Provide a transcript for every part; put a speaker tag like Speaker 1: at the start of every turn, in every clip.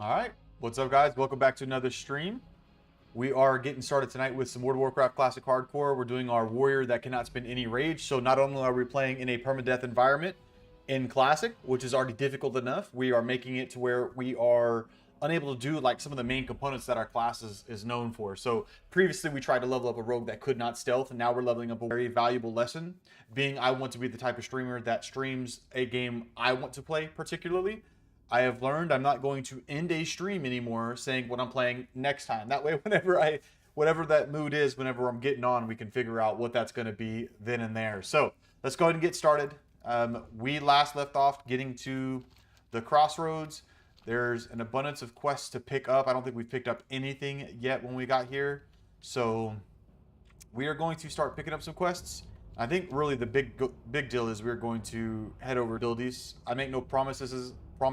Speaker 1: All right, what's up, guys? Welcome back to another stream. We are getting started tonight with some World of Warcraft Classic Hardcore. We're doing our warrior that cannot spend any rage. So not only are we playing in a permadeath environment in Classic, which is already difficult enough, we are making it to where we are unable to do like some of the main components that our class is known for. So previously we tried to level up a rogue that could not stealth, and now we're leveling up a very valuable lesson, being I want to be the type of streamer that streams a game I want to play particularly. I have learned I'm not going to end a stream anymore saying what I'm playing next time. That way, whatever that mood is, whenever I'm getting on, we can figure out what that's going to be then and there. So let's go ahead and get started. We last left off getting to the crossroads. There's an abundance of quests to pick up. I don't think we've picked up anything yet when we got here. So we are going to start picking up some quests. I think really the big deal is we're going to head over to Dildies. I make no promises. I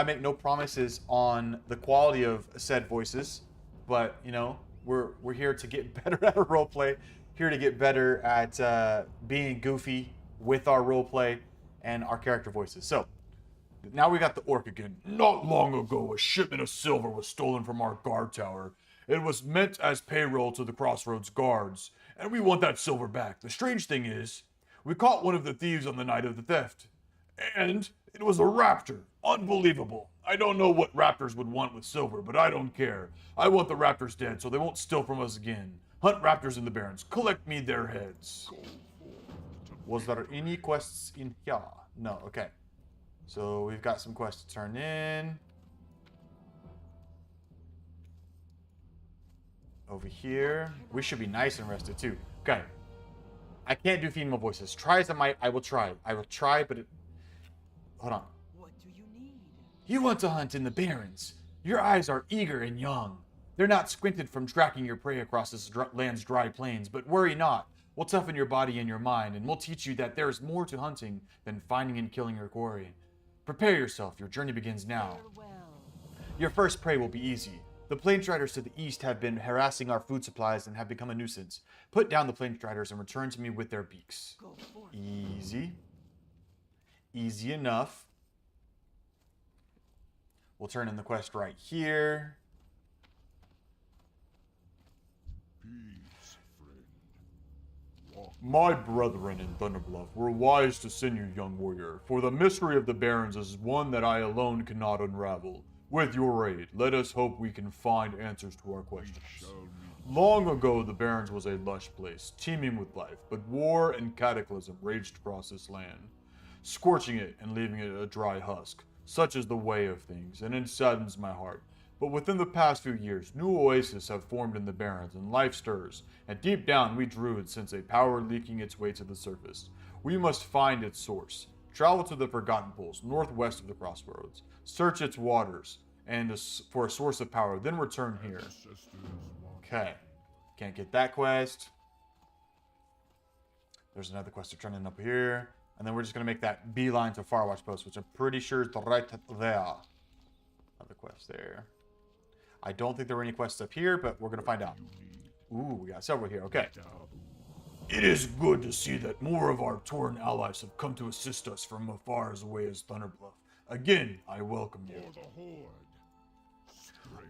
Speaker 1: make no promises on the quality of said voices, but you know we're here to get better at our roleplay, here to get better at being goofy with our roleplay and our character voices. So now we got the orc again. Not long ago, a shipment of silver was stolen from our guard tower. It was meant as payroll to the Crossroads guards, and we want that silver back. The strange thing is, we caught one of the thieves on the night of the theft, and it was a raptor. Unbelievable. I don't know what raptors would want with silver, but I don't care. I want the raptors dead so they won't steal from us again. Hunt raptors in the Barrens. Collect me their heads. Was there any quests in here? No, okay. So we've got some quests to turn in. Over here. We should be nice and rested too. Okay. I can't do female voices. Try as I might, I will try. I will try, but hold on.
Speaker 2: What do you need?
Speaker 1: You want to hunt in the Barrens. Your eyes are eager and young. They're not squinted from tracking your prey across this land's dry plains, but worry not. We'll toughen your body and your mind, and we'll teach you that there is more to hunting than finding and killing your quarry. Prepare yourself. Your journey begins now.
Speaker 2: Farewell.
Speaker 1: Your first prey will be easy. The plains riders to the east have been harassing our food supplies and have become a nuisance. Put down the plains riders and return to me with their beaks.
Speaker 2: Go forth.
Speaker 1: Easy. Easy enough. We'll turn in the quest right here.
Speaker 3: Peace, friend.
Speaker 1: My brethren in Thunderbluff were wise to send you, young warrior, for the mystery of the Barrens is one that I alone cannot unravel. With your aid, let us hope we can find answers to our questions. Long ago, the Barrens was a lush place, teeming with life, but war and cataclysm raged across this land, scorching it and leaving it a dry husk. Such is the way of things, and it saddens my heart. But within the past few years, new oases have formed in the Barrens, and life stirs, and deep down we druids sense a power leaking its way to the surface. We must find its source. Travel to the Forgotten Pools, northwest of the Crossroads. Search its waters and for a source of power, then return here. Okay. Can't get that quest. There's another quest to turn in up here. And then we're just going to make that beeline to Firewatch Post, which I'm pretty sure is right there. Another quest there. I don't think there were any quests up here, but we're going to find out. Ooh, we got several here. Okay. It is good to see that more of our torn allies have come to assist us from afar as away as Thunderbluff. Again, I welcome you.
Speaker 3: For the Horde.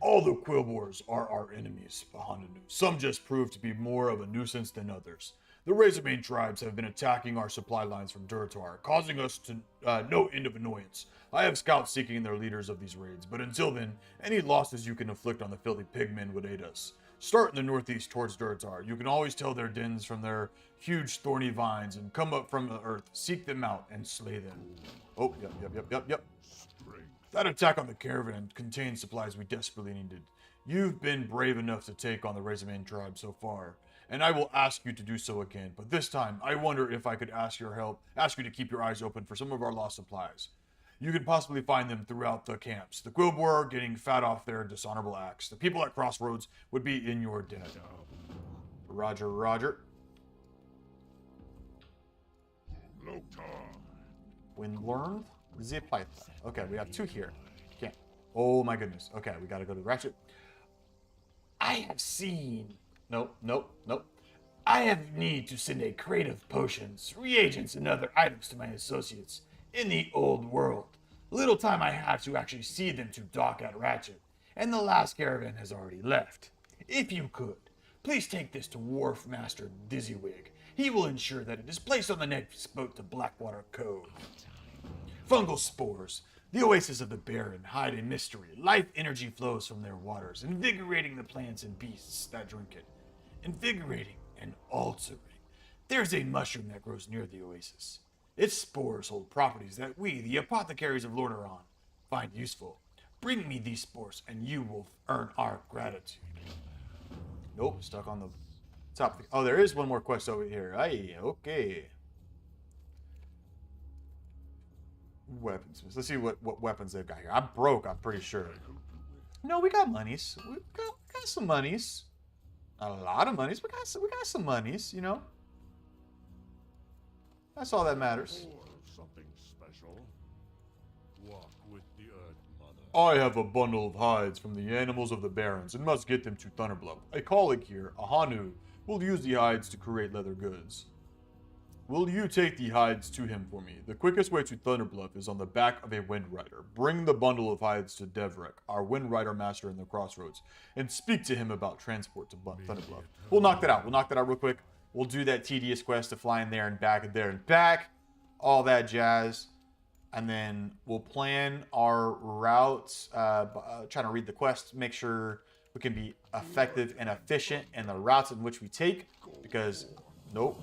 Speaker 1: All the Quillboars are our enemies, Bahananu. Some just prove to be more of a nuisance than others. The Razormane tribes have been attacking our supply lines from Duratar, causing us to no end of annoyance. I have scouts seeking their leaders of these raids, but until then, any losses you can inflict on the filthy pigmen would aid us. Start in the northeast towards Duratar. You can always tell their dens from their huge thorny vines and come up from the earth, seek them out, and slay them. Oh, yep.
Speaker 3: Strength.
Speaker 1: That attack on the caravan contained supplies we desperately needed. You've been brave enough to take on the Razormane tribe so far, and I will ask you to do so again. But this time, I wonder if I could ask you to keep your eyes open for some of our lost supplies. You can possibly find them throughout the camps. The Quillboar are getting fat off their dishonorable acts. The people at Crossroads would be in your debt. Roger.
Speaker 3: Lotar.
Speaker 1: When learned, zip pipe. Okay, we have two here. Can't. Oh my goodness. Okay, we gotta go to the Ratchet. I have seen. Nope. I have need to send a crate of potions, reagents, and other items to my associates in the old world. Little time I have to actually see them to dock at Ratchet, and the last caravan has already left. If you could, please take this to Wharf Master Dizzywig. He will ensure that it is placed on the next boat to Blackwater Cove. Fungal spores. The oasis of the barren hide a mystery. Life energy flows from their waters, invigorating the plants and beasts that drink it. Invigorating and altering. There's a mushroom that grows near the oasis. Its spores hold properties that we, the apothecaries of Lordaeron, find useful. Bring me these spores and you will earn our gratitude. Nope, stuck on the top. Oh, there is one more quest over here. Aye, okay. Weapons. Let's see what weapons they've got here. I'm broke, I'm pretty sure. No, we got monies. We got some monies. Not a lot of monies, but we got some monies, you know. That's all that matters.
Speaker 3: Or something special. Walk with the Earth Mother.
Speaker 1: I have a bundle of hides from the animals of the Barrens and must get them to Thunderbluff. A colleague here, Ahanu, will use the hides to create leather goods. Will you take the hides to him for me? The quickest way to Thunderbluff is on the back of a Wind Rider. Bring the bundle of hides to Devrek, our Wind Rider master in the Crossroads, and speak to him about transport to Thunderbluff. We'll knock that out. We'll knock that out real quick. We'll do that tedious quest to fly in there and back, all that jazz. And then we'll plan our routes, trying to read the quest, make sure we can be effective and efficient in the routes in which we take, because nope.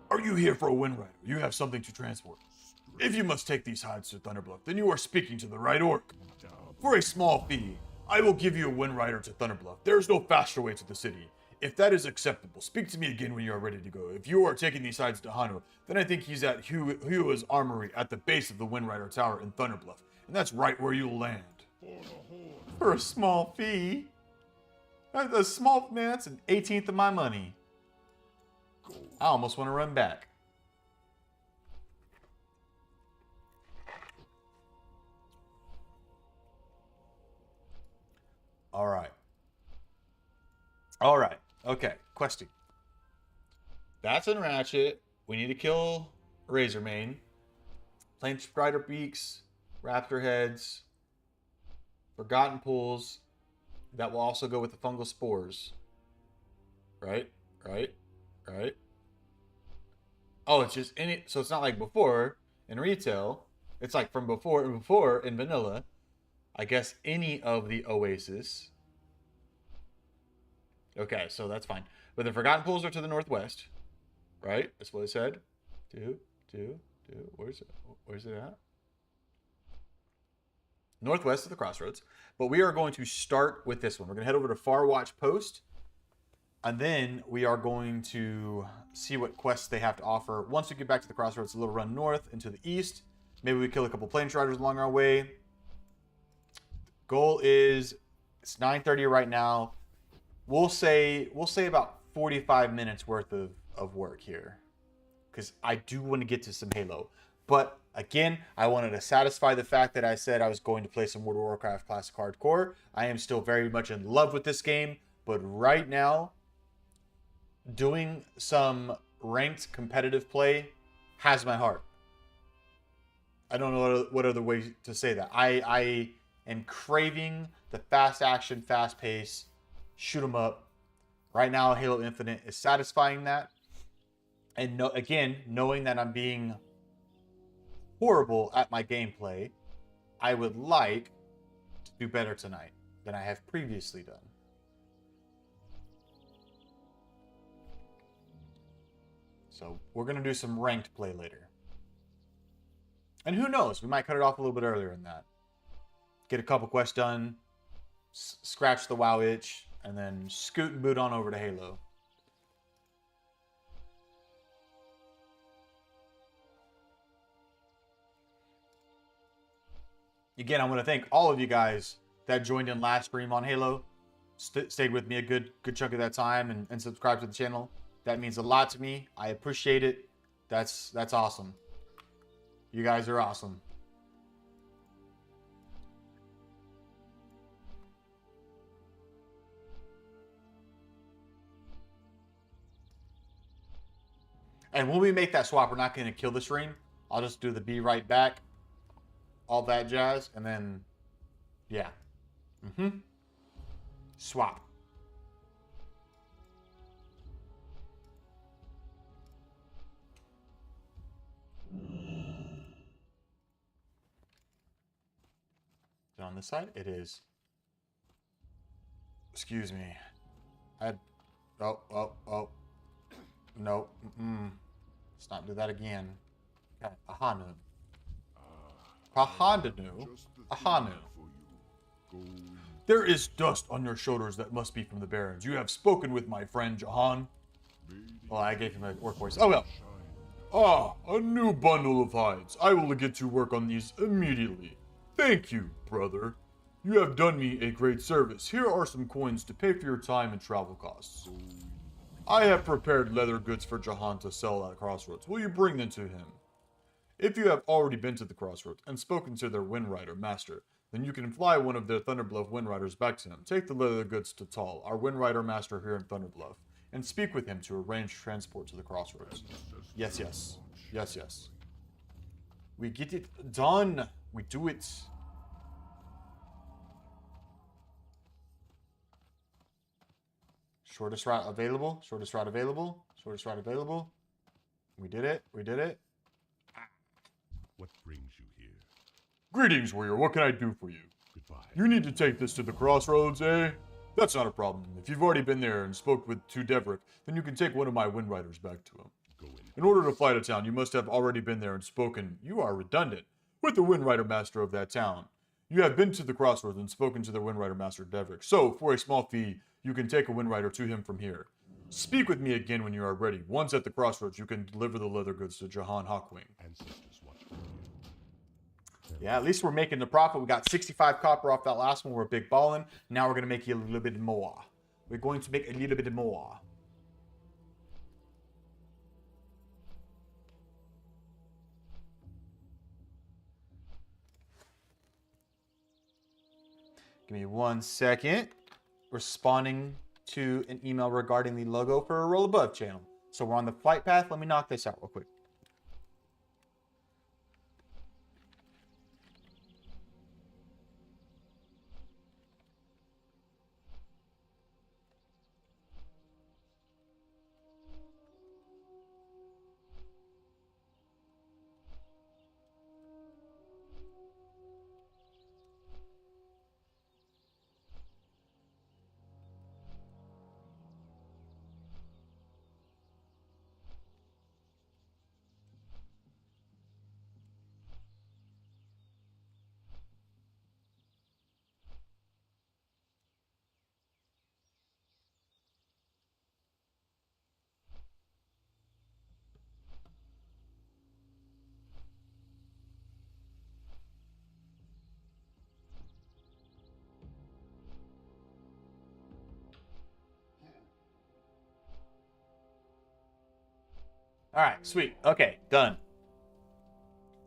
Speaker 1: Are you here for a Wind Rider? You have something to transport. If you must take these hides to Thunderbluff, then you are speaking to the right orc. For a small fee, I will give you a Wind Rider to Thunderbluff. There is no faster way to the city. If that is acceptable, speak to me again when you are ready to go. If you are taking these hides to Hanu, then I think he's at Hua's armory at the base of the Wind Rider Tower in Thunderbluff. And that's right where you'll land. For a small fee? A small, man, that's an 18th of my money. I almost want to run back. All right. Okay, questing. That's in Ratchet. We need to kill Razormane. Plain Strider Beaks, Raptor Heads, Forgotten Pools. That will also go with the fungal spores. Right? Oh, it's just in it. So it's not like before in retail. It's like from before in vanilla. I guess any of the Oasis. Okay, so that's fine. But the Forgotten Pools are to the northwest. Right? That's what it said. Two. Where's it at? Northwest of the Crossroads. But we are going to start with this one. We're going to head over to Farwatch Post. And then we are going to see what quests they have to offer. Once we get back to the Crossroads, a little run north into the east. Maybe we kill a couple Plains Riders along our way. Goal is, it's 9:30 right now. We'll say about 45 minutes worth of work here. Because I do want to get to some Halo. But again, I wanted to satisfy the fact that I said I was going to play some World of Warcraft Classic Hardcore. I am still very much in love with this game. But right now, doing some ranked competitive play has my heart. I don't know what other way to say that. I am craving the fast action, fast pace, shoot 'em up. Right now, Halo Infinite is satisfying that. And knowing that I'm being horrible at my gameplay, I would like to do better tonight than I have previously done. So we're going to do some ranked play later. And who knows, we might cut it off a little bit earlier than that. Get a couple quests done, scratch the WoW itch, and then scoot and boot on over to Halo. Again, I want to thank all of you guys that joined in last stream on Halo. Stayed with me a good chunk of that time and subscribed to the channel. That means a lot to me. I appreciate it. That's awesome. You guys are awesome. And when we make that swap, we're not going to kill the stream. I'll just do the be right back, all that jazz, and then, yeah. Swap. Is it on this side? It is. Excuse me. Oh. Nope. Let's not do that again. Okay. Ahanu. Ahanu. Ahanu. There is dust on your shoulders that must be from the barons. You have spoken with my friend Jahan. Well, I gave him an orc voice. Oh, well. Ah, a new bundle of hides. I will get to work on these immediately. Thank you, brother. You have done me a great service. Here are some coins to pay for your time and travel costs. I have prepared leather goods for Jahan to sell at Crossroads. Will you bring them to him? If you have already been to the Crossroads and spoken to their Windrider master, then you can fly one of their Thunderbluff Windriders back to him. Take the leather goods to Tal, our Windrider master here in Thunderbluff, and speak with him to arrange transport to the Crossroads. Yes. We get it done. We do it. Shortest route available. We did it.
Speaker 3: What brings you here?
Speaker 1: Greetings, warrior. What can I do for you?
Speaker 3: Goodbye.
Speaker 1: You need to take this to the Crossroads, eh? That's not a problem. If you've already been there and spoke to Devrick, then you can take one of my Windriders back to him.
Speaker 3: Go in.
Speaker 1: In order to fly to town, you must have already been there and spoken. You are redundant. With the Windrider master of that town. You have been to the Crossroads and spoken to the Windrider master Devrick. So, for a small fee, you can take a Windrider to him from here. Speak with me again when you are ready. Once at the Crossroads, you can deliver the leather goods to Jahan Hawkwing.
Speaker 3: Ancestors watch for you.
Speaker 1: Yeah, at least we're making the profit. We got 65 copper off that last one. We're big balling. Now we're going to make you a little bit more. We're going to make a little bit more. Give me 1 second. Responding to an email regarding the logo for a Roll Above channel. So we're on the flight path. Let me knock this out real quick. All right, sweet. Okay, done.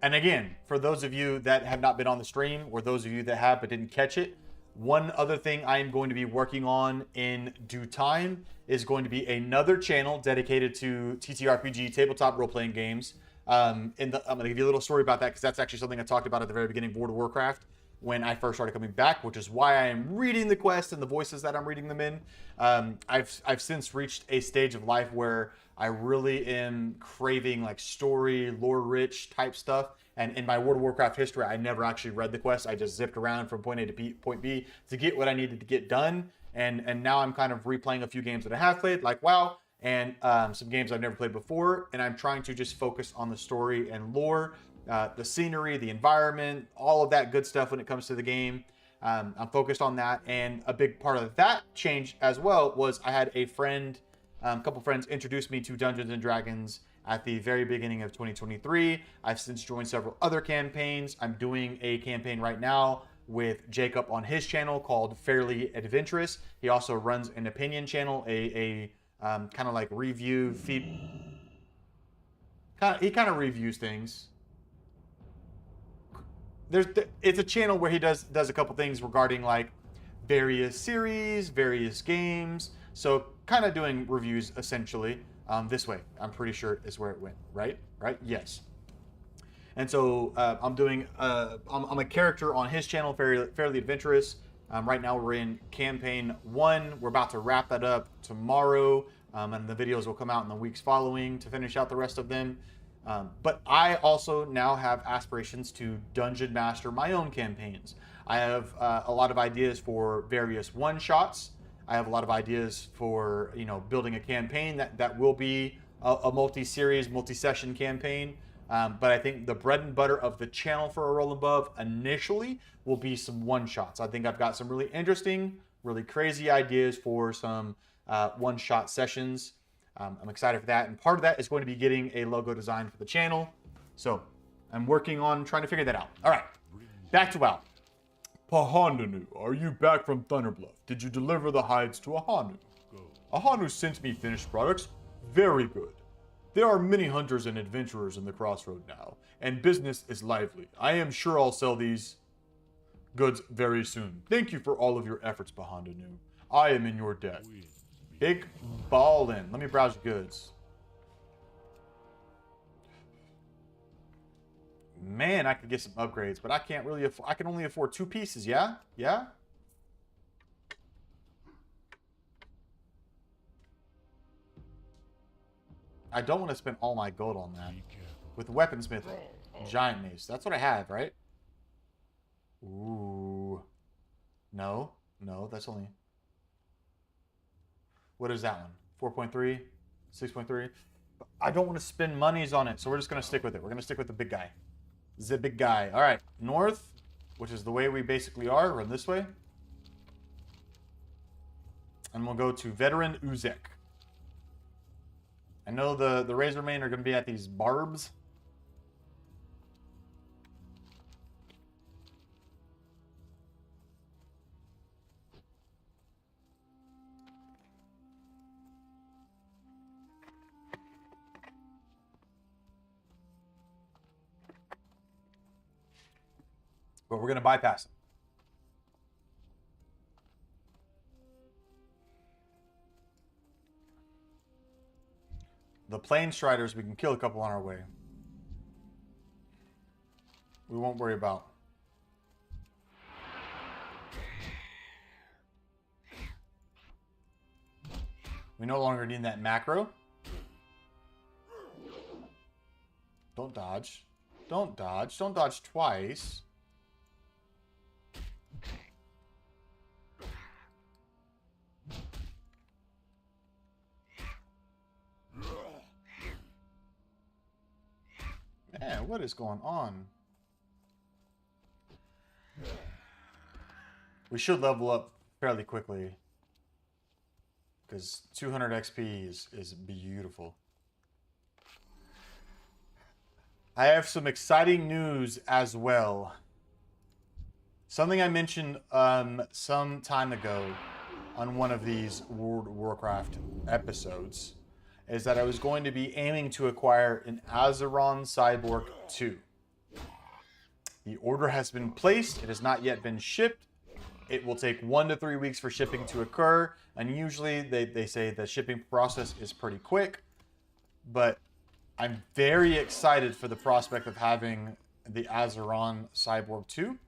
Speaker 1: And again, for those of you that have not been on the stream, or those of you that have but didn't catch it, one other thing I am going to be working on in due time is going to be another channel dedicated to TTRPG, tabletop role-playing games. I'm going to give you a little story about that because that's actually something I talked about at the very beginning of World of Warcraft when I first started coming back, which is why I am reading the quest and the voices that I'm reading them in. I've since reached a stage of life where I really am craving like story, lore-rich type stuff. And in my World of Warcraft history, I never actually read the quest. I just zipped around from point A to point B to get what I needed to get done. And now I'm kind of replaying a few games that I have played, like WoW, and some games I've never played before. And I'm trying to just focus on the story and lore, the scenery, the environment, all of that good stuff when it comes to the game. I'm focused on that. And a big part of that change as well was I had a friend, a couple friends introduced me to Dungeons and Dragons at the very beginning of 2023. I've since joined several other campaigns. I'm doing a campaign right now with Jacob on his channel called Fairly Adventurous. He also runs an opinion channel, a kind of like review feed. He kind of reviews things. It's a channel where he does a couple things regarding like various series, various games. So kind of doing reviews essentially. This way, I'm pretty sure is where it went, right? Right? Yes. And so I'm doing, I'm a character on his channel, Fairly Adventurous. Right now we're in campaign 1. We're about to wrap that up tomorrow, and the videos will come out in the weeks following to finish out the rest of them. But I also now have aspirations to dungeon master my own campaigns. I have a lot of ideas for various one-shots. I have a lot of ideas for, you know, building a campaign that will be a multi-series, multi-session campaign. But I think the bread and butter of the channel for A Roll Above initially will be some one-shots. I think I've got some really interesting, really crazy ideas for some one-shot sessions. I'm excited for that. And part of that is going to be getting a logo design for the channel. So I'm working on trying to figure that out. All right, back to WoW. Pahandanu, are you back from Thunderbluff? Did you deliver the hides to Ahanu? Ahanu sent me finished products. Very good. There are many hunters and adventurers in the crossroad now, and business is lively. I am sure I'll sell these goods very soon. Thank you for all of your efforts, Pahandanu. I am in your debt. Big ballin'. Let me browse your goods. Man, I could get some upgrades, but I can't really afford. I can only afford 2 pieces. Yeah, yeah. I don't want to spend all my gold on that. With weaponsmith, giant mace. That's what I have, right? Ooh. No, no, that's only. What is that one? 4.3, 6.3. I don't want to spend monies on it, so we're just gonna stick with it. We're gonna stick with the big guy. The big guy. All right, north, which is the way we basically are. Run this way, and we'll go to Veteran Uzek. I know the Razormain are going to be at these barbs. But we're going to bypass them. The Plain Striders, we can kill a couple on our way. We won't worry about. We no longer need that macro. Don't dodge. Don't dodge. Don't dodge twice. Man, what is going on? We should level up fairly quickly, because 200 XP is beautiful. I have some exciting news as well. Something I mentioned some time ago on one of these World of Warcraft episodes is that I was going to be aiming to acquire an Azeron Cyborg 2. The order has been placed. It has not yet been shipped. It will take 1 to 3 weeks for shipping to occur. And usually they say the shipping process is pretty quick. But I'm very excited for the prospect of having the Azeron Cyborg 2.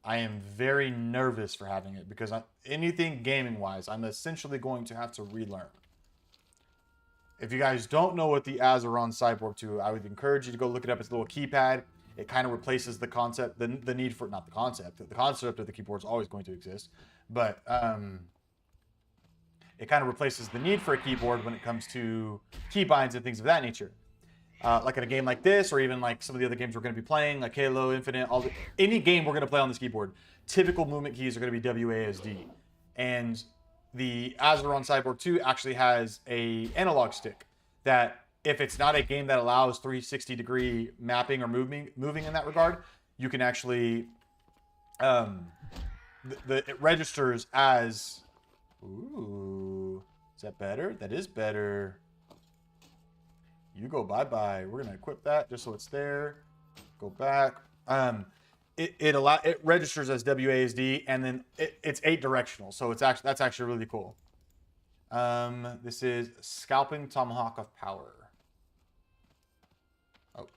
Speaker 1: I am very nervous for having it because anything gaming-wise, I'm essentially going to have to relearn. If you guys don't know what the Azeron Cyborg 2, I would encourage you to go look it up. It's a little keypad. It kind of replaces the concept, the need for, not the concept. The concept of the keyboard is always going to exist. But it kind of replaces the need for a keyboard when it comes to keybinds and things of that nature. Like in a game like this, or even like some of the other games we're going to be playing, like Halo, Infinite, any game we're going to play on this keyboard, typical movement keys are going to be WASD. And the Azeron Cyborg 2 actually has a analog stick that, if it's not a game that allows 360-degree mapping or moving in that regard, you can actually, it registers as, ooh, is that better? That is better. You go bye-bye. We're going to equip that just so it's there. Go back. It registers as WASD, and then it's 8 directional, so that's actually really cool. This is Scalping Tomahawk of Power. Oh.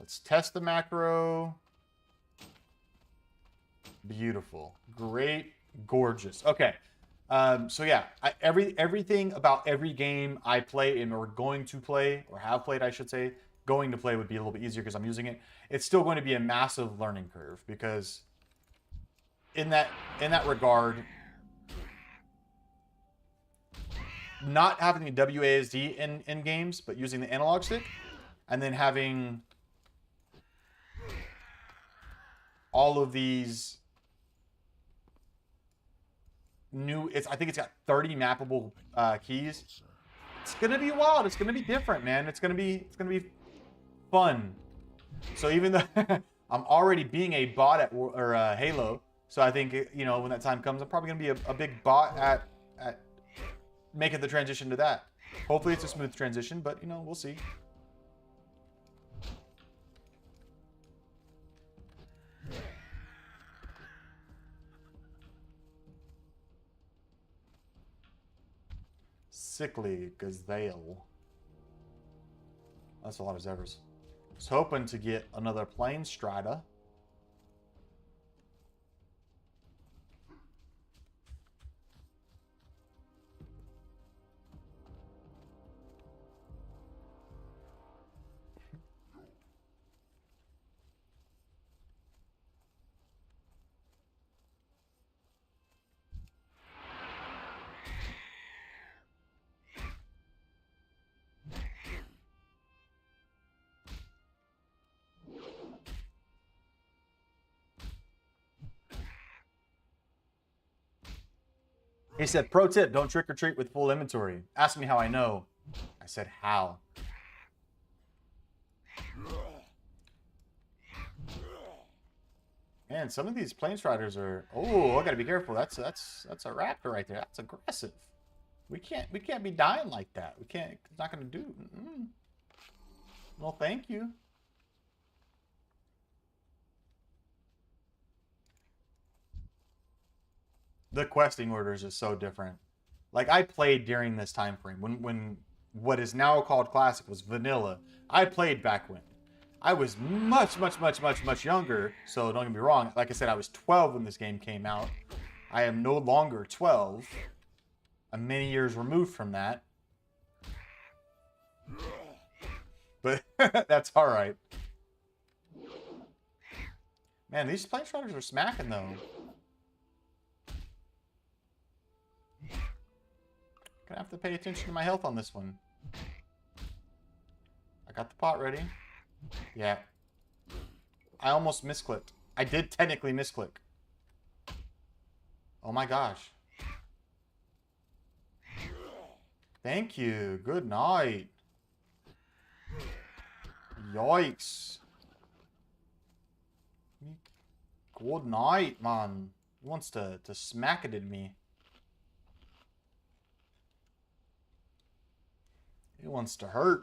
Speaker 1: Let's test the macro. Beautiful. Great. Gorgeous. Okay. So yeah, everything about every game I play and or going to play or have played, I should say, going to play would be a little bit easier because I'm using it. It's still going to be a massive learning curve because in that regard, not having the WASD in games, but using the analog stick, and then having all of these new, I think it's got 30 mappable keys. It's gonna be wild. It's gonna be different, man. It's gonna be fun. So even though I'm already being a bot at Halo, so I think when that time comes, I'm probably gonna be a big bot at making the transition to that. Hopefully it's a smooth transition, but we'll see. Sickly Gazelle. That's a lot of Zevers. I was hoping to get another Plane Strata. He said, pro tip, don't trick or treat with full inventory. Ask me how I know. I said, how? Man, some of these Plane Striders are... Oh, I gotta be careful. That's a raptor right there. That's aggressive. We can't be dying like that. We can't... It's not gonna do... No, thank you. The questing order is just so different. Like, I played during this time frame when what is now called classic was vanilla. I played back when I was much younger. So don't get me wrong. Like I said, I was 12 when this game came out. I am no longer 12. I'm many years removed from that. But that's all right. Man, these Plane Striders are smacking though. Gonna have to pay attention to my health on this one. I got the pot ready. Yeah. I almost misclicked. I did technically misclick. Oh my gosh. Thank you. Good night. Yikes. Good night, man. He wants to smack it at me. He wants to hurt.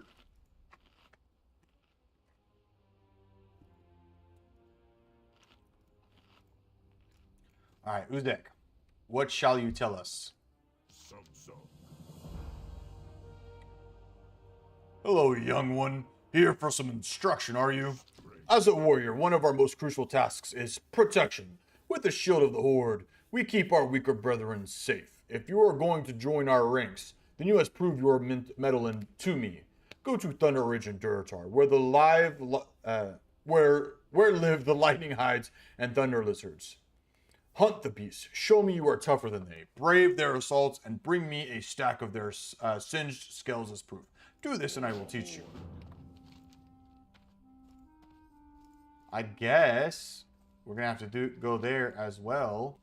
Speaker 1: All right, Uzdek, what shall you tell us? Hello, young one. Here for some instruction, are you? As a warrior, one of our most crucial tasks is protection. With the shield of the Horde, we keep our weaker brethren safe. If you are going to join our ranks, then you must prove your mettle to me. Go to Thunder Ridge and Duratar, where live the lightning hides and thunder lizards. Hunt the beasts. Show me you are tougher than they. Brave their assaults and bring me a stack of their singed scales as proof. Do this and I will teach you. I guess we're gonna have to go there as well.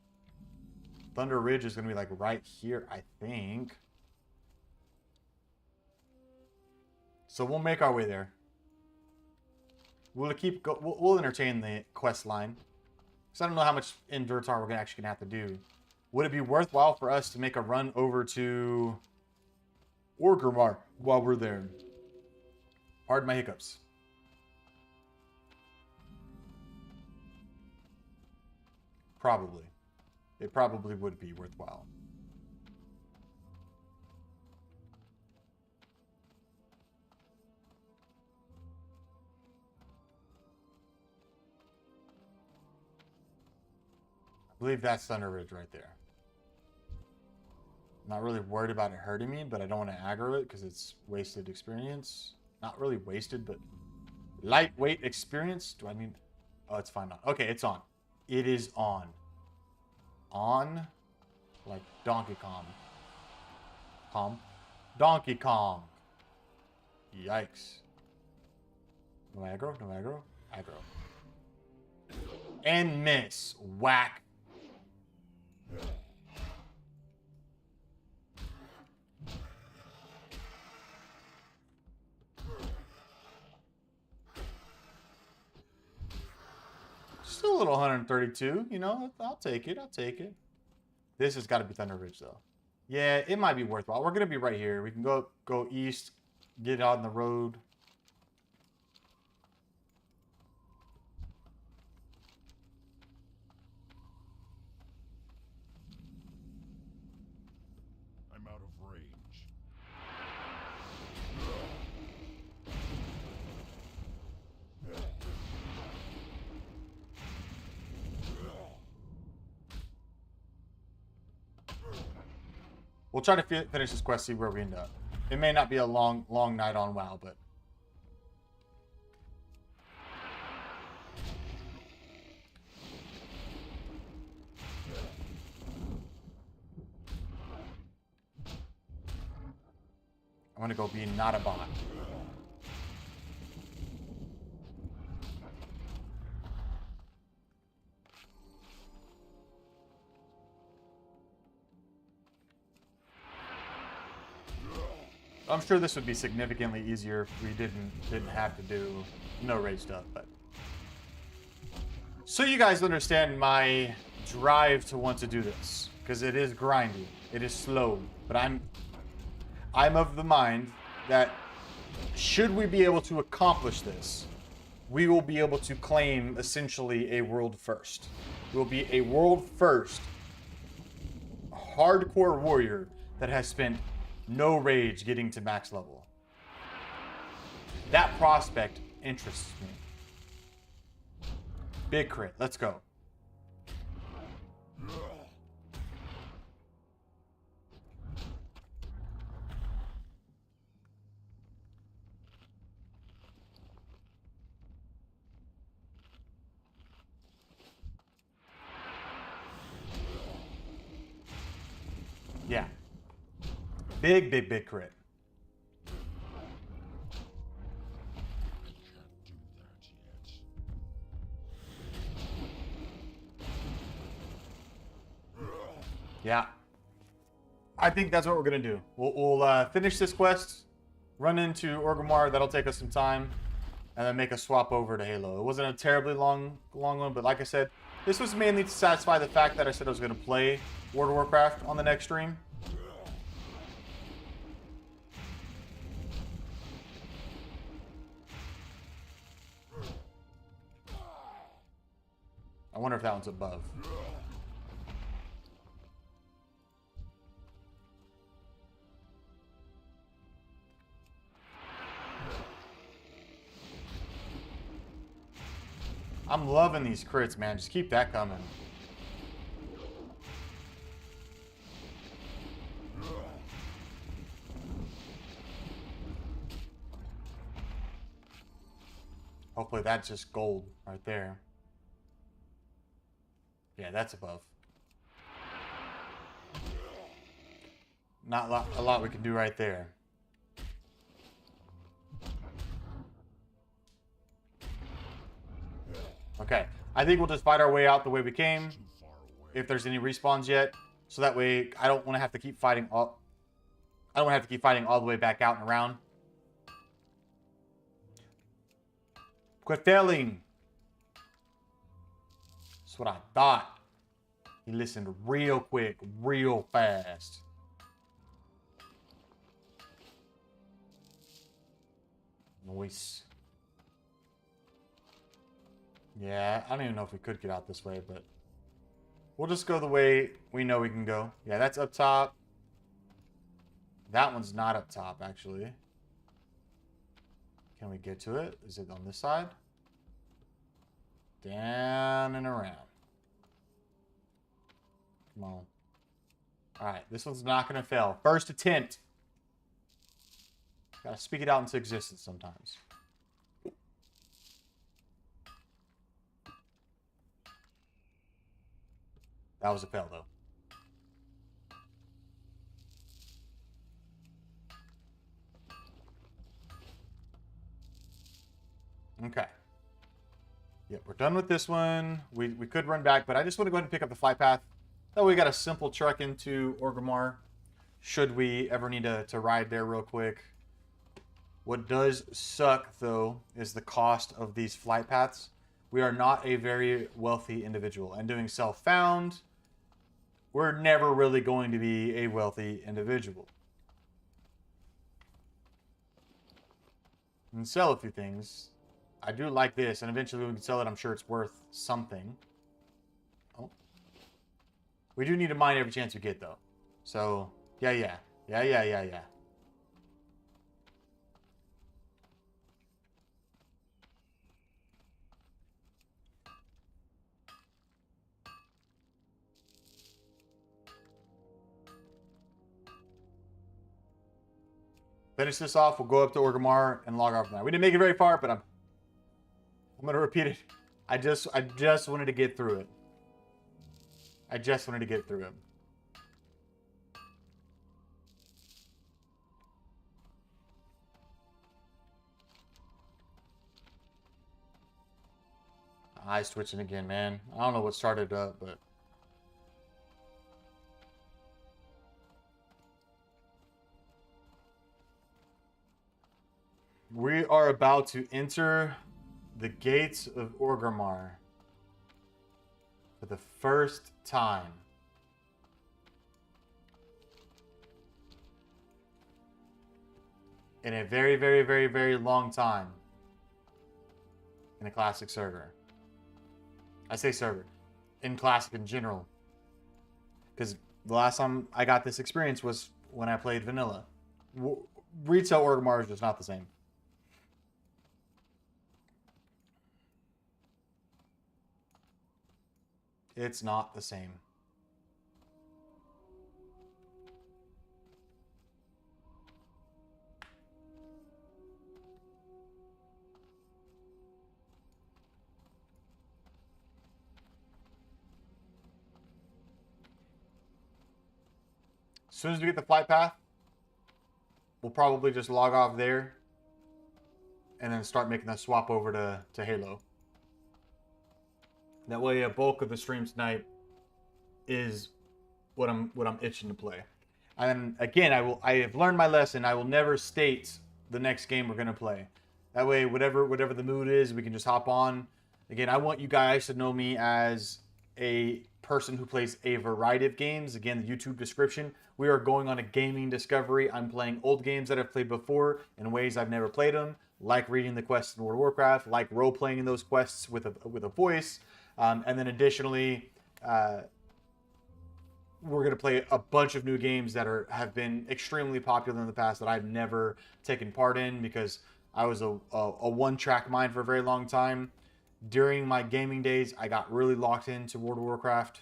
Speaker 1: Thunder Ridge is gonna be like right here, I think. So we'll make our way there. We'll entertain the quest line. Because I don't know how much in Duratar we're actually gonna have to do. Would it be worthwhile for us to make a run over to Orgrimmar while we're there? Pardon my hiccups. Probably. It probably would be worthwhile. believe that's Thunder Ridge right there. I'm not really worried about it hurting me, but I don't want to aggro it because it's wasted experience. Not really wasted, but lightweight experience. Do I need... Oh, it's fine. Okay, it's on. It is on. On like Donkey Kong. Donkey Kong. Yikes. No aggro, no aggro, aggro. And miss. Whack. Still a little 132, you know, I'll take it, I'll take it. This has got to be Thunder Ridge, though. Yeah, it might be worthwhile. We're going to be right here. We can go east, get out on the road.
Speaker 3: I'm out of range.
Speaker 1: We'll try to finish this quest, see where we end up. It may not be a long night on WoW, but... I'm gonna go be not a bot. I'm sure this would be significantly easier if we didn't have to do no raid stuff, but so you guys understand my drive to want to do this, because it is grindy, it is slow, but I'm of the mind that should we be able to accomplish this, we will be able to claim essentially a world first. We'll be a world first hardcore warrior that has spent no rage getting to max level. That prospect interests me. Big crit. Let's go. Yeah. Big crit. Yeah. I think that's what we're going to do. We'll finish this quest, run into Orgrimmar. That'll take us some time, and then make a swap over to Halo. It wasn't a terribly long one, but like I said, this was mainly to satisfy the fact that I said I was going to play World of Warcraft on the next stream. I wonder if that one's above. I'm loving these crits, man. Just keep that coming. Hopefully that's just gold right there. Yeah, that's above. Not a lot we can do right there. Okay, I think we'll just fight our way out the way we came. If there's any respawns yet, so that way I don't want to have to keep fighting all. I don't want to have to keep fighting all the way back out and around. Quit failing. That's what I thought. He listened real quick, real fast. Nice. Yeah, I don't even know if we could get out this way, but we'll just go the way we know we can go. Yeah, that's up top. That one's not up top, actually. Can we get to it? Is it on this side? Down and around. Come on. Alright, this one's not going to fail. First attempt. Gotta speak it out into existence sometimes. That was a fail, though. Okay. Yep, we're done with this one. We could run back, but I just want to go ahead and pick up the flight path. That way we got a simple trek into Orgrimmar, should we ever need to ride there real quick. What does suck, though, is the cost of these flight paths. We are not a very wealthy individual, and doing self-found, we're never really going to be a wealthy individual. And sell a few things. I do like this, and eventually when we can sell it, I'm sure it's worth something. Oh. We do need to mine every chance we get, though. So, yeah. Finish this off, we'll go up to Orgrimmar and log off from that. We didn't make it very far, but I'm going to repeat it. I just wanted to get through it. I just wanted to get through it. Eyes twitching again, man. I don't know what started up, but... We are about to enter the gates of Orgrimmar for the first time. In a very, very, very, very long time. In a classic server. I say server. In classic in general. Because the last time I got this experience was when I played vanilla. Retail Orgrimmar is just not the same. It's not the same. As soon as we get the flight path, we'll probably just log off there and then start making that swap over to Halo. That way, a bulk of the stream tonight is what I'm itching to play. And again, I have learned my lesson. I will never state the next game we're gonna play. That way, whatever the mood is, we can just hop on. Again, I want you guys to know me as a person who plays a variety of games. Again, the YouTube description. We are going on a gaming discovery. I'm playing old games that I've played before in ways I've never played them, like reading the quests in World of Warcraft, like role playing in those quests with a voice. And then additionally, we're going to play a bunch of new games that have been extremely popular in the past that I've never taken part in because I was a one-track mind for a very long time. During my gaming days, I got really locked into World of Warcraft,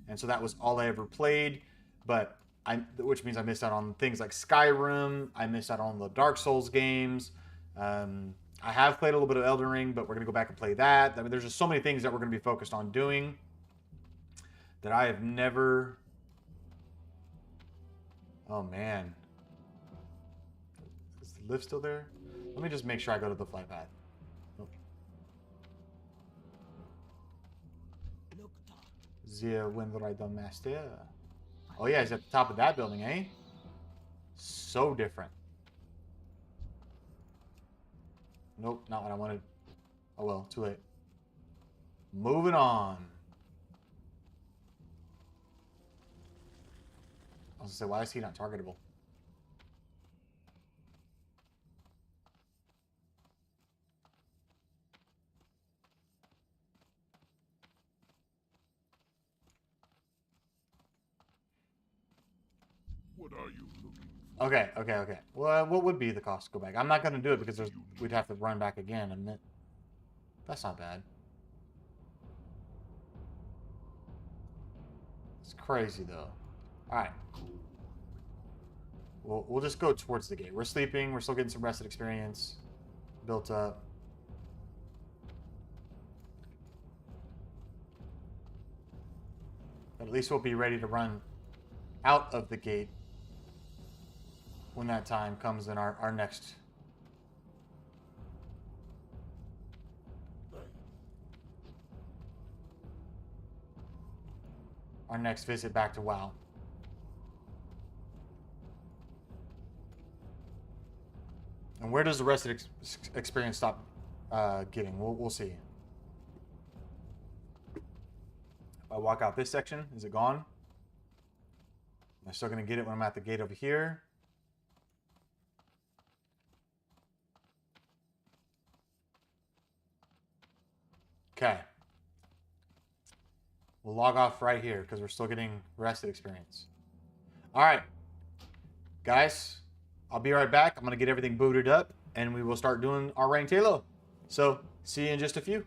Speaker 1: and so that was all I ever played. But which means I missed out on things like Skyrim. I missed out on the Dark Souls games. I have played a little bit of Elden Ring, but we're going to go back and play that. I mean, there's just so many things that we're going to be focused on doing that I have never... Oh, man. Is the lift still there? Let me just make sure I go to the flight path. The Windrider Master. Oh, yeah, he's at the top of that building, eh? So different. Nope, not what I wanted. Oh well, too late. Moving on. I was gonna say, why is he not targetable?
Speaker 3: What are you looking for?
Speaker 1: Okay. Well, what would be the cost to go back? I'm not gonna do it because we'd have to run back again, and that's not bad. It's crazy though. All right. We'll just go towards the gate. We're sleeping. We're still getting some rested experience built up. But at least we'll be ready to run out of the gate when that time comes in our next visit back to WoW. And where does the rest of the experience stop getting? We'll see. If I walk out this section, is it gone? I'm still going to get it when I'm at the gate over here. Okay. We'll log off right here because we're still getting rested experience. All right. Guys, I'll be right back. I'm going to get everything booted up and we will start doing our ranked Halo. So, see you in just a few.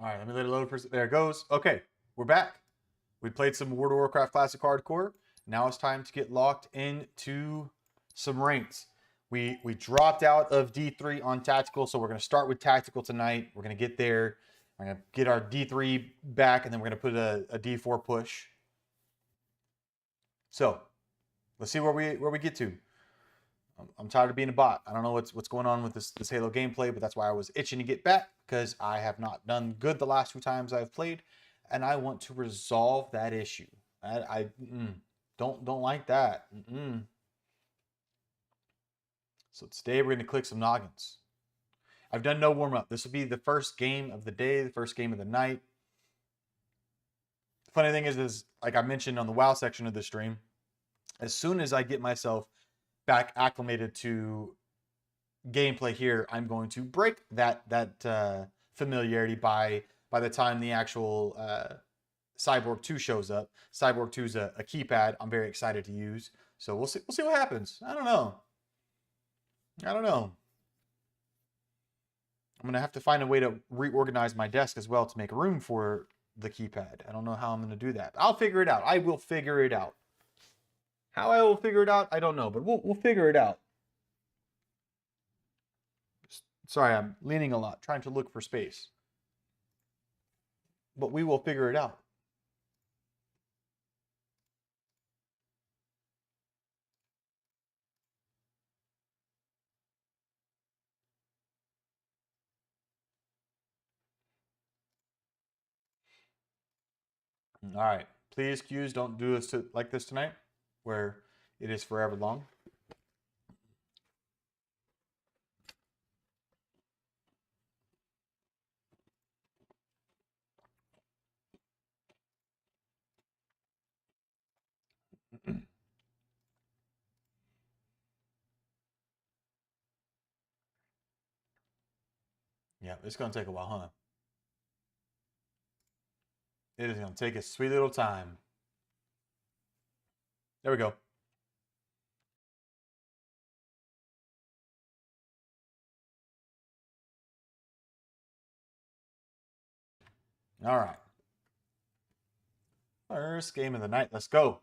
Speaker 1: All right, let me let it load for. There it goes. Okay, we're back. We played some World of Warcraft Classic Hardcore. Now it's time to get locked into some ranks. We dropped out of D3 on Tactical, so we're going to start with Tactical tonight. We're going to get there. We're going to get our D3 back, and then we're going to put a D4 push. So let's see where we get to. I'm tired of being a bot. I don't know what's going on with this Halo gameplay, but that's why I was itching to get back, because I have not done good the last 2 times I've played, and I want to resolve that issue. I don't like that. So today we're going to click some noggins. I've done no warm up. This will be the first game of the day, the first game of the night. The funny thing is like I mentioned on the WoW section of the stream, as soon as I get myself back acclimated to gameplay here, I'm going to break that familiarity by the time the actual Cyborg 2 shows up. Cyborg 2 is a keypad I'm very excited to use. So we'll see what happens. I don't know. I'm going to have to find a way to reorganize my desk as well to make room for the keypad. I don't know how I'm going to do that. I'll figure it out. I will figure it out. How I will figure it out, I don't know, but we'll figure it out. Sorry, I'm leaning a lot, trying to look for space. But we will figure it out. All right. Please, queues, don't do this like this tonight, where it is forever long. Yeah, it's going to take a while, huh? It is going to take a sweet little time. There we go. All right. First game of the night. Let's go.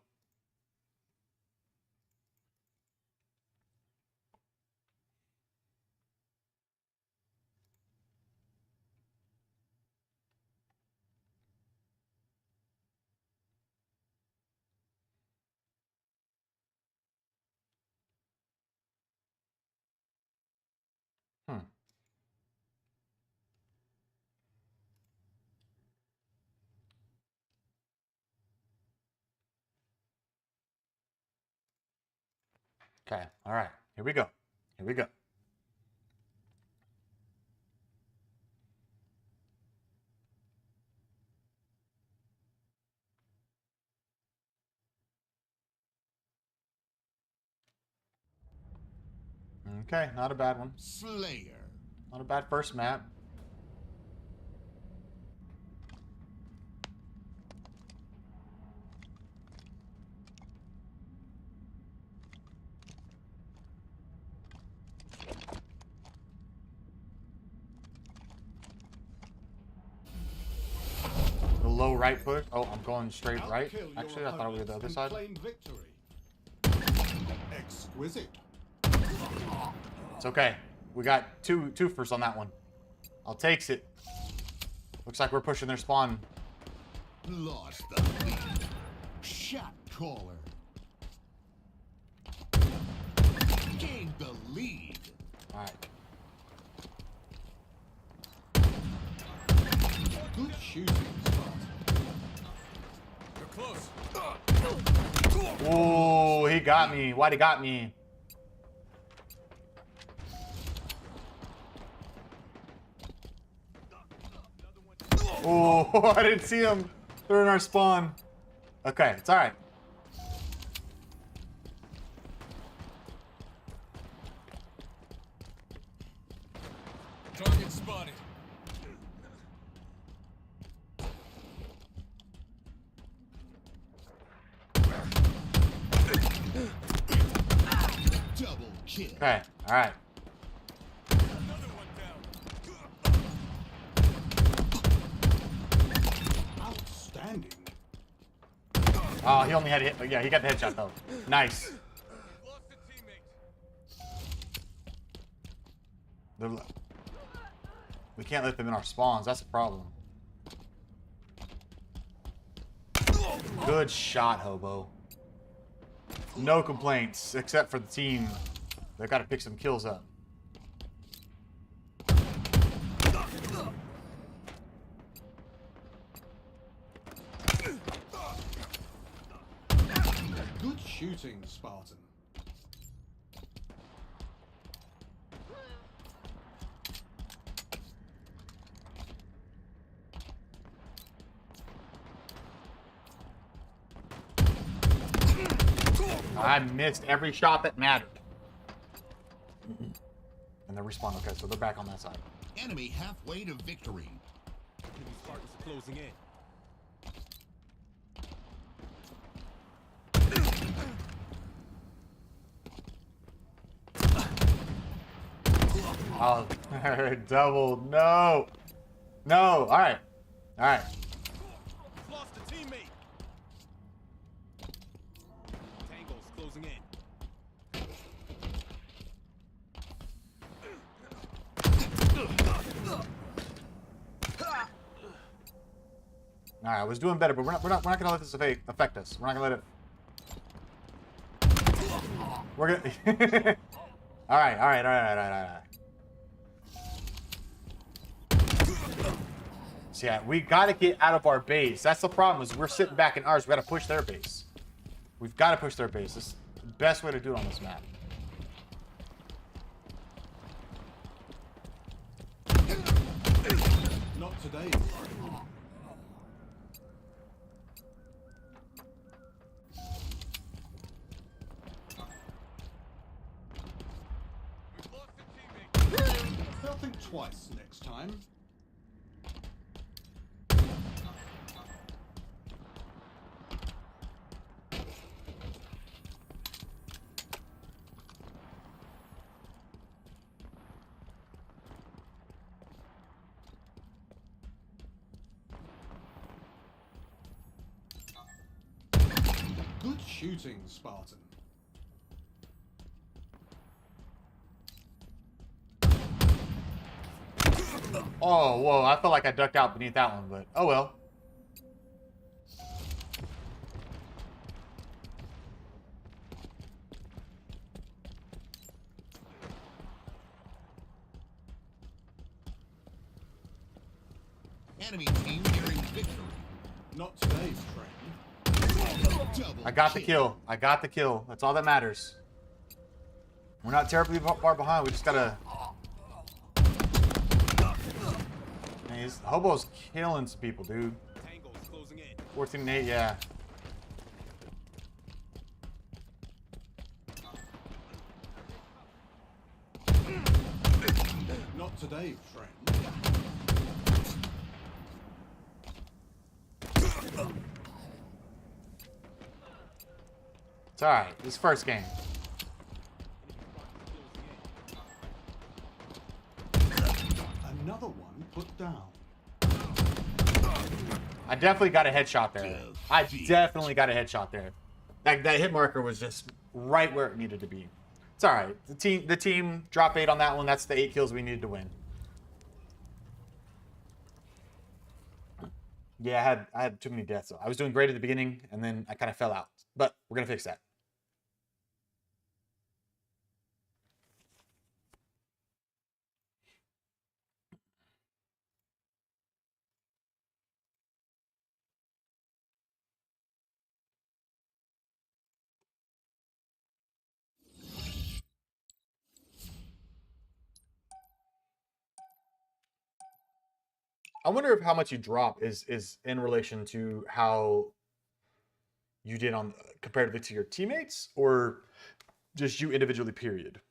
Speaker 1: Okay. All right. Here we go. Here we go. Okay, not a bad one.
Speaker 3: Slayer.
Speaker 1: Not a bad first map. The low right push. Oh, I'm going straight right. Actually, I thought we were the other side.
Speaker 3: Exquisite.
Speaker 1: It's okay. We got twofers on that one. I'll takes it. Looks like we're pushing their spawn.
Speaker 3: Lost the lead. Shot caller. Gained the lead.
Speaker 1: All right.
Speaker 3: Good shooting spot. You're close.
Speaker 1: Oh, he got me. Why'd he got me? Oh, I didn't see him. They're in our spawn. Okay, it's all right.
Speaker 3: Target spotted. Double kill.
Speaker 1: Okay, all right.
Speaker 2: landing.
Speaker 1: Oh, he only had a hit. Yeah, he got the headshot though. Nice.
Speaker 3: Lost a teammate.
Speaker 1: We can't let them in our spawns. That's the problem. Good shot, Hobo. No complaints, except for the team. They got to pick some kills up.
Speaker 2: Good shooting, Spartan.
Speaker 1: I missed every shot that mattered. And they respawn. Okay, so they're back on that side.
Speaker 4: Enemy halfway to victory.
Speaker 3: Enemy Spartans are closing in.
Speaker 1: Oh, double. No. No. All right. All right.
Speaker 3: Lost a teammate. Tango's closing in.
Speaker 1: All right. I was doing better, but we're not gonna let this affect us. We're not gonna let it. We're gonna. All right. All right. All right. All right. All right. So yeah, we gotta get out of our base. That's the problem. Is we're sitting back in ours. We gotta push their base. We've got to push their base. This is the best way to do it on this map.
Speaker 2: Not today.
Speaker 3: We've lost a teammate.
Speaker 2: They'll think twice next time. Good shooting, Spartan.
Speaker 1: Oh, whoa. I felt like I ducked out beneath that one, but oh well.
Speaker 4: Enemy team nearing victory.
Speaker 2: Not today, friend.
Speaker 4: Double
Speaker 1: I got the kill. I got the kill. That's all that matters. We're not terribly far behind. We just gotta... Man, he's... Hobo's killing some people, dude.
Speaker 3: Tango's closing in.
Speaker 1: 14 and 8, yeah.
Speaker 2: Not today, friend.
Speaker 1: It's alright. This first game.
Speaker 2: Another one put down.
Speaker 1: I definitely got a headshot there. I definitely got a headshot there. That hit marker was just right where it needed to be. It's alright. The team dropped 8 on that one. That's the 8 kills we needed to win. Yeah, I had too many deaths. Though. I was doing great at the beginning, and then I kind of fell out. But we're gonna fix that. I wonder if how much you drop is in relation to how you did on comparatively to your teammates, or just you individually. Period.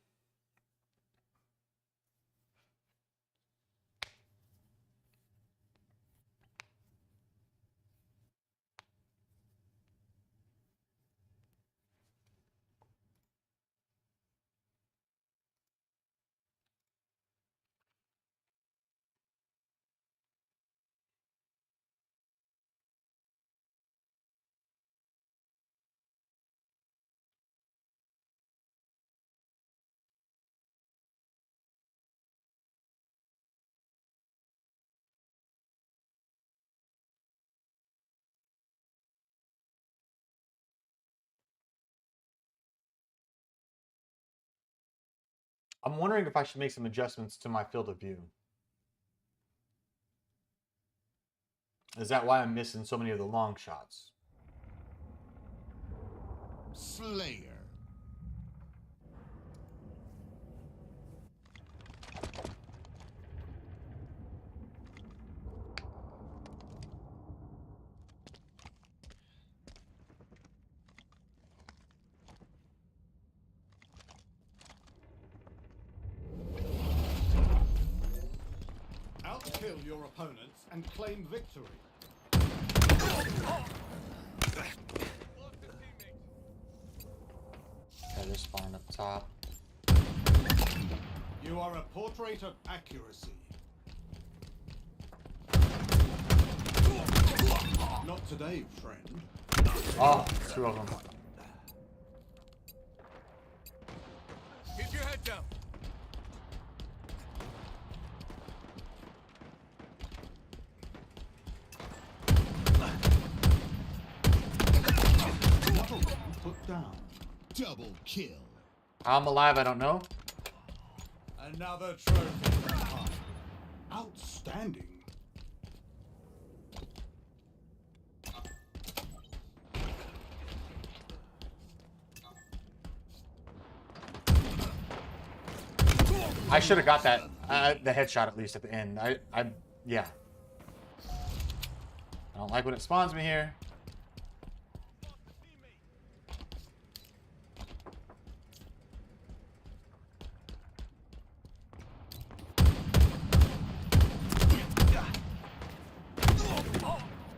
Speaker 1: I'm wondering if I should make some adjustments to my field of view. Is that why I'm missing so many of the long shots?
Speaker 4: Slayer.
Speaker 2: Outkill your opponents and claim victory.
Speaker 1: Okay, they're spawning up top.
Speaker 2: You are a portrait of accuracy. Not today, friend.
Speaker 1: Oh, two of them.
Speaker 3: Keep your head down.
Speaker 2: Another one put down.
Speaker 4: Double kill.
Speaker 1: How I'm alive, I don't know.
Speaker 2: Another trophy. Outstanding.
Speaker 1: I should have got that, the headshot at least at the end. Yeah. I don't like when it spawns me here.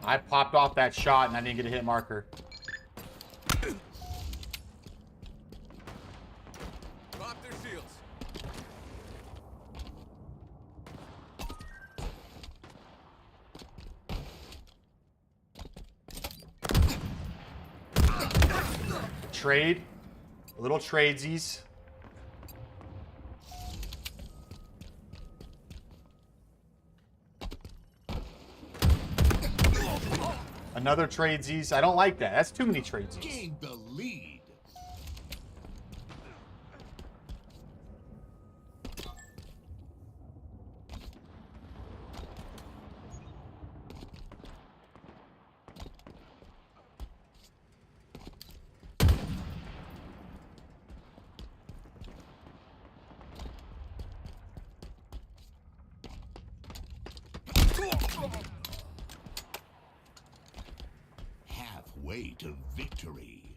Speaker 1: I popped off that shot and I didn't get a hit marker.
Speaker 3: Pop their shields.
Speaker 1: Trade. A little tradesies. Another tradesies. I don't like that. That's too many tradesies.
Speaker 4: Gained the lead. Halfway to victory.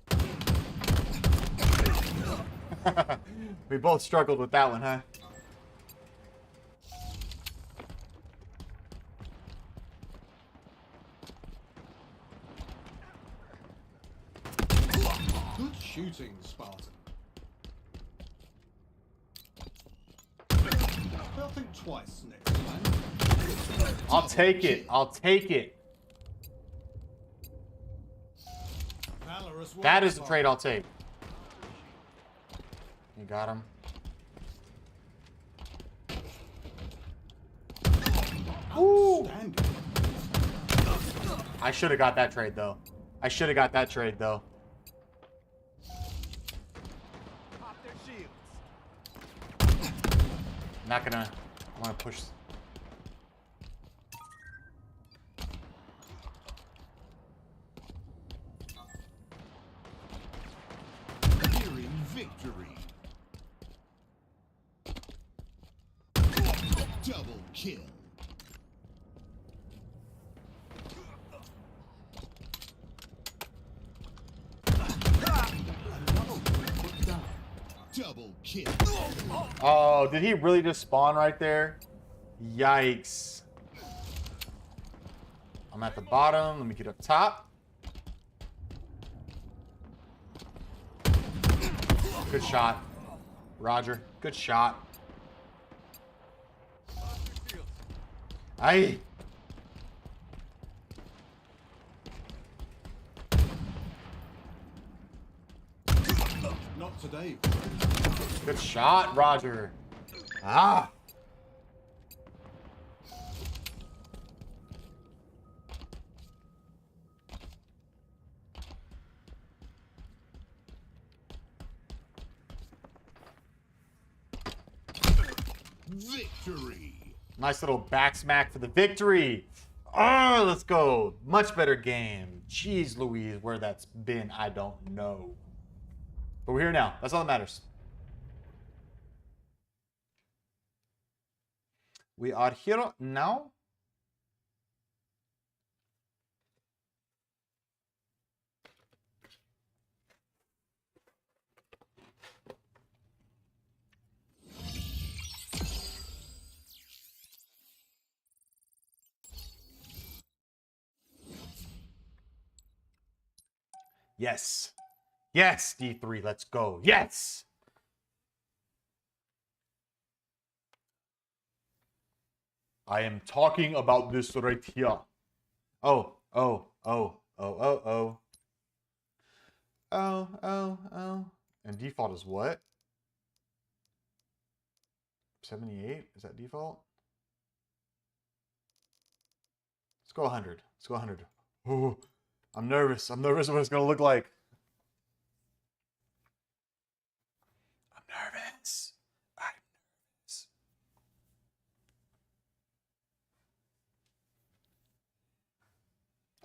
Speaker 1: We both struggled with that one, huh?
Speaker 2: Good shooting, Spartan. They'll think twice next time.
Speaker 1: I'll take it. I'll take it.
Speaker 2: Valorous
Speaker 1: That
Speaker 2: work,
Speaker 1: is the trade I'll take. You got him.
Speaker 2: Outstanding.
Speaker 1: I should have got that trade, though. I should have got that trade, though.
Speaker 3: Pop their shields.
Speaker 1: I'm not gonna... I want to push...
Speaker 4: Nearing victory. Double kill.
Speaker 2: Another one put down.
Speaker 4: Double kill.
Speaker 1: Oh, did he really just spawn right there? Yikes. I'm at the bottom. Let me get up top. Good shot. Roger. Good shot.
Speaker 3: Pop their shields.
Speaker 1: Aye.
Speaker 2: Not today, friend.
Speaker 1: Good shot, Roger. Ah.
Speaker 4: Victory.
Speaker 1: Nice little back smack for the victory. Oh, let's go. Much better game. Jeez Louise, where that's been, I don't know. But we're here now. That's all that matters. We are here now. Yes. Yes, D3, let's go. Yes. I am talking about this right here. Oh, oh, oh, oh, oh, oh. Oh, oh, oh. And default is what? 78? Is that default? Let's go 100. Let's go 100. Oh, I'm nervous. I'm nervous what it's going to look like. I'm nervous. I'm nervous.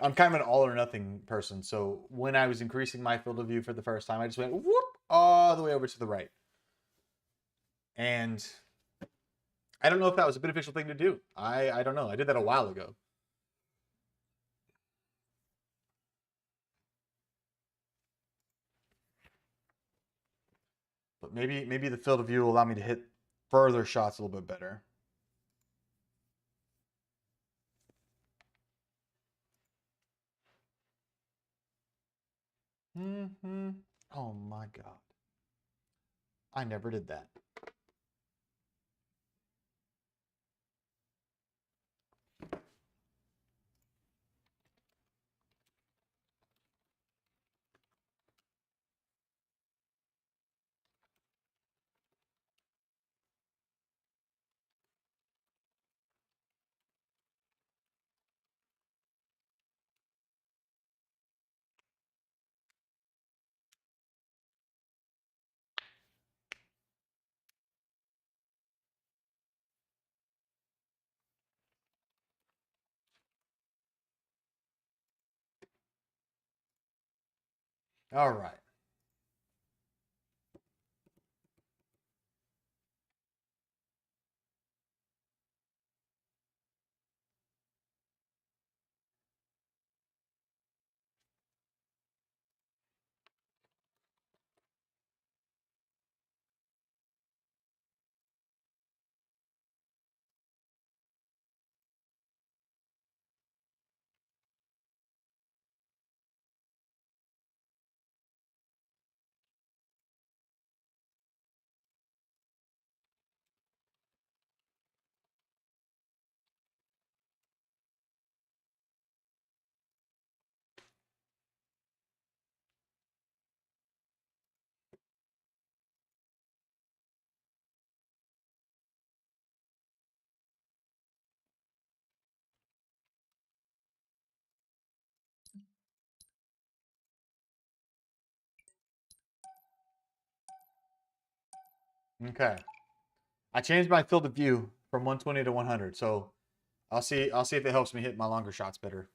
Speaker 1: I'm kind of an all or nothing person. So when I was increasing my field of view for the first time, I just went whoop all the way over to the right. And I don't know if that was a beneficial thing to do. I don't know. I did that a while ago. But maybe the field of view will allow me to hit further shots a little bit better. Oh my God. I never did that. All right. Okay. I changed my field of view from 120 to 100. So I'll see if it helps me hit my longer shots better.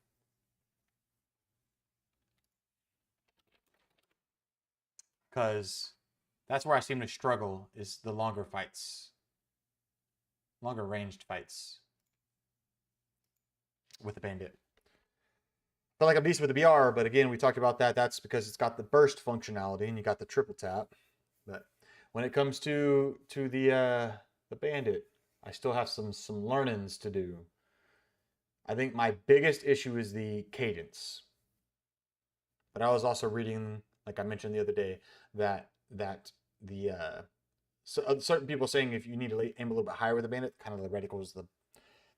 Speaker 1: Because that's where I seem to struggle is the longer fights. Longer ranged fights with the bandit. I feel like I'm decent with the BR, but again, we talked about that. That's because it's got the burst functionality and you got the triple tap. But when it comes to the bandit, I still have some learnings to do. I think my biggest issue is the cadence. But I was also reading, like I mentioned the other day, that the certain people saying if you need to aim a little bit higher with the bandit, kind of the reticle is the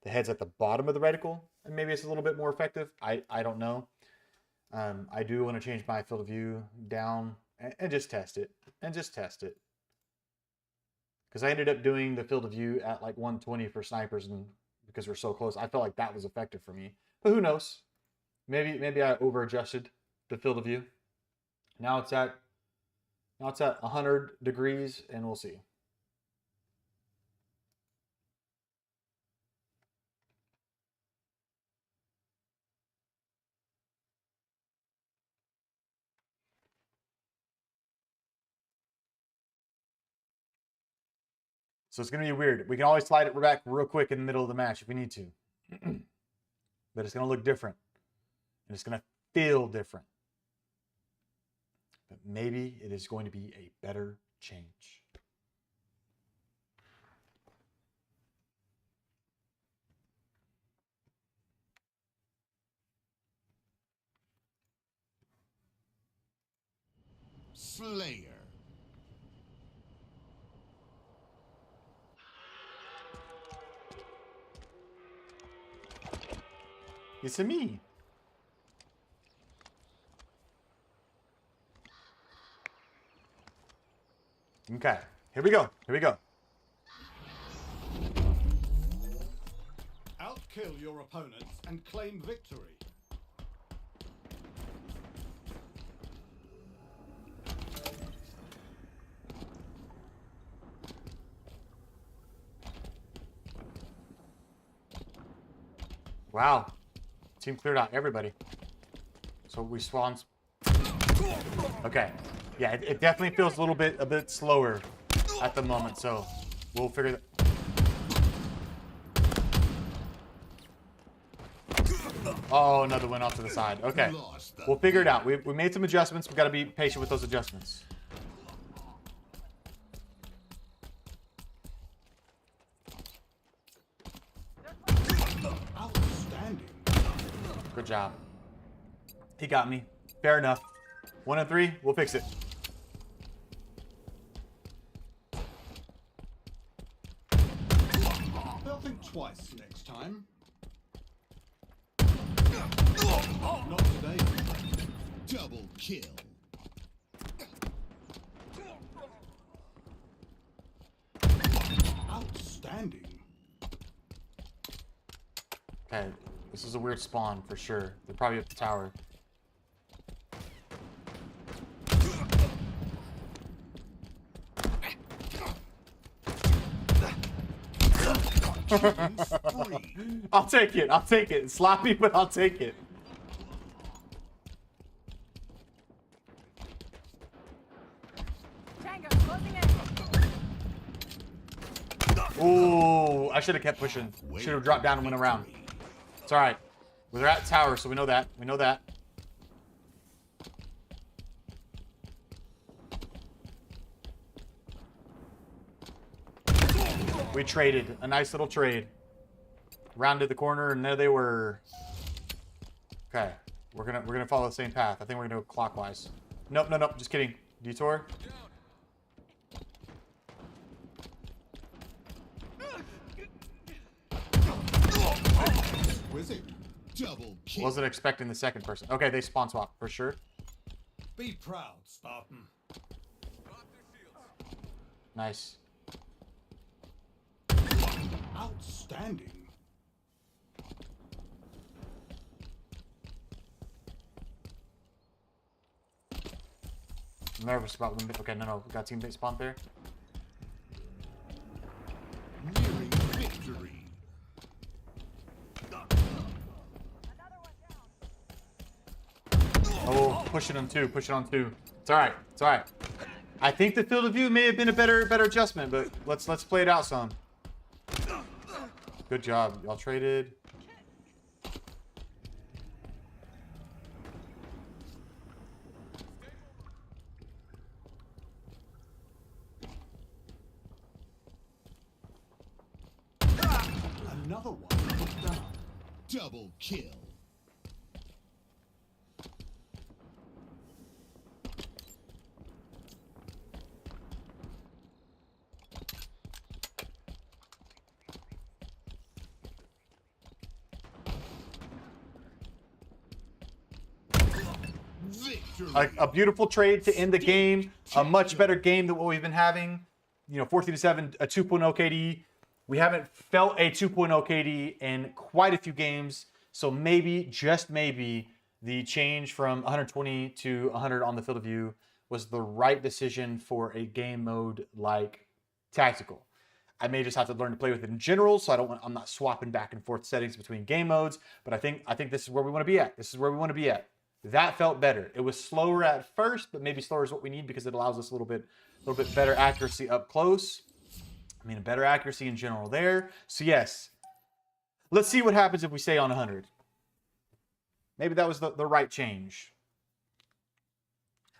Speaker 1: head's at the bottom of the reticle, and maybe it's a little bit more effective. I don't know. I do want to change my field of view down and just test it. Because I ended up doing the field of view at like 120 for snipers, and because we're so close, I felt like that was effective for me. But who knows? Maybe I over adjusted the field of view. Now it's at 100 degrees, and we'll see. So it's going to be weird. We can always slide it back real quick in the middle of the match if we need to. But it's going to look different. And it's going to feel different. But maybe it is going to be a better change.
Speaker 4: Slayer.
Speaker 1: It's a me. Okay, here we go. Here we go.
Speaker 2: Outkill your opponents and claim victory.
Speaker 1: Wow. Team cleared out everybody. So we swans. Okay. Yeah, it definitely feels a bit slower at the moment. So we'll figure that. Oh, another one off to the side. Okay. We'll figure it out. We made some adjustments. We got to be patient with those adjustments.
Speaker 2: Outstanding.
Speaker 1: Good job. He got me. Fair enough. 1 and 3. We'll fix it.
Speaker 2: They'll think twice next time. Not today.
Speaker 4: Double kill.
Speaker 2: Outstanding.
Speaker 1: Okay. This is a weird spawn for sure. They're probably up the tower. I'll take it. I'll take it. It's sloppy, but I'll take it. Ooh, I should have kept pushing. Should have dropped down and went around. It's all right. Well, they're at tower, so we know that. We know that. We traded. A nice little trade. Rounded the corner, and there they were. Okay. We're gonna follow the same path. I think we're gonna go clockwise. Nope, no, nope. Just kidding. Detour.
Speaker 2: Exquisite.
Speaker 4: Double kill.
Speaker 1: Wasn't expecting the second person. Okay, they spawn swap for sure.
Speaker 2: Be proud, Spartan.
Speaker 1: Nice.
Speaker 2: Outstanding.
Speaker 1: I'm nervous about when. Okay, no. We got teammate spawn there.
Speaker 4: Nearing victory.
Speaker 1: Oh, pushing on two. Pushing on two. It's all right. It's all right. I think the field of view may have been a better adjustment, but let's play it out some. Good job. Y'all traded.
Speaker 2: Another one put down.
Speaker 4: Double kill. Victory.
Speaker 1: A beautiful trade to end the game. A much better game than what we've been having. You know, 14-7, a 2.0 KD. We haven't felt a 2.0 KD in quite a few games. So maybe, just maybe, the change from 120 to 100 on the field of view was the right decision for a game mode like Tactical. I may just have to learn to play with it in general, so I'm not swapping back and forth settings between game modes. But I think this is where we want to be at. This is where we want to be at. That felt better. It was slower at first, but maybe slower is what we need because it allows us a little bit better accuracy up close. I mean, a better accuracy in general there. So yes, let's see what happens if we stay on 100. Maybe that was the right change.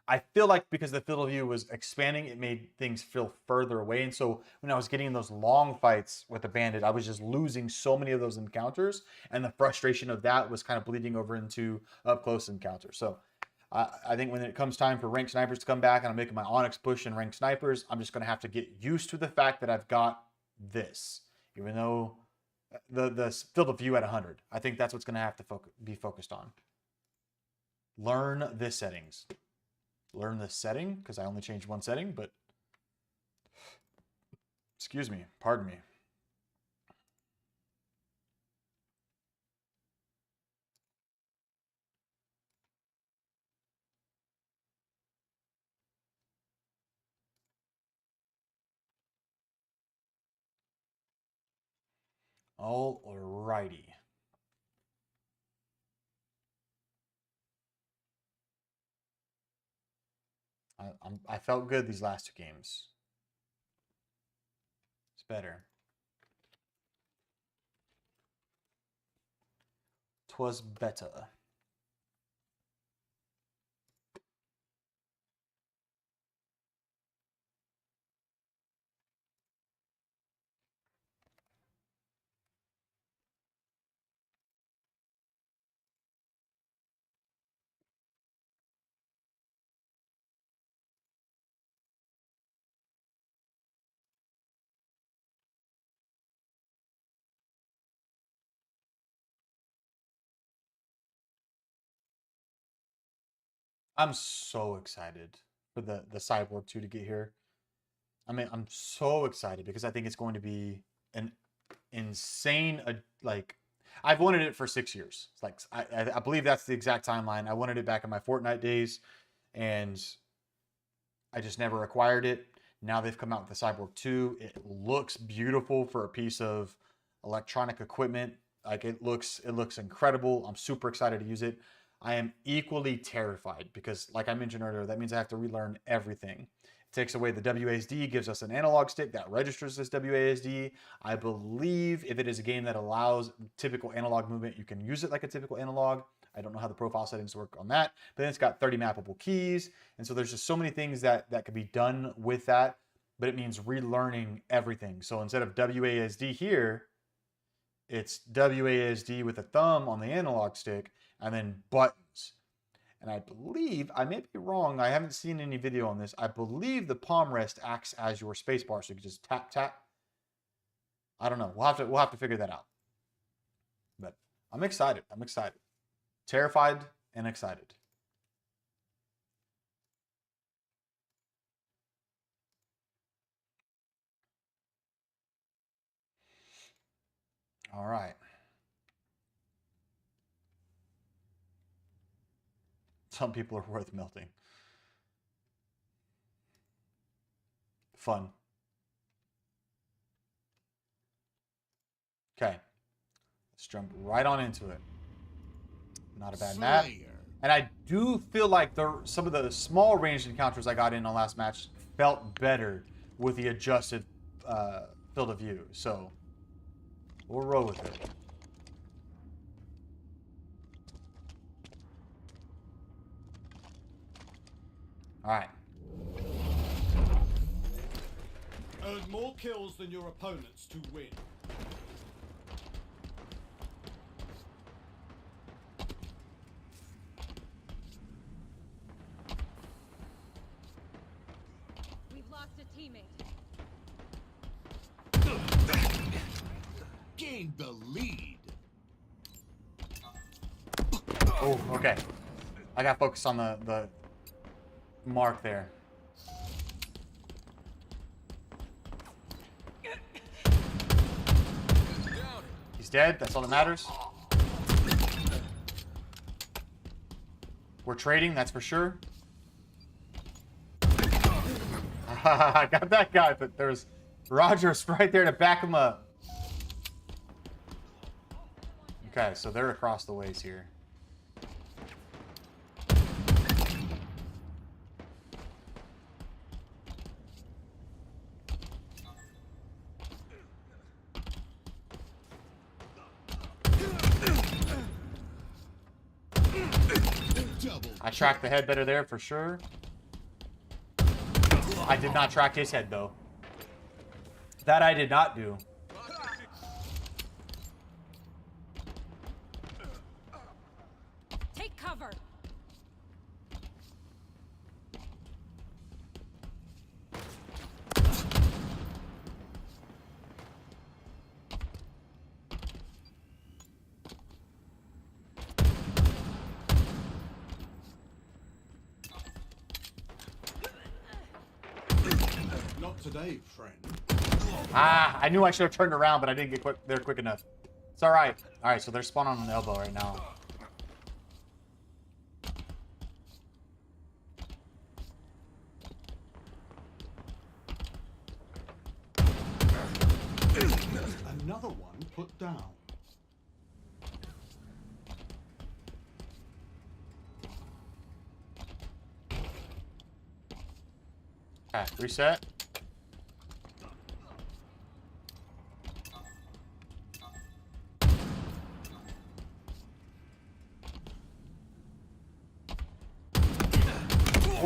Speaker 1: I feel like because the field of view was expanding, it made things feel further away. And so when I was getting those long fights with the bandit, I was just losing so many of those encounters. And the frustration of that was kind of bleeding over into up close encounters. So I think when it comes time for ranked snipers to come back and I'm making my Onyx push in ranked snipers, I'm just going to have to get used to the fact that I've got this. Even though the field of view at 100. I think that's what's going to have to be focused on. Learn the settings. Learn the setting, because I only changed one setting, but excuse me, pardon me. All righty. I felt good these last 2 games. It's better. 'Twas better. I'm so excited for the Cyborg 2 to get here. I mean, I'm so excited because I think it's going to be an insane, like, I've wanted it for 6 years. It's like, I believe that's the exact timeline. I wanted it back in my Fortnite days, and I just never acquired it. Now they've come out with the Cyborg 2. It looks beautiful for a piece of electronic equipment. Like, it looks incredible. I'm super excited to use it. I am equally terrified because, like I mentioned earlier, that means I have to relearn everything. It takes away the WASD, gives us an analog stick that registers this WASD. I believe if it is a game that allows typical analog movement, you can use it like a typical analog. I don't know how the profile settings work on that, but then it's got 30 mappable keys. And so there's just so many things that could be done with that, but it means relearning everything. So instead of WASD here, it's WASD with a thumb on the analog stick and then buttons. And I believe, I may be wrong, I haven't seen any video on this. I believe the palm rest acts as your spacebar, so you can just tap, tap. I don't know. We'll have to figure that out. But I'm excited. I'm excited. Terrified and excited. All right. Some people are worth melting. Fun. Okay. Let's jump right on into it. Not a bad map. And I do feel like some of the small ranged encounters I got in on last match felt better with the adjusted field of view. So we'll roll with it. All right.
Speaker 2: Earn more kills than your opponents to win.
Speaker 5: We've lost a teammate.
Speaker 4: Gain the lead.
Speaker 1: Oh, okay. I got focused on the mark there. He's dead. That's all that matters. We're trading, that's for sure. I got that guy, but there's Rogers right there to back him up. Okay, so they're across the ways here. I tracked the head better there for sure. I did not track his head though. That I did not do.
Speaker 5: Take cover.
Speaker 2: Not today, friend.
Speaker 1: Ah, I knew I should have turned around, but I didn't get there quick enough. It's all right. All right, so they're spawning on an elbow right now.
Speaker 2: Another one put down.
Speaker 1: Okay, reset.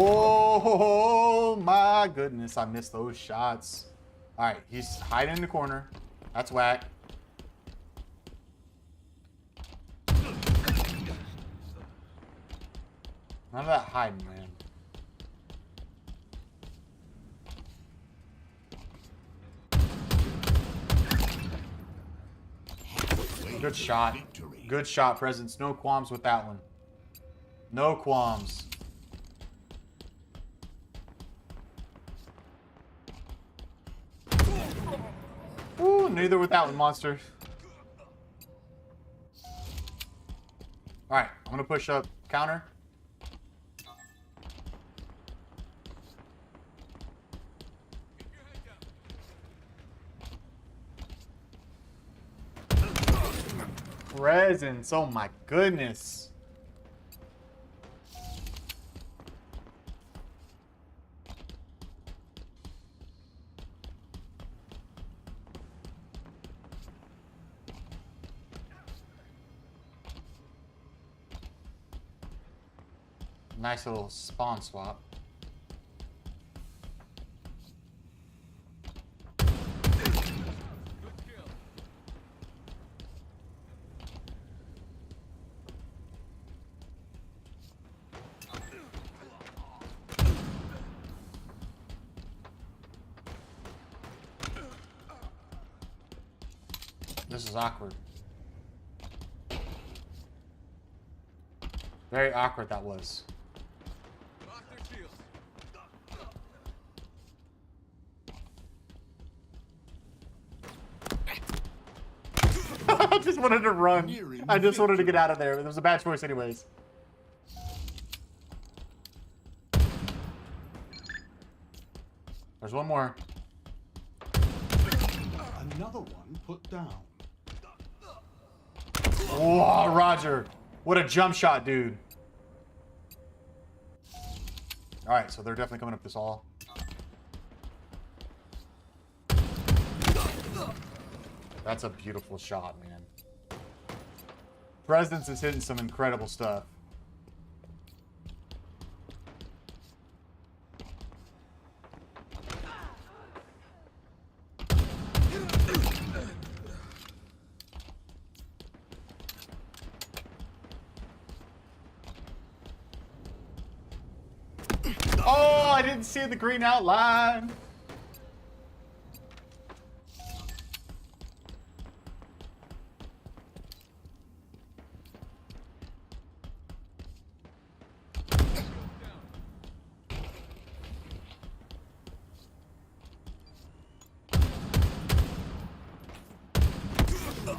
Speaker 1: Oh my goodness, I missed those shots. All right, he's hiding in the corner. That's whack. None of that hiding, man. Good shot. Good shot, Presence. No qualms with that one. No qualms. Ooh, neither with that one, monster. Alright, I'm gonna push up counter. Presence, oh my goodness. Nice little spawn swap. This is awkward. Very awkward that was. I just wanted to run. I just wanted to get out of there. It was a bad choice anyways. There's one more.
Speaker 2: Another one put down.
Speaker 1: Oh, Roger. What a jump shot, dude. All right, so they're definitely coming up this hall. That's a beautiful shot, man. Presence is hitting some incredible stuff. Oh, I didn't see the green outline.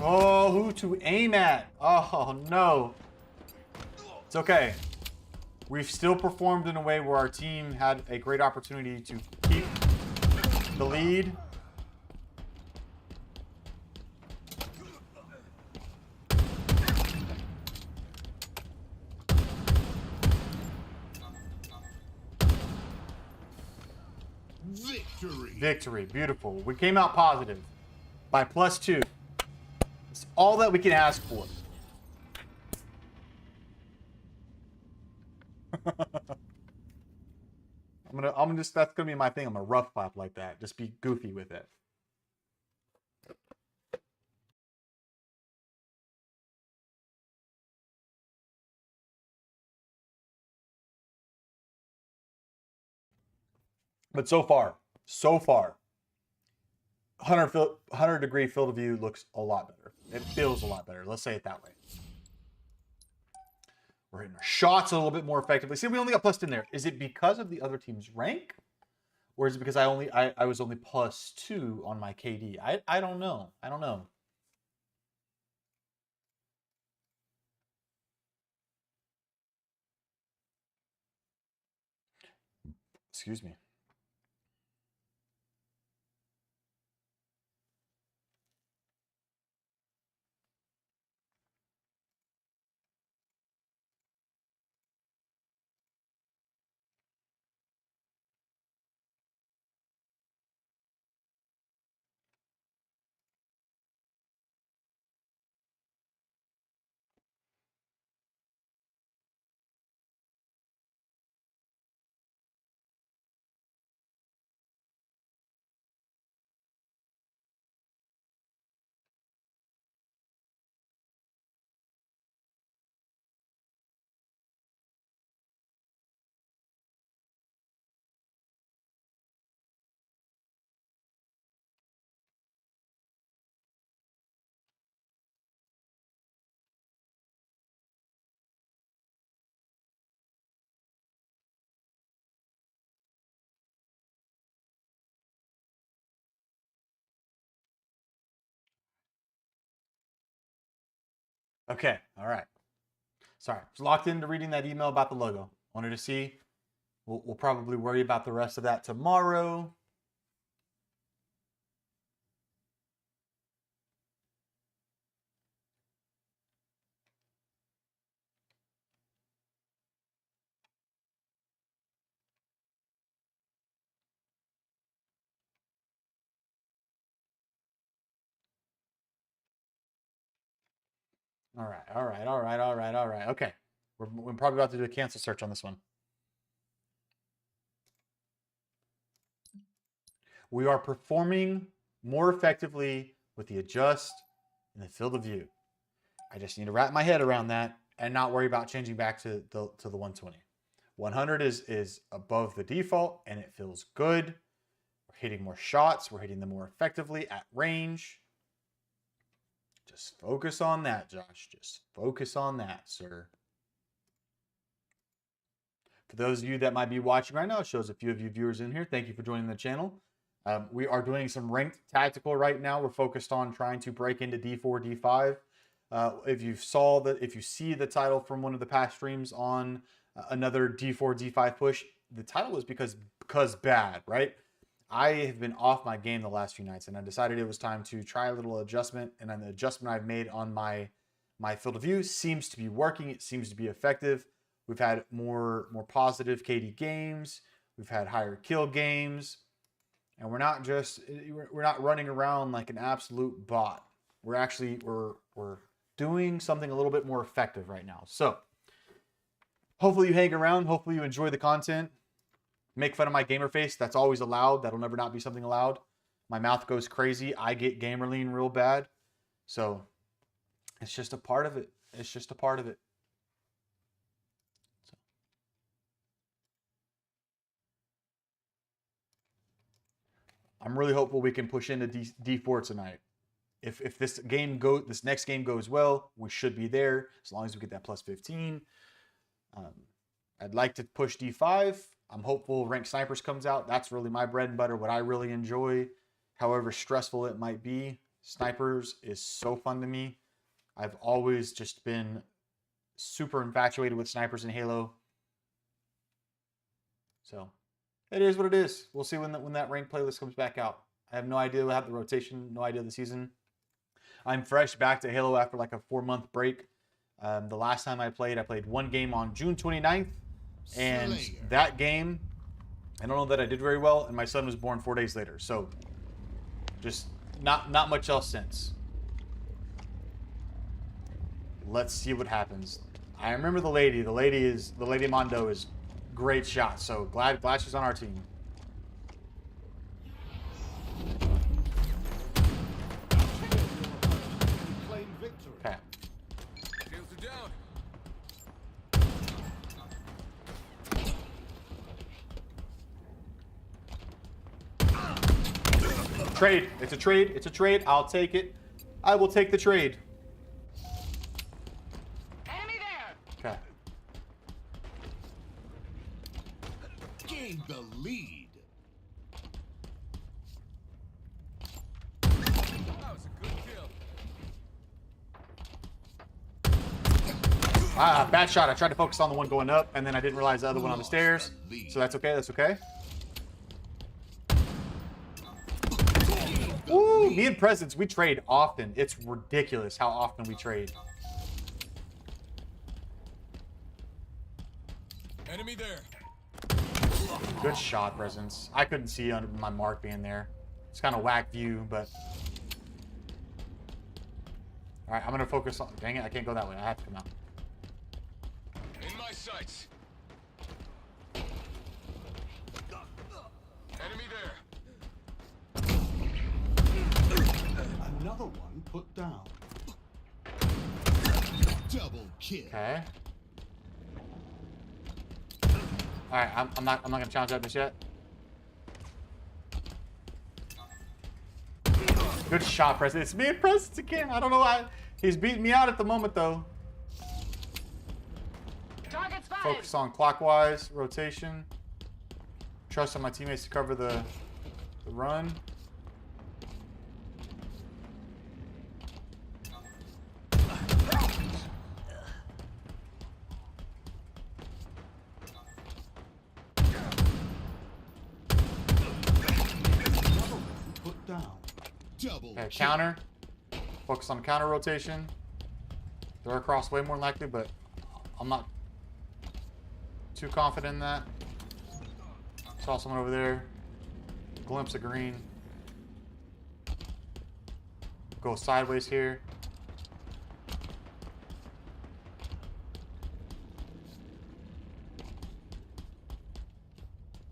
Speaker 1: Oh, who to aim at? Oh, no. It's okay. We've still performed in a way where our team had a great opportunity to keep the lead.
Speaker 4: Victory.
Speaker 1: Victory. Beautiful. We came out positive by +2. It's all that we can ask for. that's gonna be my thing. I'm a rough clap like that. Just be goofy with it. But so far, 100-degree field of view looks a lot better. It feels a lot better. Let's say it that way. We're hitting our shots a little bit more effectively. See, we only got +10 there. Is it because of the other team's rank? Or is it because I was only +2 on my KD? I don't know. I don't know. Excuse me. Okay. All right. Sorry. I was locked into reading that email about the logo. Wanted to see. We'll probably worry about the rest of that tomorrow. All right. All right. All right. All right. All right. Okay. We're probably about to do a cancel search on this one. We are performing more effectively with the adjust and the field of view. I just need to wrap my head around that and not worry about changing back to the 120. 100 is above the default and it feels good. We're hitting more shots. We're hitting them more effectively at range. Just focus on that, Josh. Just focus on that, sir. For those of you that might be watching right now, it shows a few of you viewers in here. Thank you for joining the channel. We are doing some ranked tactical right now. We're focused on trying to break into D4, D5. If you see the title from one of the past streams on another D4, D5 push, the title was because bad, right? I have been off my game the last few nights, and I decided it was time to try a little adjustment. And then the adjustment I've made on my field of view seems to be working. It seems to be effective. We've had more positive KD games. We've had higher kill games, and we're not running around like an absolute bot. We're doing something a little bit more effective right now. So hopefully you hang around. Hopefully you enjoy the content. Make fun of my gamer face. That's always allowed. That'll never not be something allowed. My mouth goes crazy. I get gamer lean real bad. So it's just a part of it. It's just a part of it. So. I'm really hopeful we can push into D4 tonight. If this next game goes well, we should be there as long as we get that +15. I'd like to push D5. I'm hopeful Ranked Snipers comes out. That's really my bread and butter, what I really enjoy. However stressful it might be, Snipers is so fun to me. I've always just been super infatuated with Snipers in Halo. So it is what it is. We'll see when that ranked playlist comes back out. I have no idea about the rotation, no idea of the season. I'm fresh back to Halo after like a 4-month break. The last time I played one game on June 29th. And that game, I don't know that I did very well, and my son was born 4 days later. So just not much else since. Let's see what happens. I remember the lady. The lady Mondo is great shot. So glad she's on our team.
Speaker 2: Claim victory.
Speaker 1: Okay.
Speaker 3: Shields are down.
Speaker 1: Trade. It's a trade. It's a trade. I'll take it. I will take the trade.
Speaker 5: Enemy there.
Speaker 1: Okay.
Speaker 4: Gain the lead.
Speaker 3: That was a good kill.
Speaker 1: Ah, bad shot. I tried to focus on the one going up, and then I didn't realize the other one on the stairs. So that's okay. That's okay. Ooh, me and Presence, we trade often. It's ridiculous how often we trade.
Speaker 3: Enemy there.
Speaker 1: Good shot, Presence. I couldn't see under my mark being there. It's kind of whack view, but... Alright, I'm going to focus on... Dang it, I can't go that way. I have to come out.
Speaker 3: In my sights. Enemy there.
Speaker 2: Another one put down.
Speaker 4: Double kill.
Speaker 1: Okay. Alright, I'm not gonna challenge that just yet. Good shot, Presence. It's me and Presence again. I don't know why. He's beating me out at the moment though.
Speaker 5: Target spotted.
Speaker 1: Focus on clockwise rotation. Trust on my teammates to cover the run.
Speaker 2: Another one put down.
Speaker 4: Double
Speaker 1: Okay,
Speaker 4: kill.
Speaker 1: counter. Focus on counter rotation. They're across way more likely, but I'm not too confident in that. Saw someone over there. Glimpse of green. Go sideways here.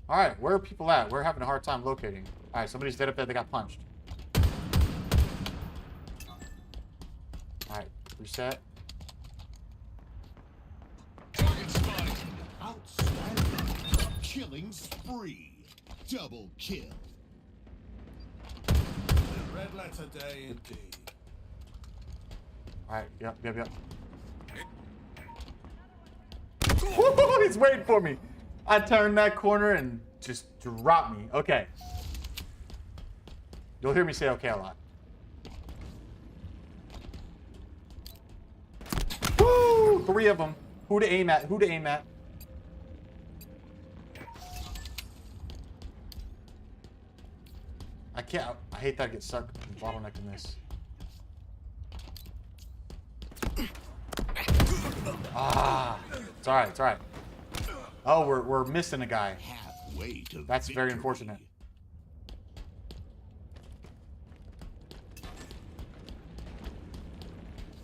Speaker 1: Alright, where are people at? We're having a hard time locating. Alright, somebody's dead up there. They got punched. Alright, reset.
Speaker 3: Target spotted.
Speaker 2: Outstanding.
Speaker 4: Killing spree. Double kill.
Speaker 2: Red letter day indeed.
Speaker 1: Alright, yep. Woo, he's waiting for me. I turned that corner and just dropped me. Okay. You'll hear me say okay a lot. Woo! 3 of them. Who to aim at? Who to aim at? I can't. I hate that I get stuck bottlenecking this. Ah, it's alright. It's alright. Oh, we're missing a guy.
Speaker 4: Halfway to
Speaker 1: That's very
Speaker 4: victory.
Speaker 1: unfortunate.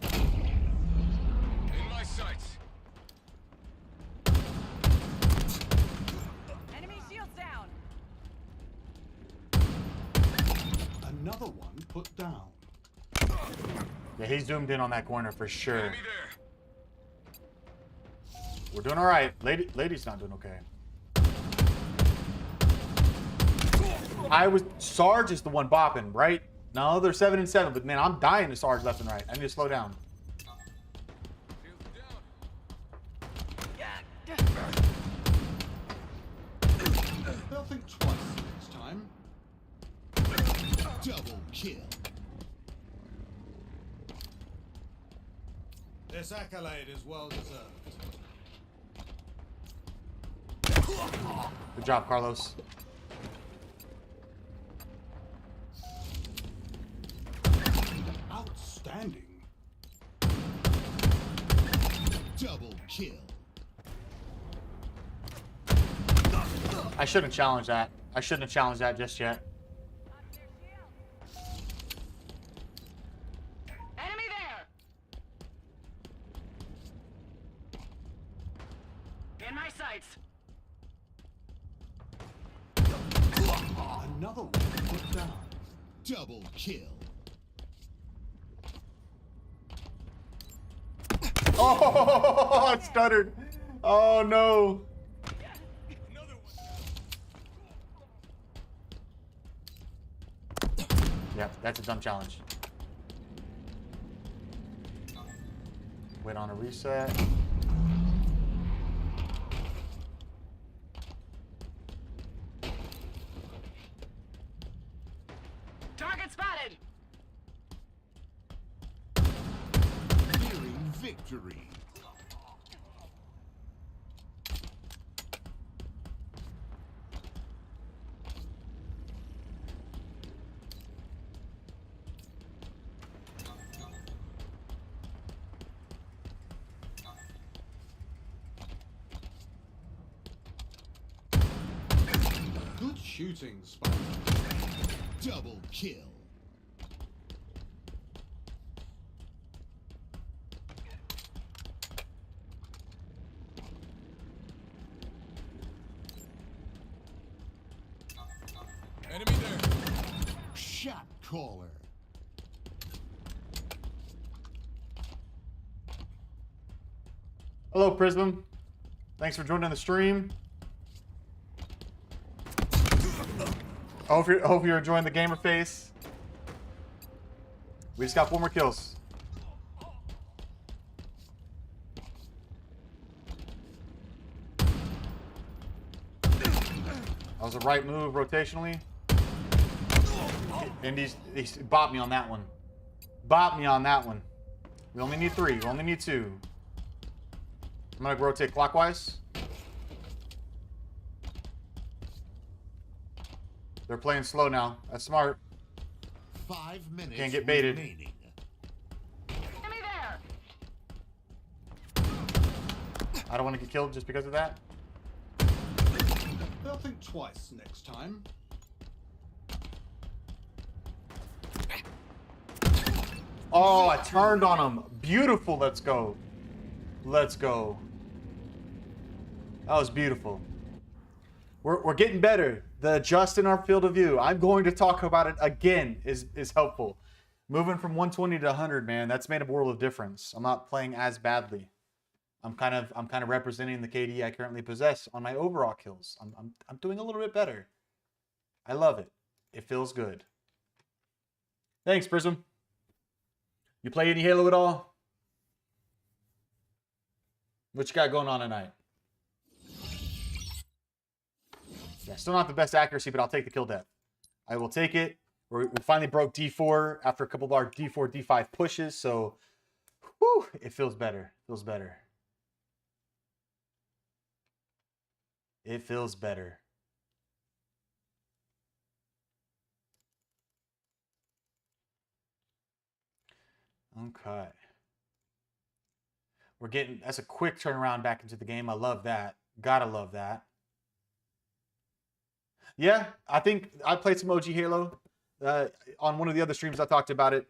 Speaker 3: In my sights.
Speaker 5: Enemy shields down.
Speaker 2: Another one put down.
Speaker 1: Yeah, he's zoomed in on that corner for sure.
Speaker 3: Enemy there.
Speaker 1: We're doing all right. Lady's not doing okay. Sarge is the one bopping, right? No, they're 7 and 7, but man, I'm dying to Sarge left and right. I need to slow down.
Speaker 3: Shields are down.
Speaker 2: They'll think twice next time.
Speaker 4: Double kill.
Speaker 2: This accolade is well deserved.
Speaker 1: Good job, Carlos.
Speaker 2: Outstanding.
Speaker 4: Double kill.
Speaker 1: I shouldn't challenge that. I shouldn't have challenged that just yet.
Speaker 5: Enemy there. In my sights.
Speaker 2: Another one put down.
Speaker 4: Double kill.
Speaker 1: Oh, I stuttered. Oh no. Yep, that's a dumb challenge. Wait on a reset.
Speaker 5: Target spotted.
Speaker 4: Nearing victory.
Speaker 2: Good shooting, Spike.
Speaker 4: Double kill.
Speaker 3: Enemy there.
Speaker 4: Shot caller.
Speaker 1: Hello, Prism. Thanks for joining the stream. Hope you're enjoying the gamer face. We just got 4 more kills. That was a right move rotationally. And he's bopped me on that one. Bopped me on that one. We only need 3. We only need 2. I'm gonna rotate clockwise. They're playing slow now. That's smart.
Speaker 4: 5 minutes.
Speaker 1: Can't get baited.
Speaker 4: Remaining.
Speaker 5: Enemy there.
Speaker 1: I don't want to get killed just because of that.
Speaker 2: They'll think twice next time.
Speaker 1: Oh, I turned on him. Beautiful. Let's go. Let's go. That was beautiful. We're getting better. The adjust in our field of view. I'm going to talk about it again is helpful. Moving from 120 to 100, man, that's made a world of difference. I'm not playing as badly. I'm kind of representing the KD I currently possess on my overall kills. I'm doing a little bit better. I love it. It feels good. Thanks, Prism. You play any Halo at all? What you got going on tonight? Yeah, still not the best accuracy, but I'll take the kill death. I will take it. We finally broke D4 after a couple of our D4, D5 pushes, so whew, it feels better. Feels better. It feels better. Okay. We're getting, that's a quick turnaround back into the game. I love that. Gotta love that. Yeah, I think I played some OG Halo. On one of the other streams I talked about it.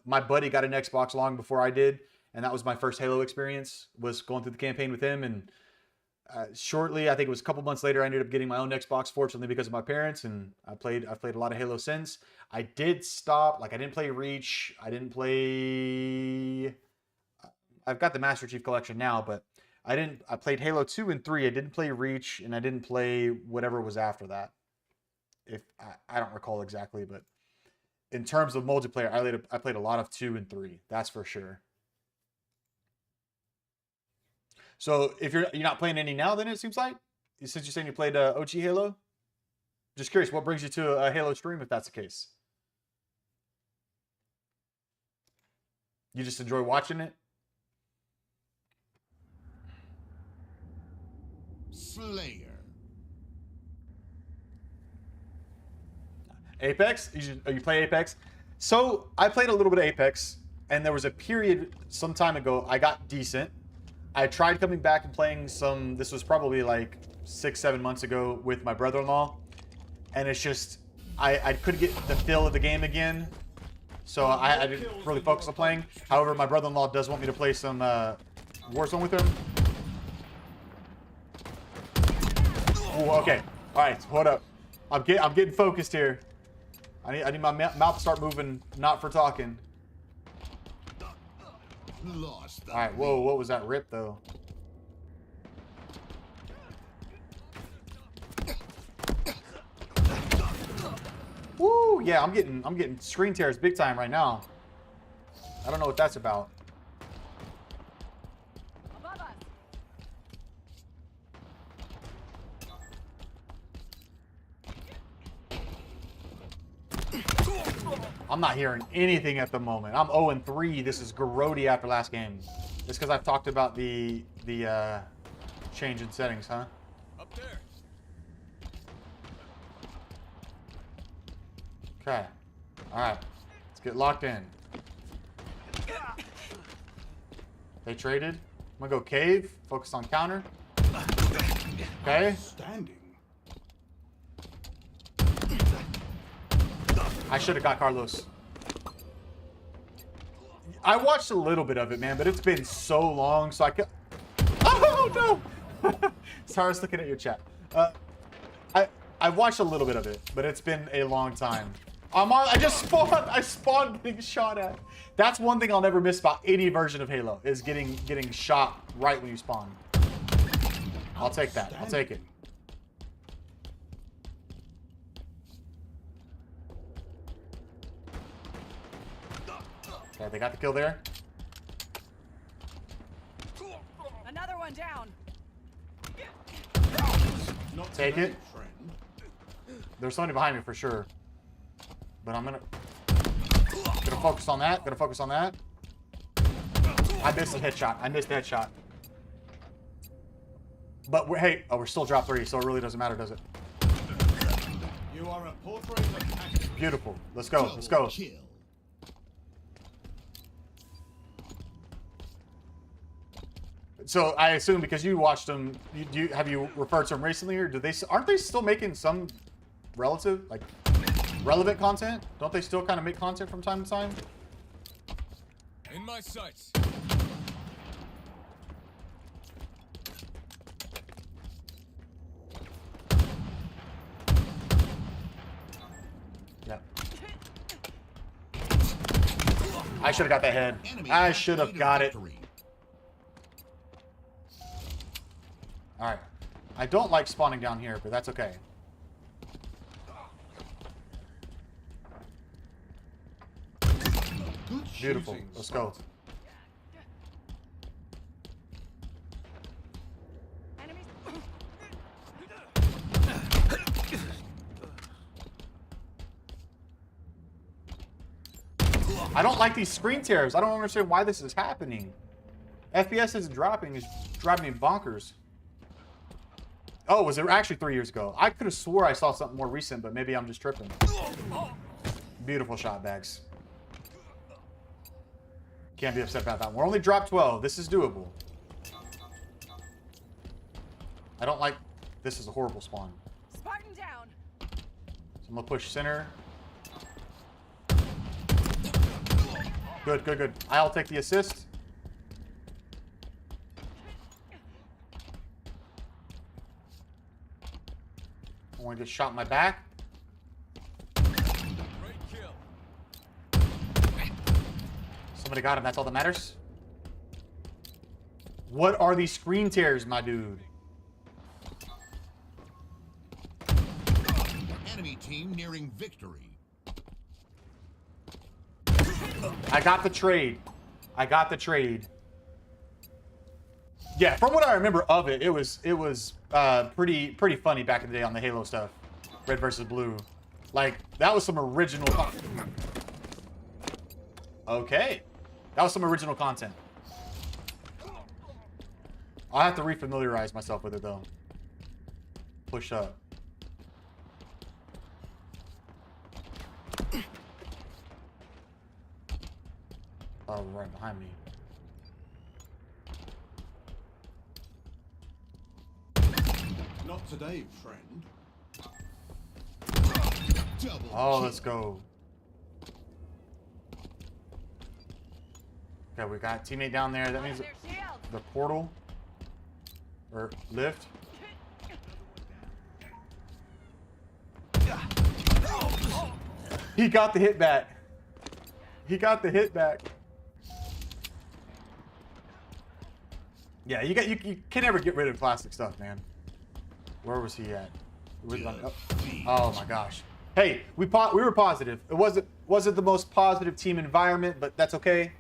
Speaker 1: My buddy got an Xbox long before I did, and that was my first Halo experience, was going through the campaign with him. And shortly, I think it was a couple months later, I ended up getting my own Xbox, fortunately because of my parents, and I've played a lot of Halo since. I did stop, like I didn't play Reach, I didn't play, I've got the Master Chief Collection now, but I played Halo 2 and 3, I didn't play Reach, and I didn't play whatever was after that. If I don't recall exactly, but in terms of multiplayer, I played a lot of 2 and 3, that's for sure. So if you're not playing any now, then it seems like, since you're saying you played OG Halo, just curious, what brings you to a Halo stream if that's the case? You just enjoy watching it?
Speaker 4: Slayer.
Speaker 1: Apex? You play Apex? So I played a little bit of Apex, and there was a period some time ago I got decent. I tried coming back and playing some, this was probably like 6-7 months ago with my brother-in-law, and it's just, I couldn't get the feel of the game again, so I didn't really focus on playing. However, my brother-in-law does want me to play some Warzone with him. Ooh, okay, alright, hold up. I'm getting focused here. I need my mouth to start moving, not for talking.
Speaker 4: Lost the
Speaker 1: All right, whoa, what was that rip though? Woo, yeah, I'm getting screen tears big time right now. I don't know what that's about.
Speaker 5: Above us.
Speaker 1: I'm not hearing anything at the moment. I'm 0-3. This is grody after last game. Just because I've talked about the change in settings, huh?
Speaker 2: Up there.
Speaker 1: Okay. All right. Let's get locked in. They traded. I'm gonna go cave. Focus on counter. Okay.
Speaker 2: Standing.
Speaker 1: I should have got Carlos. I watched a little bit of it, man, but it's been so long, so I could. Oh no! Sorry, I was looking at your chat. I watched a little bit of it, but it's been a long time. I just spawned. I spawned getting shot at. That's one thing I'll never miss about any version of Halo is getting shot right when you spawn. I'll take that. I'll take it. Okay, they got the kill there.
Speaker 5: Another one down.
Speaker 2: Not
Speaker 1: Take
Speaker 2: today,
Speaker 1: it.
Speaker 2: friend.
Speaker 1: There's somebody behind me for sure. But I'm gonna focus on that. Gonna focus on that. I missed the headshot. I missed the headshot. But hey, we're still drop 3, so it really doesn't matter, does it?
Speaker 2: You are a portrait of passion.
Speaker 1: Beautiful. Let's go. Let's go.
Speaker 4: Kill.
Speaker 1: So I assume because you watched them, have you referred to them recently, or aren't they still making some relevant content? Don't they still kind of make content from time to time?
Speaker 2: In my sights.
Speaker 1: Yeah. I should have got that head.
Speaker 4: Enemy
Speaker 1: I
Speaker 4: has
Speaker 1: should have
Speaker 4: gained a
Speaker 1: got it.
Speaker 4: victory.
Speaker 1: All right. I don't like spawning down here, but that's okay.
Speaker 4: Good
Speaker 1: Beautiful.
Speaker 2: Choosing
Speaker 1: Let's go.
Speaker 2: spot.
Speaker 5: Enemies.
Speaker 1: I don't like these screen tears. I don't understand why this is happening. FPS isn't dropping. It's driving me bonkers. Oh, was it actually 3 years ago? I could have swore I saw something more recent, but maybe I'm just tripping. Beautiful shot, Bags. Can't be upset about that. We're only dropped 12. This is doable. I don't like... This is a horrible spawn.
Speaker 5: Spartan down.
Speaker 1: So I'm going to push center. Good, good, good. I'll take the assist. I want to get shot in my back.
Speaker 2: Great kill.
Speaker 1: Somebody got him. That's all that matters. What are these screen tears, my dude?
Speaker 4: Enemy team nearing victory.
Speaker 1: I got the trade. I got the trade. Yeah, from what I remember of it, it was pretty funny back in the day on the Halo stuff. Red versus blue. Like, that was some original Okay. That was some original content. I'll have to refamiliarize myself with it though. Push up. Oh, right behind me.
Speaker 2: Not today, friend.
Speaker 4: Double
Speaker 1: Oh,
Speaker 4: kill.
Speaker 1: let's go. Okay, we got teammate down there. That means
Speaker 5: Their shield.
Speaker 1: the portal or lift. He got the hit back. He got the hit back. Yeah, you can never get rid of plastic stuff, man. Where was he at? Oh my gosh. Hey, we were positive. It wasn't the most positive team environment, but that's okay.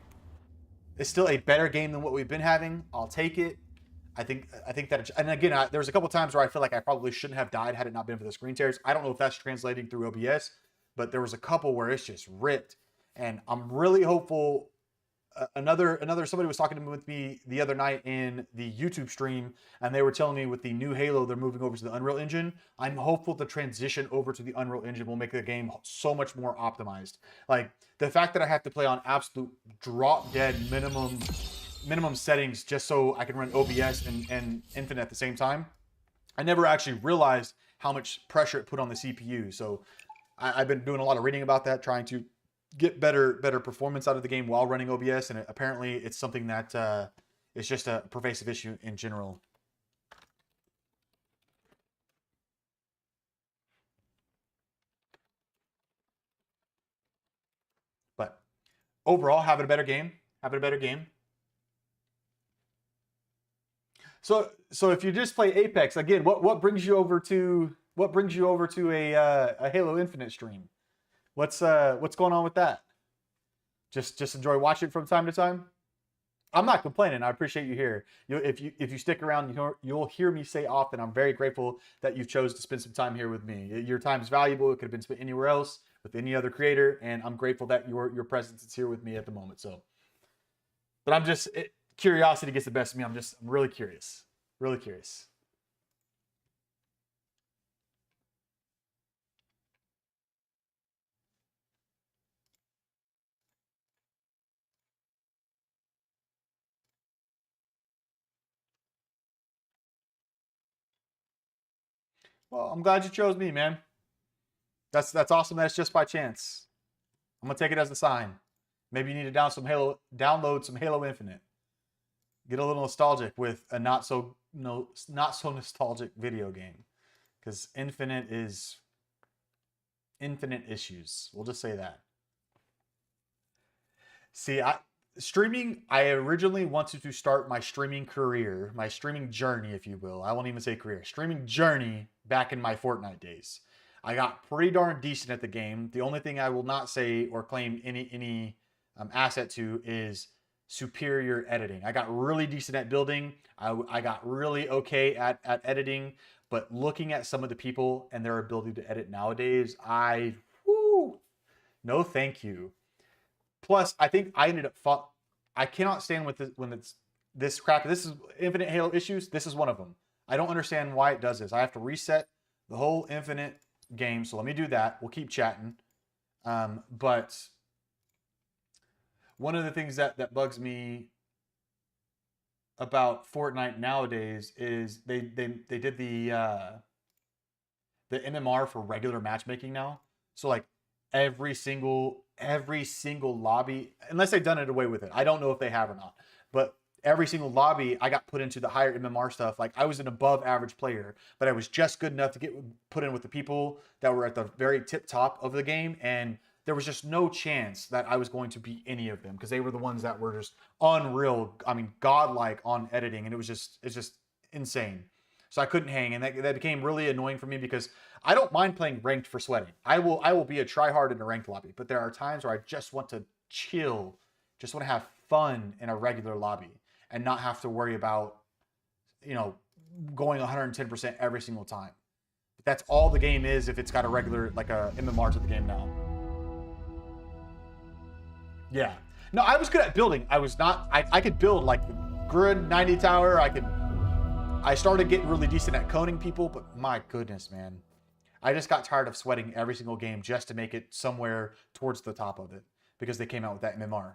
Speaker 1: It's still a better game than what we've been having. I'll take it. I think that, and again, there was a couple times where I feel like I probably shouldn't have died had it not been for the screen tears. I don't know if that's translating through OBS, but there was a couple where it's just ripped, and I'm really hopeful. Somebody was talking with me the other night in the YouTube stream, and they were telling me with the new Halo, they're moving over to the Unreal Engine. I'm hopeful the transition over to the Unreal Engine will make the game so much more optimized. Like the fact that I have to play on absolute drop dead minimum settings just so I can run OBS and Infinite at the same time. I never actually realized how much pressure it put on the CPU. So I've been doing a lot of reading about that, trying to get better performance out of the game while running OBS, and apparently it's something that is just a pervasive issue in general. But overall, having a better game. So if you just play Apex again, what brings you over to a Halo Infinite stream? What's going on with that? Just enjoy watching it from time to time? I'm not complaining. I appreciate you here. If you stick around, you'll hear me say often, I'm very grateful that you've chose to spend some time here with me. Your time is valuable. It could have been spent anywhere else with any other creator, and I'm grateful that your presence is here with me at the moment. So, but curiosity gets the best of me. I'm really curious. Really curious. Well, I'm glad you chose me, man. That's awesome. That's just by chance. I'm gonna take it as a sign. Maybe you need to download some Halo Infinite. Get a little nostalgic with a not so nostalgic video game, because Infinite is infinite issues. We'll just say that. See, I originally wanted to start my streaming career, my streaming journey, if you will. I won't even say career. Streaming journey back in my Fortnite days. I got pretty darn decent at the game. The only thing I will not say or claim any asset to is superior editing. I got really decent at building. I got really okay at editing, but looking at some of the people and their ability to edit nowadays, no thank you. Plus, I think I ended up I cannot stand with this when it's this crap. This is Infinite Halo issues. This is one of them. I don't understand why it does this. I have to reset the whole Infinite game. So let me do that. We'll keep chatting. But one of the things that bugs me about Fortnite nowadays is they did the MMR for regular matchmaking now. So like every single lobby, unless they've done it away with it. I don't know if they have or not. But every single lobby, I got put into the higher MMR stuff. Like I was an above average player, but I was just good enough to get put in with the people that were at the very tip top of the game. And there was just no chance that I was going to beat any of them because they were the ones that were just unreal. I mean, godlike on editing. And it's just insane. So I couldn't hang. And that became really annoying for me because I don't mind playing ranked for sweating. I will be a tryhard in a ranked lobby, but there are times where I just want to chill, just want to have fun in a regular lobby and not have to worry about, going 110% every single time. But that's all the game is if it's got a regular, like a MMR to the game now. Yeah. No, I was good at building. I was not, I could build like Grid 90 Tower. I started getting really decent at coning people, but my goodness, man. I just got tired of sweating every single game just to make it somewhere towards the top of it because they came out with that MMR.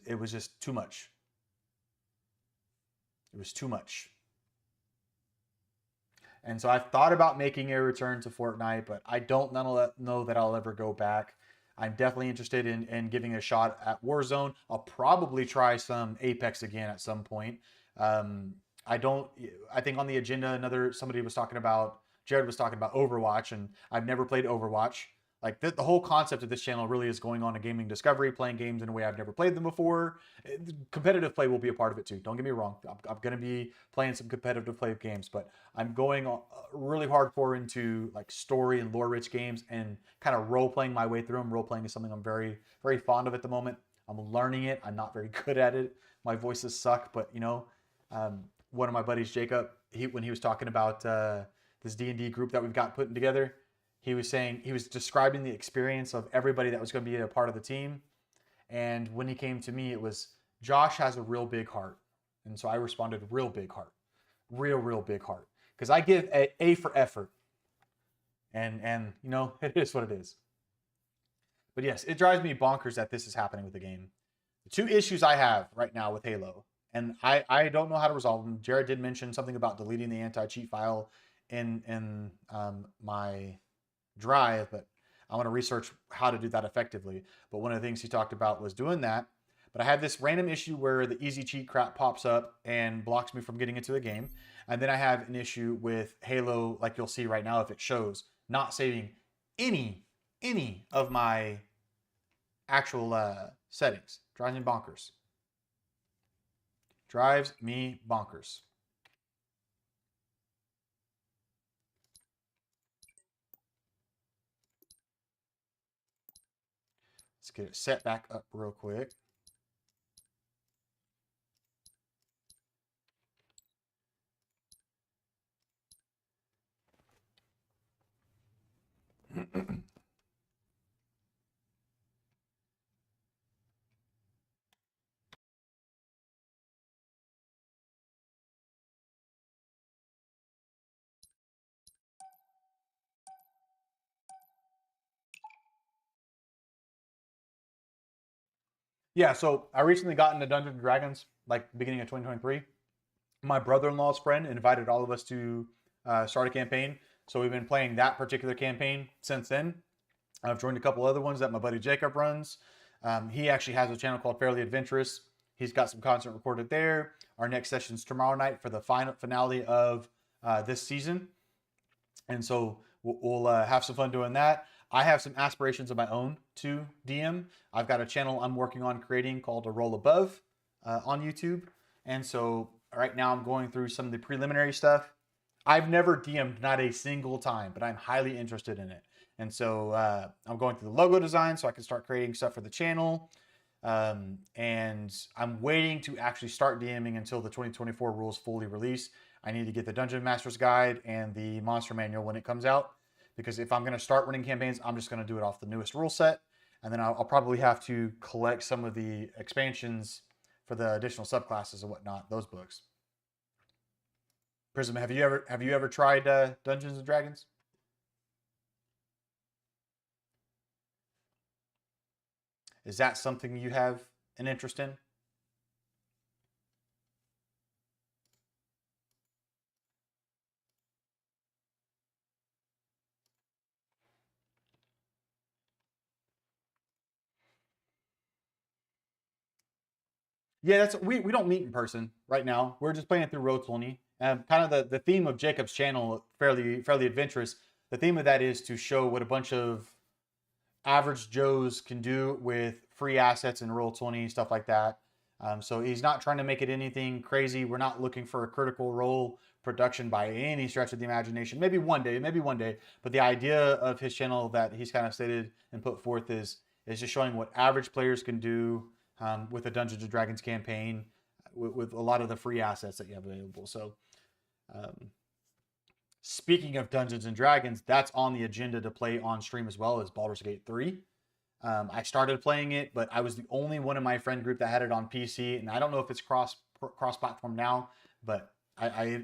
Speaker 1: It was just too much. It was too much. And so I've thought about making a return to Fortnite, but I don't know that I'll ever go back. I'm definitely interested in giving a shot at Warzone. I'll probably try some Apex again at some point. I think on the agenda, Jared was talking about Overwatch, and I've never played Overwatch. Like the whole concept of this channel really is going on a gaming discovery, playing games in a way I've never played them before. Competitive play will be a part of it too. Don't get me wrong. I'm going to be playing some competitive play games, but I'm going really hardcore into like story and lore rich games and kind of role playing my way through them. Role playing is something I'm very, very fond of at the moment. I'm learning it. I'm not very good at it. My voices suck, but you know, one of my buddies, Jacob, when he was talking about this D&D group that we've got putting together, he was describing the experience of everybody that was going to be a part of the team. And when he came to me, it was, Josh has a real big heart. And so I responded, real big heart. Real big heart. Because I give A for effort. And you know, it is what it is. But yes, it drives me bonkers that this is happening with the game. The two issues I have right now with Halo, and I don't know how to resolve them. Jared did mention something about deleting the anti-cheat file in my drive, but I want to research how to do that effectively. But one of the things he talked about was doing that. But I have this random issue where the easy cheat crap pops up and blocks me from getting into the game. And then I have an issue with Halo, like you'll see right now if it shows, not saving any of my actual settings. Drives me bonkers. Drives me bonkers. Let's get it set back up real quick. Yeah, so I recently got into Dungeons and Dragons, like beginning of 2023. My brother-in-law's friend invited all of us to start a campaign. So we've been playing that particular campaign since then. I've joined a couple other ones that my buddy Jacob runs. He actually has a channel called Fairly Adventurous. He's got some content recorded there. Our next session's tomorrow night for the final finale of this season. And so we'll have some fun doing that. I have some aspirations of my own to DM. I've got a channel I'm working on creating called A Roll Above on YouTube. And so right now I'm going through some of the preliminary stuff. I've never DM'd, not a single time, but I'm highly interested in it. And so I'm going through the logo design so I can start creating stuff for the channel. And I'm waiting to actually start DMing until the 2024 rules fully release. I need to get the Dungeon Master's Guide and the Monster Manual when it comes out. Because if I'm going to start running campaigns, I'm just going to do it off the newest rule set. And then I'll probably have to collect some of the expansions for the additional subclasses and whatnot, those books. Prism, have you ever tried Dungeons and Dragons? Is that something you have an interest in? Yeah, that's we don't meet in person right now. We're just playing through Roll20. Kind of the theme of Jacob's channel, fairly adventurous. The theme of that is to show what a bunch of average Joes can do with free assets in Roll20, stuff like that. So he's not trying to make it anything crazy. We're not looking for a Critical Role production by any stretch of the imagination. Maybe one day. But the idea of his channel that he's kind of stated and put forth is just showing what average players can do with a Dungeons and Dragons campaign with a lot of the free assets that you have available. So speaking of Dungeons and Dragons, that's on the agenda to play on stream as well as Baldur's Gate 3. I started playing it, but I was the only one in my friend group that had it on PC, and I don't know if it's cross-platform now, but I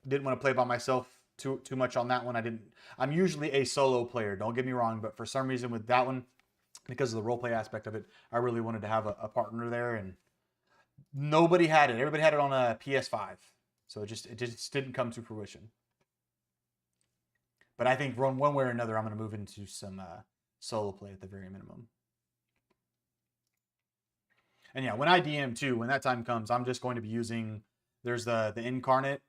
Speaker 1: didn't want to play by myself too much on that one. I'm usually a solo player, don't get me wrong, but for some reason with that one, because of the roleplay aspect of it, I really wanted to have a partner there, and nobody had it. Everybody had it on a PS5, so it just didn't come to fruition. But I think one way or another, I'm going to move into some solo play at the very minimum. And yeah, when I DM too, when that time comes, I'm just going to be using, there's the Incarnate,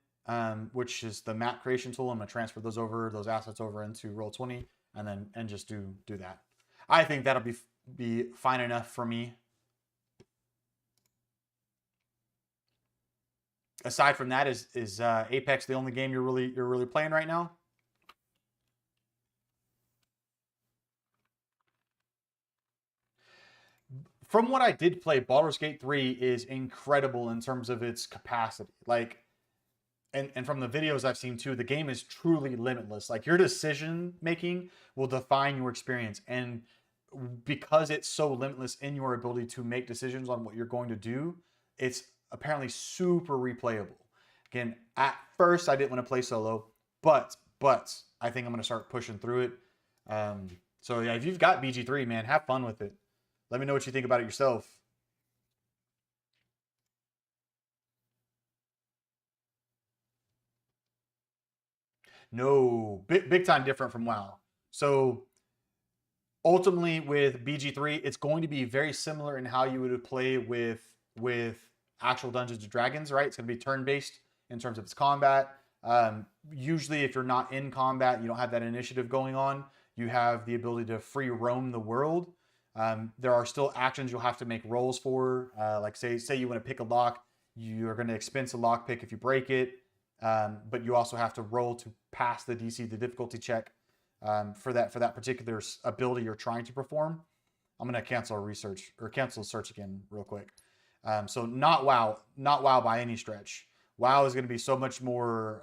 Speaker 1: which is the map creation tool. I'm going to transfer those assets over into Roll20. and just do that. I think that'll be fine enough for me. Aside from that, is Apex the only game you're really playing right now? From what I did play, Baldur's Gate 3 is incredible in terms of its capacity. Like, and from the videos I've seen too, the game is truly limitless. Like, your decision making will define your experience. And because it's so limitless in your ability to make decisions on what you're going to do, it's apparently super replayable. Again, at first I didn't want to play solo, but I think I'm going to start pushing through it. So yeah, if you've got BG3, man, have fun with it. Let me know what you think about it yourself. No, big time different from WoW. So ultimately with BG3, it's going to be very similar in how you would play with actual Dungeons and Dragons, right? It's going to be turn-based in terms of its combat. Usually if you're not in combat, you don't have that initiative going on. You have the ability to free roam the world. There are still actions you'll have to make rolls for. Like say you want to pick a lock, you're going to expense a lock pick if you break it. But you also have to roll to pass the DC, the difficulty check, for that particular ability you're trying to perform. I'm going to cancel search again real quick. So not WoW by any stretch. WoW is going to be so much more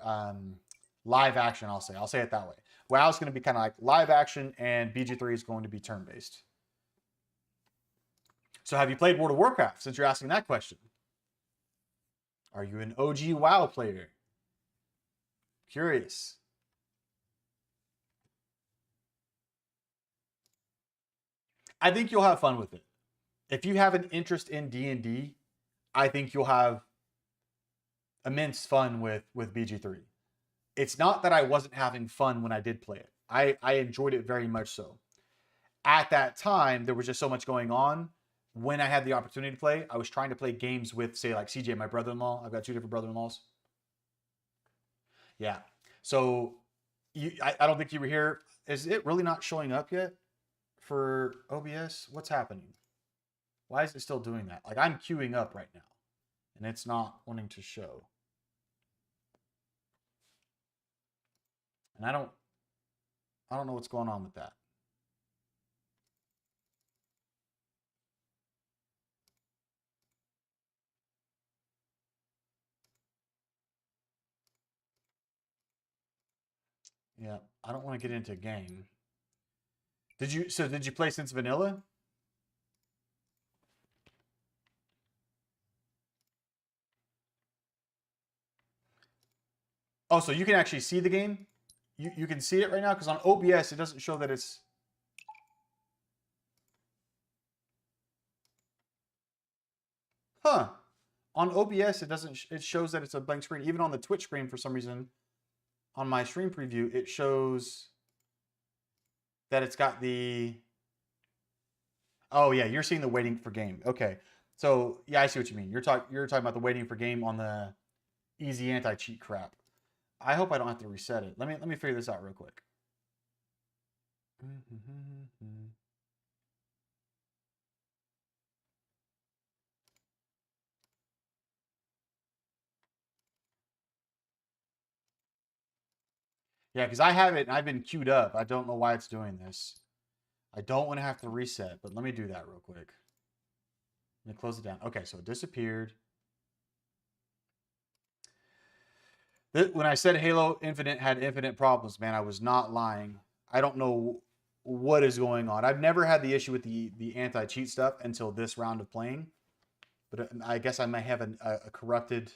Speaker 1: live action, I'll say it that way. WoW is going to be kind of like live action, and BG3 is going to be turn-based. So have you played World of Warcraft, since you're asking that question? Are you an OG WoW player? Curious. I think you'll have fun with it. If you have an interest in D&D, I think you'll have immense fun with BG3. It's not that I wasn't having fun when I did play it. I enjoyed it very much so. At that time, there was just so much going on. When I had the opportunity to play, I was trying to play games with, say, like CJ, my brother-in-law. I've got 2 different brother-in-laws. Yeah. So I don't think you were here. Is it really not showing up yet for OBS? What's happening? Why is it still doing that? Like, I'm queuing up right now, and it's not wanting to show. And I don't know what's going on with that. Yeah, I don't want to get into a game. Did you play since vanilla? Oh, so you can actually see the game? You can see it right now? Because on OBS, it doesn't show that it's... Huh. On OBS, it shows that it's a blank screen. Even on the Twitch screen, for some reason, on my stream preview, it shows that it's got the... Oh, yeah, you're seeing the waiting for game. Okay. So, yeah, I see what you mean. You're talking about the waiting for game on the easy anti-cheat crap. I hope I don't have to reset it. Let me figure this out real quick. Yeah, because I have it and I've been queued up. I don't know why it's doing this. I don't want to have to reset, but let me do that real quick. Let me close it down. Okay, so it disappeared. When I said Halo Infinite had infinite problems, man, I was not lying. I don't know what is going on. I've never had the issue with the anti-cheat stuff until this round of playing. But I guess I might have a corrupted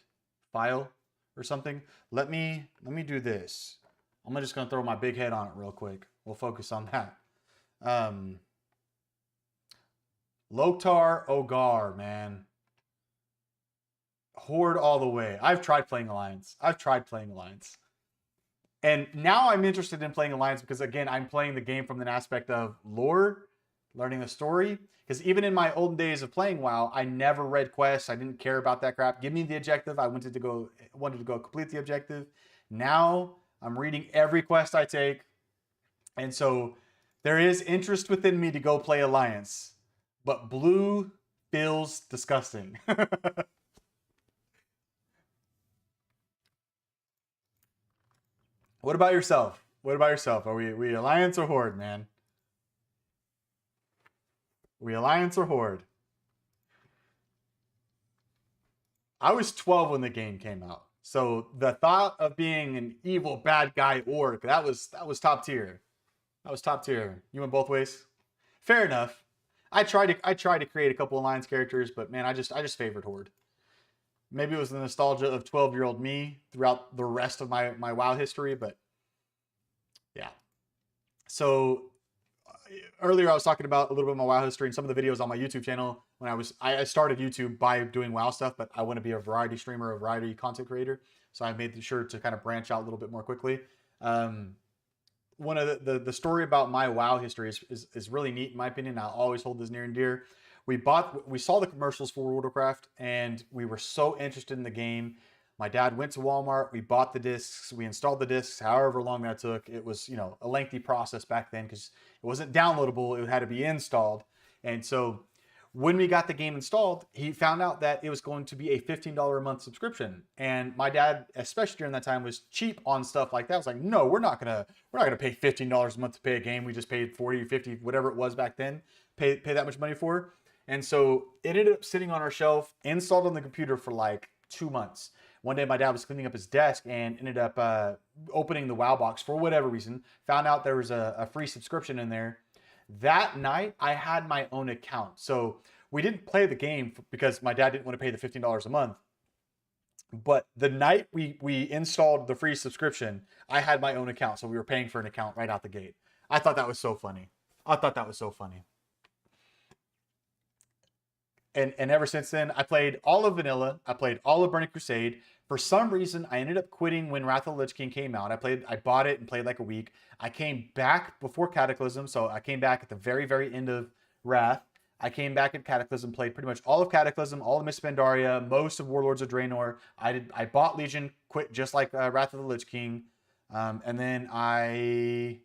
Speaker 1: file or something. Let me do this. I'm just going to throw my big head on it real quick. We'll focus on that. Loktar Ogar, man. Horde all the way. I've tried playing Alliance. And now I'm interested in playing Alliance because, again, I'm playing the game from an aspect of lore, learning the story. Because even in my olden days of playing WoW, I never read quests. I didn't care about that crap. Give me the objective. I wanted to go complete the objective. Now I'm reading every quest I take. And so There is interest within me to go play Alliance, but blue feels disgusting. What about yourself? What about yourself? Are we Alliance or Horde, man? We Alliance or Horde? I was 12 when the game came out. So the thought of being an evil bad guy orc, that was top tier. That was top tier. You went both ways. Fair enough. I tried to create a couple Alliance characters, but man, I just favored Horde. Maybe it was the nostalgia of 12-year-old me throughout the rest of my WoW history, but yeah. So earlier I was talking about a little bit of my WoW history and some of the videos on my YouTube channel when I started YouTube by doing WoW stuff, but I want to be a variety streamer, a variety content creator. So I made sure to kind of branch out a little bit more quickly. One of the story about my WoW history is really neat in my opinion. I'll always hold this near and dear. We saw the commercials for World of Warcraft and we were so interested in the game. My dad went to Walmart, we bought the discs, we installed the discs, however long that took. It was, you know, a lengthy process back then because it wasn't downloadable, it had to be installed. And so when we got the game installed, he found out that it was going to be a $15 a month subscription. And my dad, especially during that time, was cheap on stuff like that. I was like, no, we're not gonna pay $15 a month to pay a game. We just paid 40, 50, whatever it was back then, pay that much money for. And so it ended up sitting on our shelf, installed on the computer for like 2 months. One day my dad was cleaning up his desk and ended up opening the WoW box for whatever reason, found out there was a free subscription in there. That night I had my own account. So we didn't play the game because my dad didn't want to pay the $15 a month. But the night we installed the free subscription, I had my own account. So we were paying for an account right out the gate. I thought that was so funny. And ever since then, I played all of Vanilla. I played all of Burning Crusade. For some reason, I ended up quitting when Wrath of the Lich King came out. I bought it and played like a week. I came back before Cataclysm, so I came back at the very, very end of Wrath. I came back at Cataclysm, played pretty much all of Cataclysm, all of Miss Pandaria, most of Warlords of Draenor. I bought Legion, quit just like Wrath of the Lich King. And then I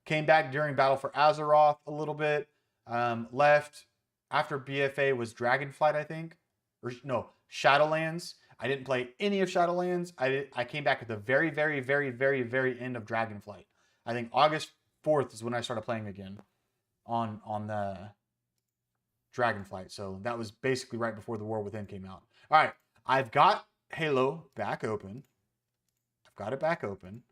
Speaker 1: came back during Battle for Azeroth a little bit. Left. After BFA was Dragonflight, I think. Or no, Shadowlands. I didn't play any of Shadowlands. I came back at the very, very, very, very, very end of Dragonflight. I think August 4th is when I started playing again on the Dragonflight. So that was basically right before the War Within came out. All right, I've got Halo back open. I've got it back open.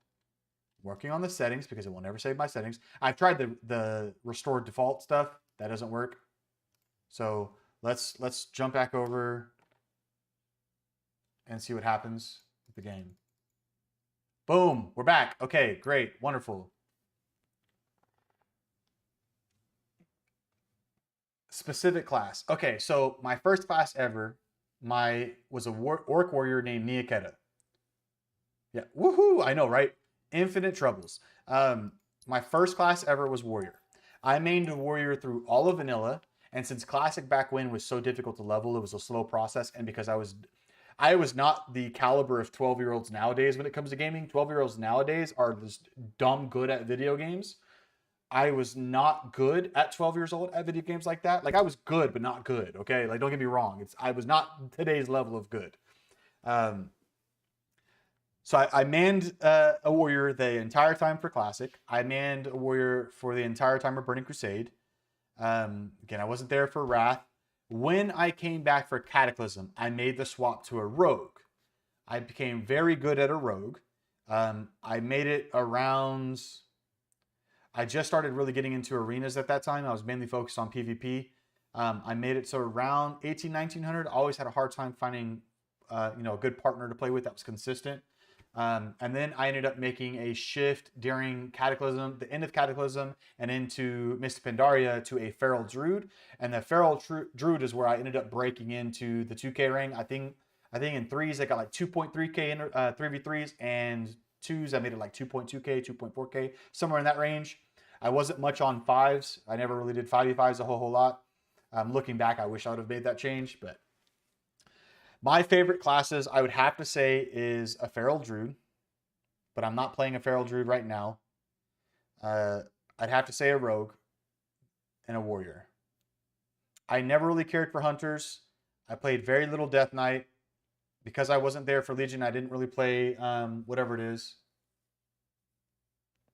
Speaker 1: Working on the settings because it will never save my settings. I've tried the restore default stuff. That doesn't work. So let's jump back over and see what happens with the game. Boom, we're back. Okay, great, wonderful. Specific class. Okay, so my first class ever, was a orc warrior named Niaketa. Yeah, woohoo! I know, right? Infinite troubles. My first class ever was warrior. I mained a warrior through all of vanilla. And since Classic back when was so difficult to level, it was a slow process. And because I was not the caliber of 12-year-olds nowadays when it comes to gaming. 12-year-olds nowadays are just dumb good at video games. I was not good at 12 years old at video games like that. Like I was good, but not good. Okay, like don't get me wrong. I was not today's level of good. So I manned a warrior the entire time for Classic. I manned a warrior for the entire time of Burning Crusade. Again, I wasn't there for Wrath. When I came back for Cataclysm, I made the swap to a rogue. I became very good at a rogue. I made it around... I just started really getting into arenas at that time. I was mainly focused on PvP. I made it to around 1900. I always had a hard time finding a good partner to play with that was consistent. And then I ended up making a shift during Cataclysm, the end of Cataclysm, and into Mist Pandaria to a Feral Druid. And the Feral Druid is where I ended up breaking into the 2K ring. I think in 3s I got like 2.3K in 3v3s, and 2s I made it like 2.2K, 2.4K, somewhere in that range. I wasn't much on 5s. I never really did 5v5s a whole lot. Looking back, I wish I would have made that change, but my favorite classes, I would have to say, is a Feral Druid, but I'm not playing a Feral Druid right now. I'd have to say a rogue and a warrior. I never really cared for hunters. I played very little Death Knight. Because I wasn't there for Legion, I didn't really play whatever it is.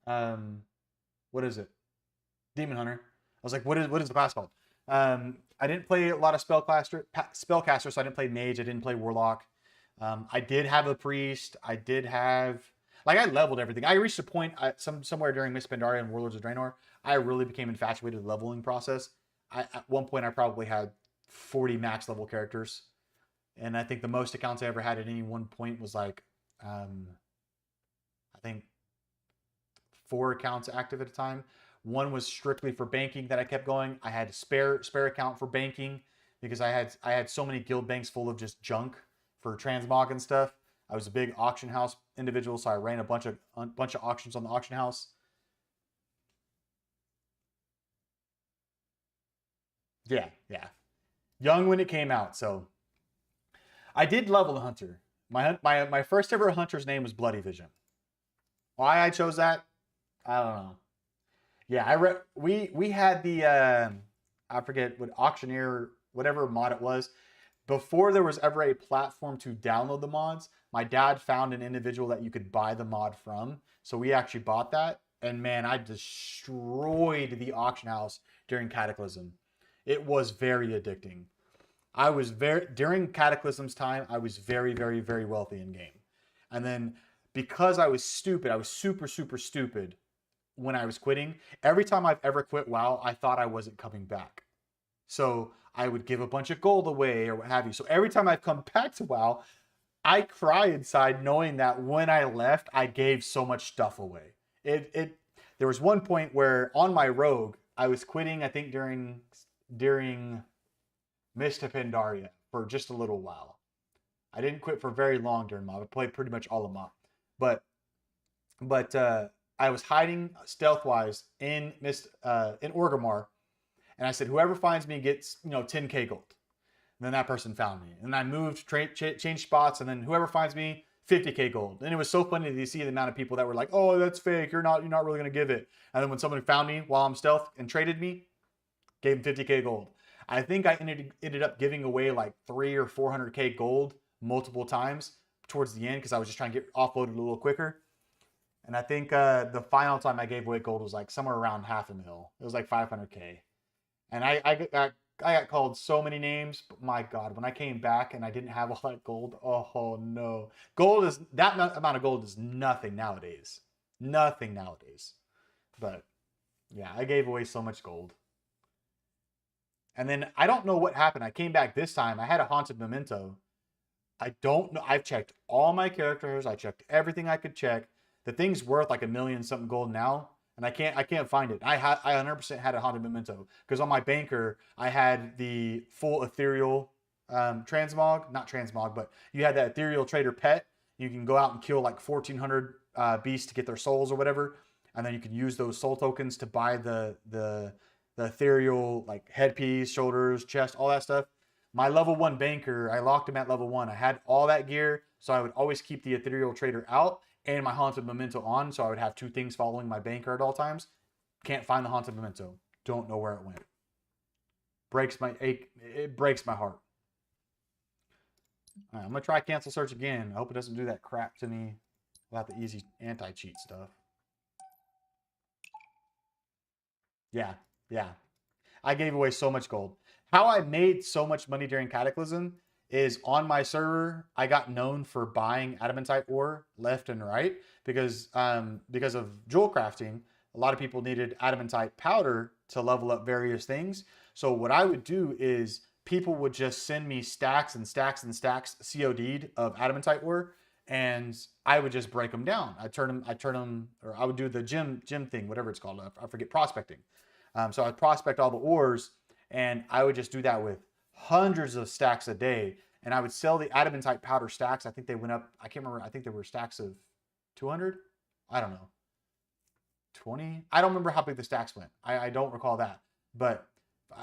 Speaker 1: What is it? Demon Hunter. I was like, what is the class called? I didn't play a lot of spellcaster, so I didn't play mage. I didn't play warlock. I did have a priest. I did have I leveled everything. I reached a point somewhere during Miss Pandaria and Warlords of Draenor. I really became infatuated with the leveling process. At one point, I probably had 40 max level characters. And I think the most accounts I ever had at any one point was like, I think 4 accounts active at a time. One was strictly for banking that I kept going. I had a spare account for banking because I had so many guild banks full of just junk for transmog and stuff. I was a big auction house individual, so I ran a bunch of auctions on the auction house. Yeah. Young when it came out, so I did level the hunter. My first ever hunter's name was Bloody Vision. Why I chose that, I don't know. Yeah, we had the I forget what auctioneer, whatever mod it was. Before there was ever a platform to download the mods, my dad found an individual that you could buy the mod from. So we actually bought that. And man, I destroyed the auction house during Cataclysm. It was very addicting. During Cataclysm's time, I was very, very, very wealthy in game. And then because I was stupid, I was super, super stupid when I was quitting. Every time I've ever quit WoW, I thought I wasn't coming back. So I would give a bunch of gold away or what have you. So every time I've come back to WoW, I cry inside knowing that when I left, I gave so much stuff away. There was one point where on my rogue, I was quitting, I think during Mist of Pandaria for just a little while. I didn't quit for very long during mob. I played pretty much all of mob. But I was hiding stealth-wise in Orgrimmar, and I said, whoever finds me gets 10k gold. And then that person found me, and I moved, changed spots, and then whoever finds me 50k gold. And it was so funny to see the amount of people that were like, "Oh, that's fake. You're not really gonna give it." And then when somebody found me while I'm stealth and traded me, gave him 50k gold. I think I ended up giving away like 300 or 400k gold multiple times towards the end because I was just trying to get offloaded a little quicker. And I think the final time I gave away gold was like somewhere around $500,000. It was like 500k. And I got called so many names, but my God, when I came back and I didn't have all that gold, oh no. That amount of gold is nothing nowadays. Nothing nowadays. But yeah, I gave away so much gold. And then I don't know what happened. I came back this time. I had a haunted memento. I don't know. I've checked all my characters. I checked everything I could check. The thing's worth like $1 million something gold now, and I can't find it. I 100% had a haunted memento because on my banker I had the full ethereal transmog, not transmog, but you had that ethereal trader pet. You can go out and kill like 1,400 beasts to get their souls or whatever, and then you can use those soul tokens to buy the ethereal like headpiece, shoulders, chest, all that stuff. My level 1 banker, I locked him at level 1. I had all that gear, so I would always keep the ethereal trader out and my haunted memento on, so I would have 2 things following my banker at all times. Can't find the haunted memento. Don't know where it went. It breaks my heart. All right, I'm gonna try cancel search again. I hope it doesn't do that crap to me without the easy anti-cheat stuff. Yeah. I gave away so much gold. How I made so much money during Cataclysm is on my server, I got known for buying adamantite ore left and right because of jewel crafting. A lot of people needed adamantite powder to level up various things. So what I would do is people would just send me stacks and stacks and stacks COD'd of adamantite ore, and I would just break them down. I would do the gym thing, whatever it's called. I forget, prospecting. So I'd prospect all the ores, and I would just do that with hundreds of stacks a day. And I would sell the adamantite powder stacks. I think they went up, I can't remember. I think there were stacks of 200. I don't know. 20. I don't remember how big the stacks went. I don't recall that. But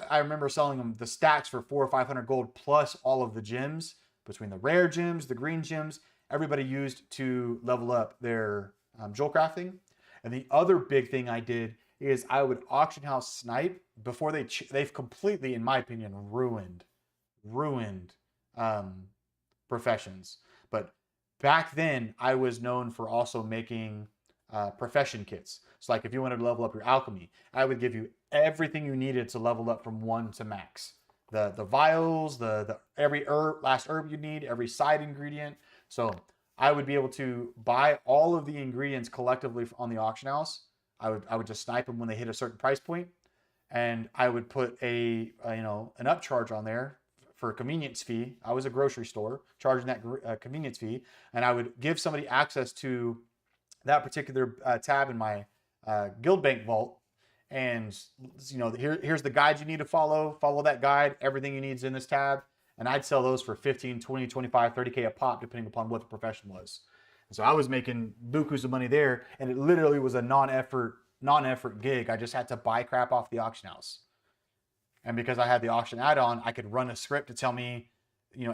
Speaker 1: I remember selling them the stacks for 400 or 500 gold plus all of the gems, between the rare gems, the green gems, everybody used to level up their jewel crafting. And the other big thing I did is I would auction house snipe before they've completely, in my opinion, ruined professions. But back then, I was known for also making profession kits. So like if you wanted to level up your alchemy, I would give you everything you needed to level up from 1 to max. The vials, the every last herb you need, every side ingredient. So I would be able to buy all of the ingredients collectively on the auction house. I would just snipe them when they hit a certain price point, and I would put an upcharge on there for a convenience fee. I was a grocery store charging that convenience fee, and I would give somebody access to that particular tab in my guild bank vault. And here's the guide you need to follow that guide. Everything you need is in this tab. And I'd sell those for 15, 20, 25, 30K a pop, depending upon what the profession was. And so I was making bukus of money there, and it literally was a non-effort gig. I just had to buy crap off the auction house. And because I had the auction add-on, I could run a script to tell me,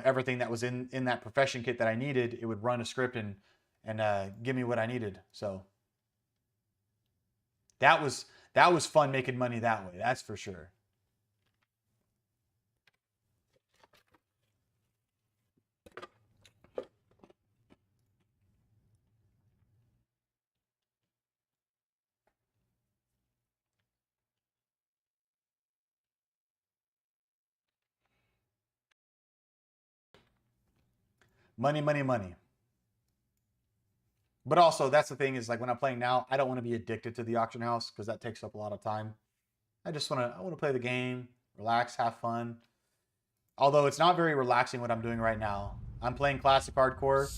Speaker 1: everything that was in that profession kit that I needed. It would run a script and give me what I needed. So that was fun making money that way. That's for sure. Money, money, money. But also, that's the thing is, like, when I'm playing now, I don't want to be addicted to the auction house because that takes up a lot of time. I want to play the game, relax, have fun. Although it's not very relaxing what I'm doing right now. I'm playing classic hardcore,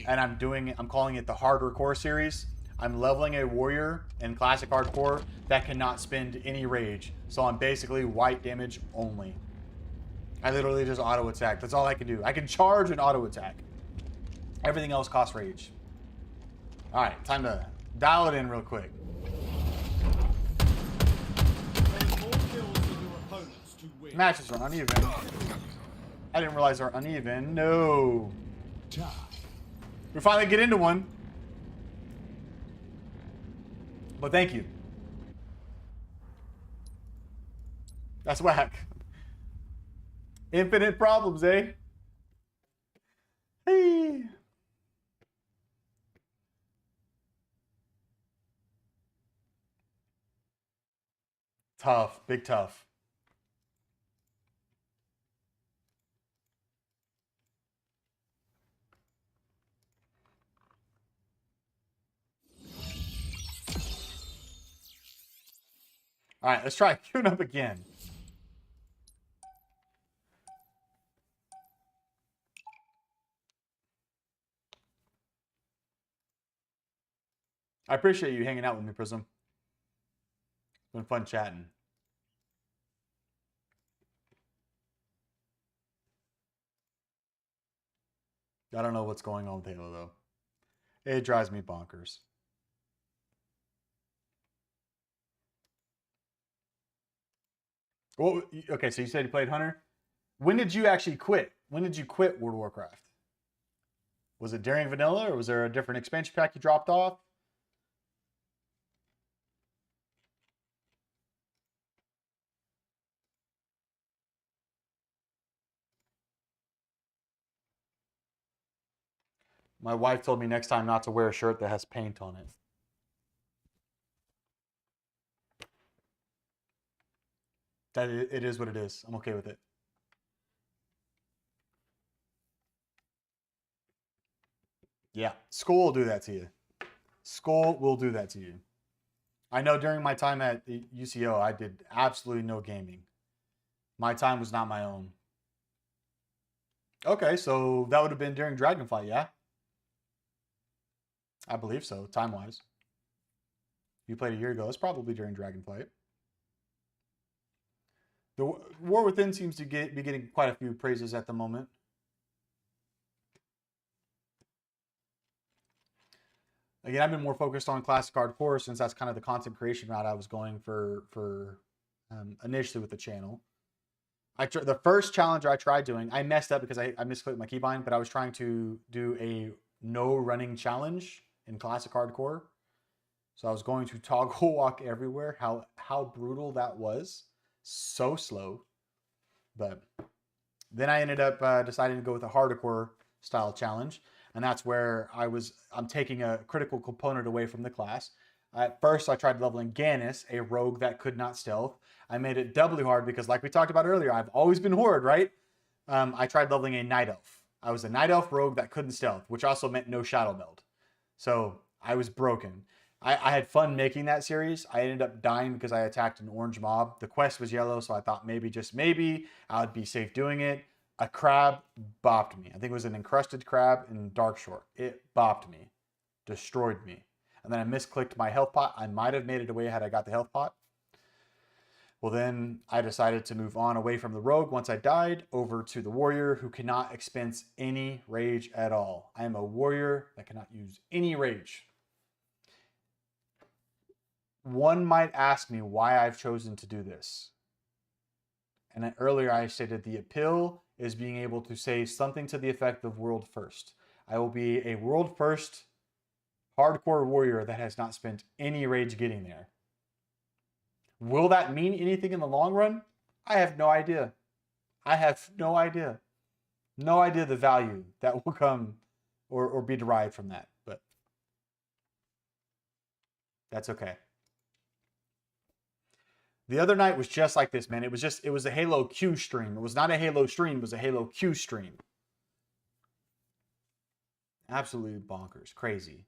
Speaker 1: and I'm calling it the harder core series. I'm leveling a warrior in classic hardcore that cannot spend any rage. So I'm basically white damage only. I literally just auto attack. That's all I can do. I can charge and auto attack. Everything else costs rage. All right, time to dial it in real quick. Matches are uneven. I didn't realize they're uneven. No. We finally get into one. But thank you. That's whack. Infinite problems, eh? Hey. Tough, big tough. All right, let's try queuing up again. I appreciate you hanging out with me, Prism. It's been fun chatting. I don't know what's going on with Halo, though. It drives me bonkers. Well, okay, so you said you played Hunter. When did you actually quit? When did you quit World of Warcraft? Was it during vanilla, or was there a different expansion pack you dropped off? My wife told me next time not to wear a shirt that has paint on it. It is what it is. I'm okay with it. Yeah, school will do that to you. School will do that to you. I know during my time at UCO, I did absolutely no gaming. My time was not my own. Okay, so that would have been during Dragonflight, yeah? I believe so, time-wise. You played a year ago. It's probably during Dragonflight. The War Within seems to be getting quite a few praises at the moment. Again, I've been more focused on classic hardcore since that's kind of the content creation route I was going for initially with the channel. The first challenge I tried doing, I messed up because I misclicked my keybind, but I was trying to do a no running challenge in classic hardcore. So I was going to toggle walk everywhere. How brutal that was. So slow. But then I ended up deciding to go with a hardcore style challenge. And that's where I'm taking a critical component away from the class. At first, I tried leveling Gannis, a rogue that could not stealth. I made it doubly hard because, like we talked about earlier, I've always been Horde, right? I tried leveling a Night Elf. I was a Night Elf rogue that couldn't stealth, which also meant no Shadow Meld. So I was broken. I had fun making that series. I ended up dying because I attacked an orange mob. The quest was yellow, so I thought maybe, just maybe, I would be safe doing it. A crab bopped me. I think it was an encrusted crab in Darkshore. It bopped me. Destroyed me. And then I misclicked my health pot. I might have made it away had I got the health pot. Well, then I decided to move on away from the rogue once I died over to the warrior who cannot expense any rage at all. I am a warrior that cannot use any rage. One might ask me why I've chosen to do this. And then earlier I stated the appeal is being able to say something to the effect of world first. I will be a world first hardcore warrior that has not spent any rage getting there. Will that mean anything in the long run? I have no idea. I have no idea. No idea the value that will come or be derived from that, but that's okay. The other night was just like this, man. It was a Halo Q stream. It was not a Halo stream, it was a Halo Q stream. Absolutely bonkers, crazy.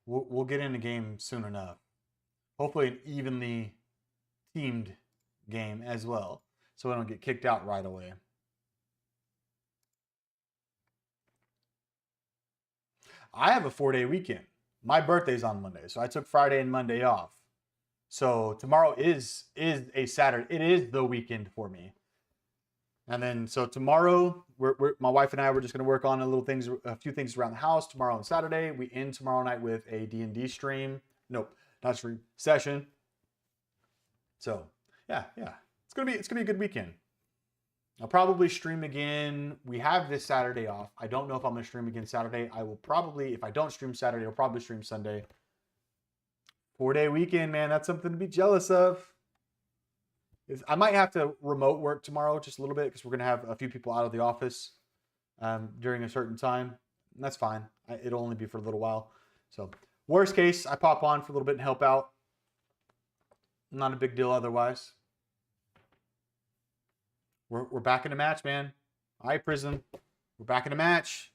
Speaker 1: We'll get in the game soon enough. Hopefully an evenly teamed game as well, so I don't get kicked out right away. I have a 4-day weekend. My birthday's on Monday, so I took Friday and Monday off. So tomorrow is a Saturday. It is the weekend for me. And then so tomorrow, my wife and I were just going to work on a few things around the house tomorrow and Saturday. We end tomorrow night with a D&D stream. Nope, not stream, session. So yeah, it's gonna be a good weekend. I'll probably stream again. We have this Saturday off. I don't know if I'm gonna stream again Saturday. I will probably, if I don't stream Saturday, I'll probably stream Sunday. 4-day weekend, man. That's something to be jealous of. I might have to remote work tomorrow just a little bit because we're gonna have a few people out of the office during a certain time. And that's fine. It'll only be for a little while. So worst case, I pop on for a little bit and help out. Not a big deal otherwise. We're back in a match, man. All right, Prism. We're back in a match.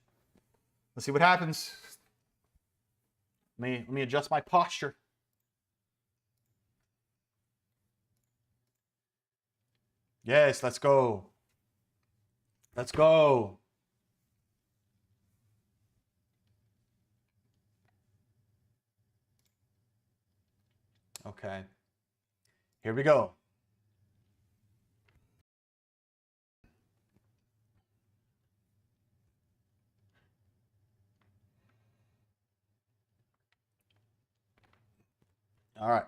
Speaker 1: Let's see what happens. Let me adjust my posture. Yes, let's go. Let's go. Okay. Here we go. All right.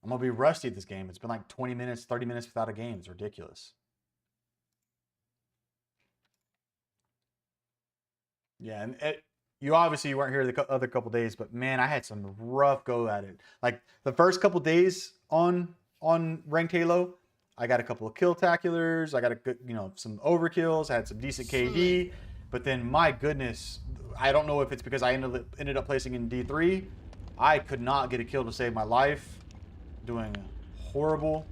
Speaker 1: I'm going to be rusty at this game. It's been like 20 minutes, 30 minutes without a game. It's ridiculous. Yeah, and you obviously weren't here the other couple days, but man, I had some rough go at it. Like the first couple days on ranked Halo, I got a couple of kill-taculars. I got some overkills. I had some decent KD. But then, my goodness, I don't know if it's because I ended up placing in D3. I could not get a kill to save my life. Doing horrible.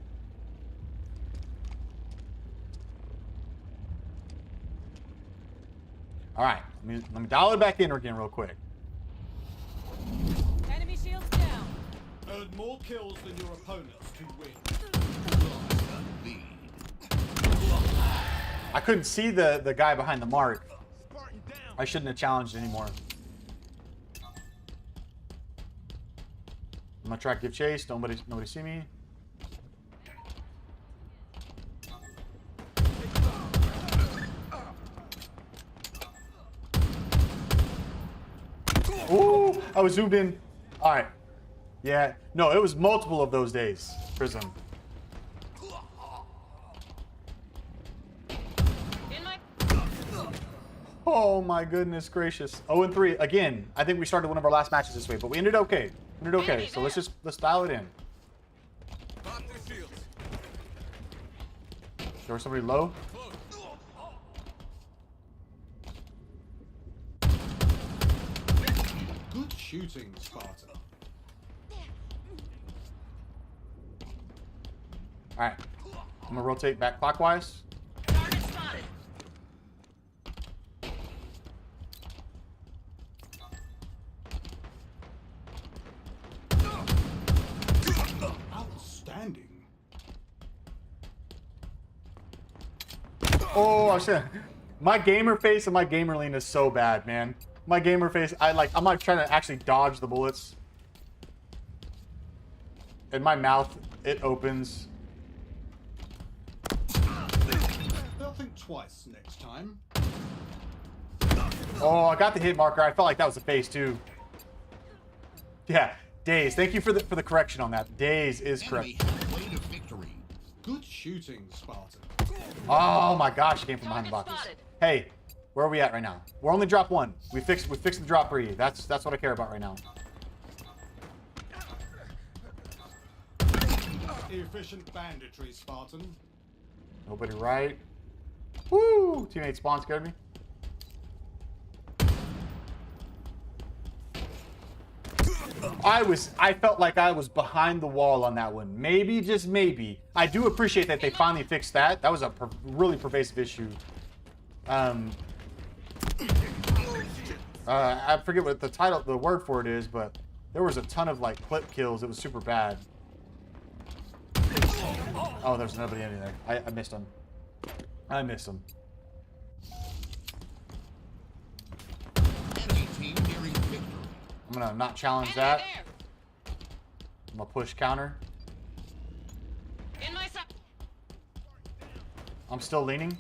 Speaker 1: All right, let me dial it back in again real quick.
Speaker 5: Enemy shields down.
Speaker 2: Earn more kills than your opponents to win.
Speaker 1: I couldn't see the guy behind the mark. I shouldn't have challenged anymore. I'm gonna try to give chase. Nobody see me. Ooh, I was zoomed in. All right. Yeah. No, it was multiple of those days, Prism.
Speaker 5: In my
Speaker 1: Oh my goodness gracious. 0-3 again. I think we started one of our last matches this way, but we ended okay. We ended okay. So let's dial it in.
Speaker 2: Pop their shields.
Speaker 1: There was somebody low.
Speaker 2: Good shooting, Spartan.
Speaker 1: All right. I'm gonna rotate back clockwise.
Speaker 5: target spotted.
Speaker 2: Outstanding.
Speaker 1: Oh, I said, my gamer face and my gamer lean is so bad, man. My gamer face, I'm like trying to actually dodge the bullets. And my mouth, it opens.
Speaker 2: They'll think twice next time.
Speaker 1: Oh, I got the hit marker. I felt like that was a face too. Yeah, Days. Thank you for the correction on that. Days is correct.
Speaker 4: Enemy halfway to victory.
Speaker 2: Good shooting, Spartan.
Speaker 1: Oh my gosh, it came from behind the
Speaker 5: Target
Speaker 1: boxes.
Speaker 5: spotted.
Speaker 1: Hey, where are we at right now? We're only drop 1. We fixed the drop 3. That's what I care about right now.
Speaker 2: Efficient banditry, Spartan.
Speaker 1: Nobody right. Woo! Teammate spawn scared me. I felt like I was behind the wall on that one. Maybe, just maybe. I do appreciate that they finally fixed that. That was a really pervasive issue. I forget what the word for it is, but there was a ton of like clip kills. It was super bad. Oh, there's nobody in there. I missed him. I missed him.
Speaker 4: Enemy team nearing victory.
Speaker 1: I'm gonna not challenge
Speaker 5: Enemy
Speaker 1: that.
Speaker 5: there.
Speaker 1: I'm gonna push counter.
Speaker 5: In my sight.
Speaker 1: I'm still leaning.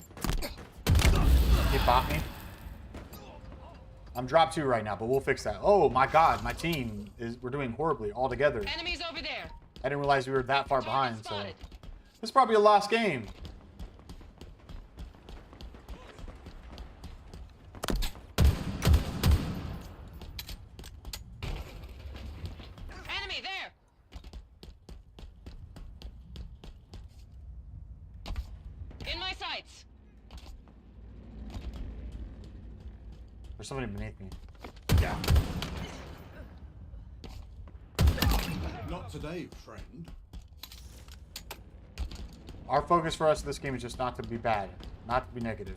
Speaker 1: He bought me. I'm drop 2 right now, but we'll fix that. Oh my god, my team we're doing horribly all together.
Speaker 5: Enemies over there.
Speaker 1: I didn't realize we were that far behind, so
Speaker 5: spotted.
Speaker 1: this is probably a lost game.
Speaker 5: Enemy there. In my sights.
Speaker 1: There's somebody beneath me.
Speaker 2: Yeah. Not today, friend.
Speaker 1: Our focus for us in this game is just not to be bad, not to be negative.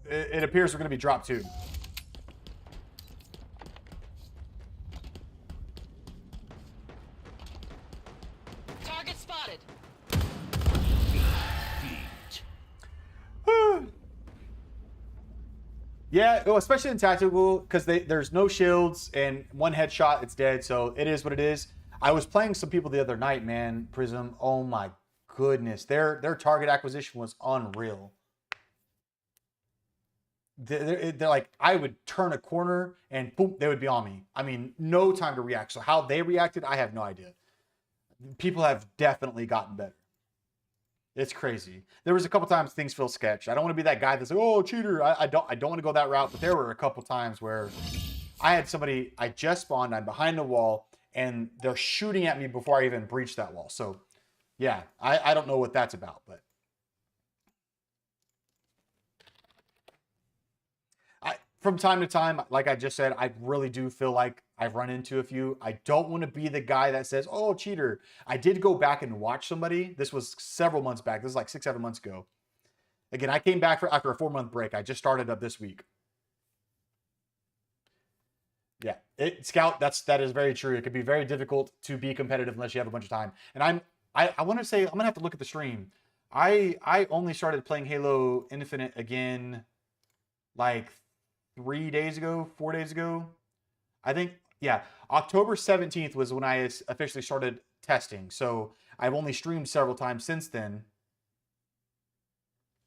Speaker 1: It appears we're going to be drop 2.
Speaker 5: Target spotted.
Speaker 1: Yeah, well, especially in tactical, because there's no shields and one headshot, it's dead. So it is what it is. I was playing some people the other night, man. Prism. Oh my goodness, their target acquisition was unreal. They're like, I would turn a corner and boom, they would be on me. I mean, no time to react. So how they reacted, I have no idea. People have definitely gotten better. It's crazy. There was a couple times things feel sketch. I don't want to be that guy that's like, oh, cheater. I don't want to go that route. But there were a couple times where I had somebody, I just spawned, I'm behind the wall, and they're shooting at me before I even breach that wall. So, yeah, I don't know what that's about, but from time to time, like I just said, I really do feel like I've run into a few. I don't want to be the guy that says, oh, cheater. I did go back and watch somebody. This was several months back. This is like 6-7 months ago. Again, I came back after a 4-month break. I just started up this week. Yeah, Scout, that is very true. It could be very difficult to be competitive unless you have a bunch of time. And I want to say, I'm going to have to look at the stream. I only started playing Halo Infinite again like 3 days ago, 4 days ago. I think, yeah, October 17th was when I officially started testing. So I've only streamed several times since then.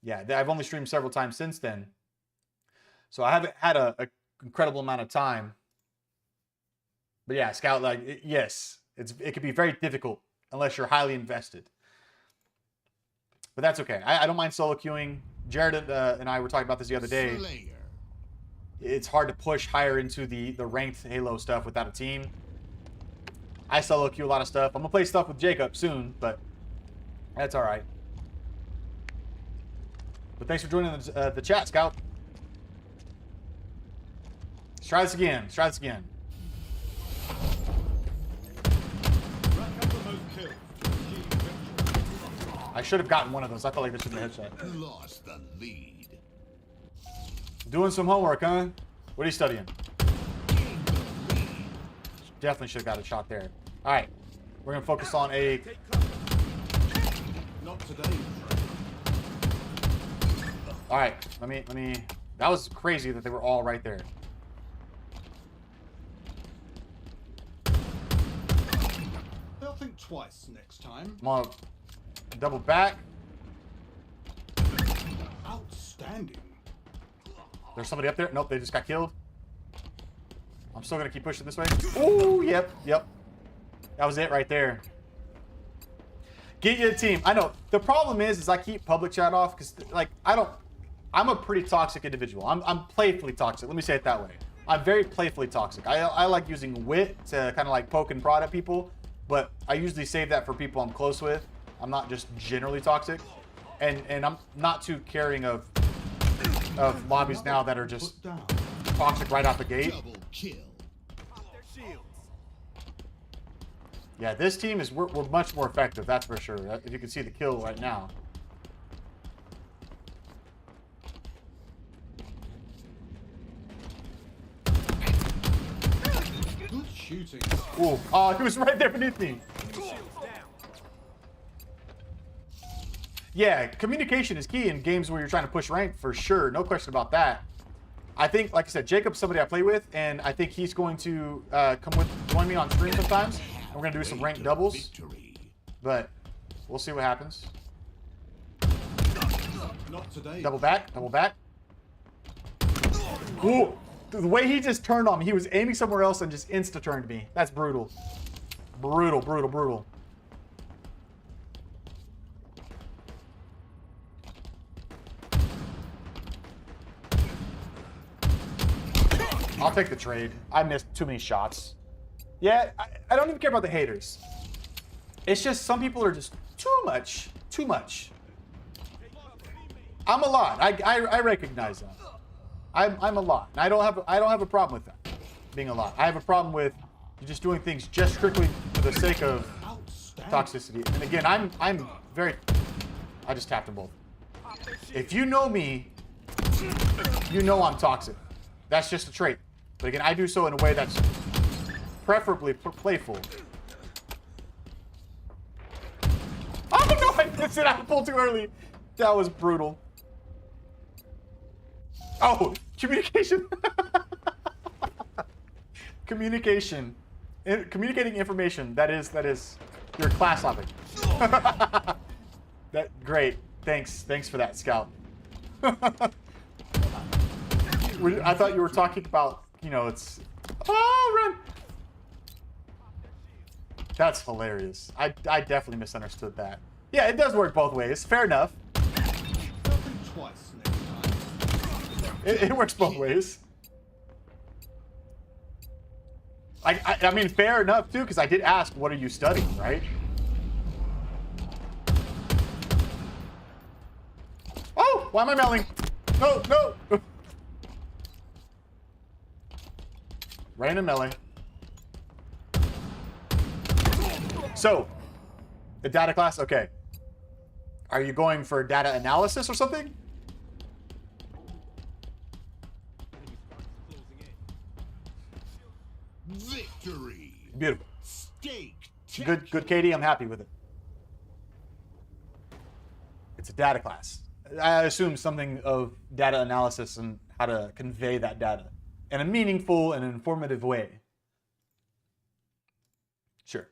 Speaker 1: Yeah, I've only streamed several times since then. So I haven't had a incredible amount of time. But yeah, Scout, like, yes, it can be very difficult unless you're highly invested. But that's okay. I don't mind solo queuing. Jared and I were talking about this the other day.
Speaker 4: Slayer.
Speaker 1: It's hard to push higher into the ranked Halo stuff without a team. I solo queue a lot of stuff. I'm going to play stuff with Jacob soon, but that's all right. But thanks for joining the chat, Scout. Let's try this again. Let's try this again.
Speaker 2: Rack up the most kills to achieve victory.
Speaker 1: I should have gotten one of those. I felt like this should have been a headshot.
Speaker 4: Lost the lead.
Speaker 1: Doing some homework, huh? What are you studying?
Speaker 4: Gained the lead.
Speaker 1: Definitely should have got a shot there. All right. We're going to focus on a...
Speaker 2: Not today.
Speaker 1: All right. Let me... That was crazy that they were all right there.
Speaker 2: They'll think twice next time.
Speaker 1: I'm going to double back.
Speaker 2: Outstanding.
Speaker 1: There's somebody up there. Nope, they just got killed. I'm still going to keep pushing this way. Ooh, yep. That was it right there. Get you a team. I know. The problem is I keep public chat off because, like, I'm a pretty toxic individual. I'm playfully toxic. Let me say it that way. I'm very playfully toxic. I like using wit to kind of like poke and prod at people, but I usually save that for people I'm close with. I'm not just generally toxic. And I'm not too caring of lobbies now that are just
Speaker 2: Put down.
Speaker 1: toxic right out the gate.
Speaker 4: Double kill.
Speaker 1: Yeah, this team is we're much more effective, that's for sure. If you can see the kill right now.
Speaker 2: Good shooting.
Speaker 1: Ooh, oh, he was right there beneath me. Yeah, communication is key in games where you're trying to push rank, for sure. No question about that. I think, like I said, Jacob's somebody I play with, and I think he's going to join me on stream sometimes. And we're going to do some ranked doubles.
Speaker 4: Victory.
Speaker 1: But we'll see what happens.
Speaker 2: Not today.
Speaker 1: Double back, double back. Ooh, the way he just turned on me, he was aiming somewhere else and just insta-turned me. That's brutal. Brutal, brutal, brutal. I'll take the trade. I missed too many shots. Yeah, I don't even care about the haters. It's just some people are just too much. Too much. I'm a lot. I recognize that. I'm a lot. And I don't have a problem with that. Being a lot. I have a problem with you just doing things just strictly for the sake of
Speaker 2: Outstanding.
Speaker 1: toxicity. And again, I'm very... I just tapped them both. If you know me, you know I'm toxic. That's just a trait. But again, I do so in a way that's preferably playful. Oh no, I missed it. I pulled too early. That was brutal. Oh, communication. Communication. Communicating information. That is your class topic. Great. Thanks for that, Scout. I thought you were talking about, you know, it's... Oh, run! That's hilarious. I definitely misunderstood that. Yeah, it does work both ways. Fair enough.
Speaker 2: They'll think twice next time.
Speaker 1: It works both ways. I mean, fair enough, too, because I did ask, what are you studying, right? Oh, why am I mailing? No, no! Random melee. So, the data class, okay. Are you going for data analysis or something?
Speaker 4: Victory.
Speaker 1: Beautiful.
Speaker 4: Stake.
Speaker 1: Good, Katie. I'm happy with it. It's a data class. I assume something of data analysis and how to convey that data in a meaningful and informative way. Sure.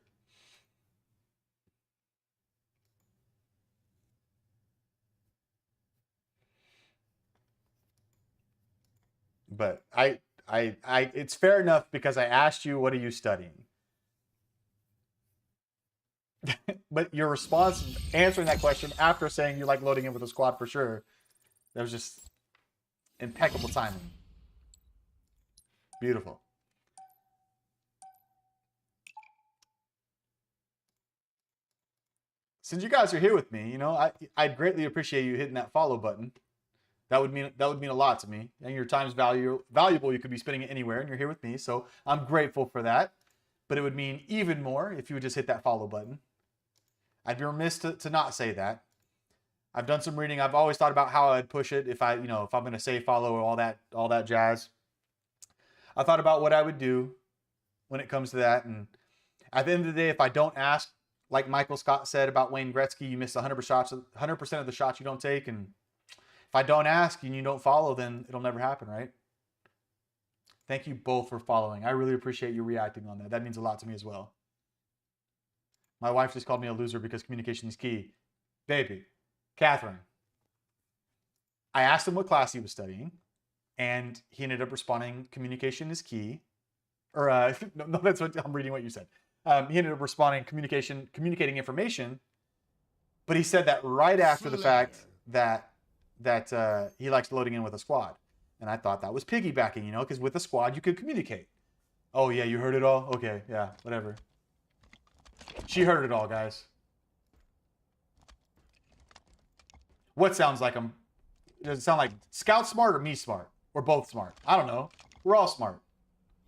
Speaker 1: But it's fair enough because I asked you, what are you studying? But your response answering that question after saying you like loading in with a squad for sure, that was just impeccable timing. Beautiful. Since you guys are here with me, you know, I'd greatly appreciate you hitting that follow button. That would mean a lot to me. And your time's valuable. You could be spending it anywhere, and you're here with me, so I'm grateful for that. But it would mean even more if you would just hit that follow button. I'd be remiss to not say that. I've done some reading. I've always thought about how I'd push it if I'm going to say follow or all that jazz. I thought about what I would do when it comes to that, and at the end of the day, if I don't ask, like Michael Scott said about Wayne Gretzky, you miss 100% of the shots you don't take, and if I don't ask and you don't follow, then it'll never happen, right? Thank you both for following. I really appreciate you reacting on that. That means a lot to me as well. My wife just called me a loser because communication is key. Baby, Catherine, I asked him what class he was studying, and he ended up responding, communication is key. Or, no, that's what I'm reading what you said. He ended up responding, communicating information, but he said that right after the fact that he likes loading in with a squad. And I thought that was piggybacking, you know, because with a squad, you could communicate. Oh, yeah, you heard it all? Okay, yeah, whatever. She heard it all, guys. What sounds like him? Does it sound like Scout smart or me smart? Or both smart? I don't know. We're all smart.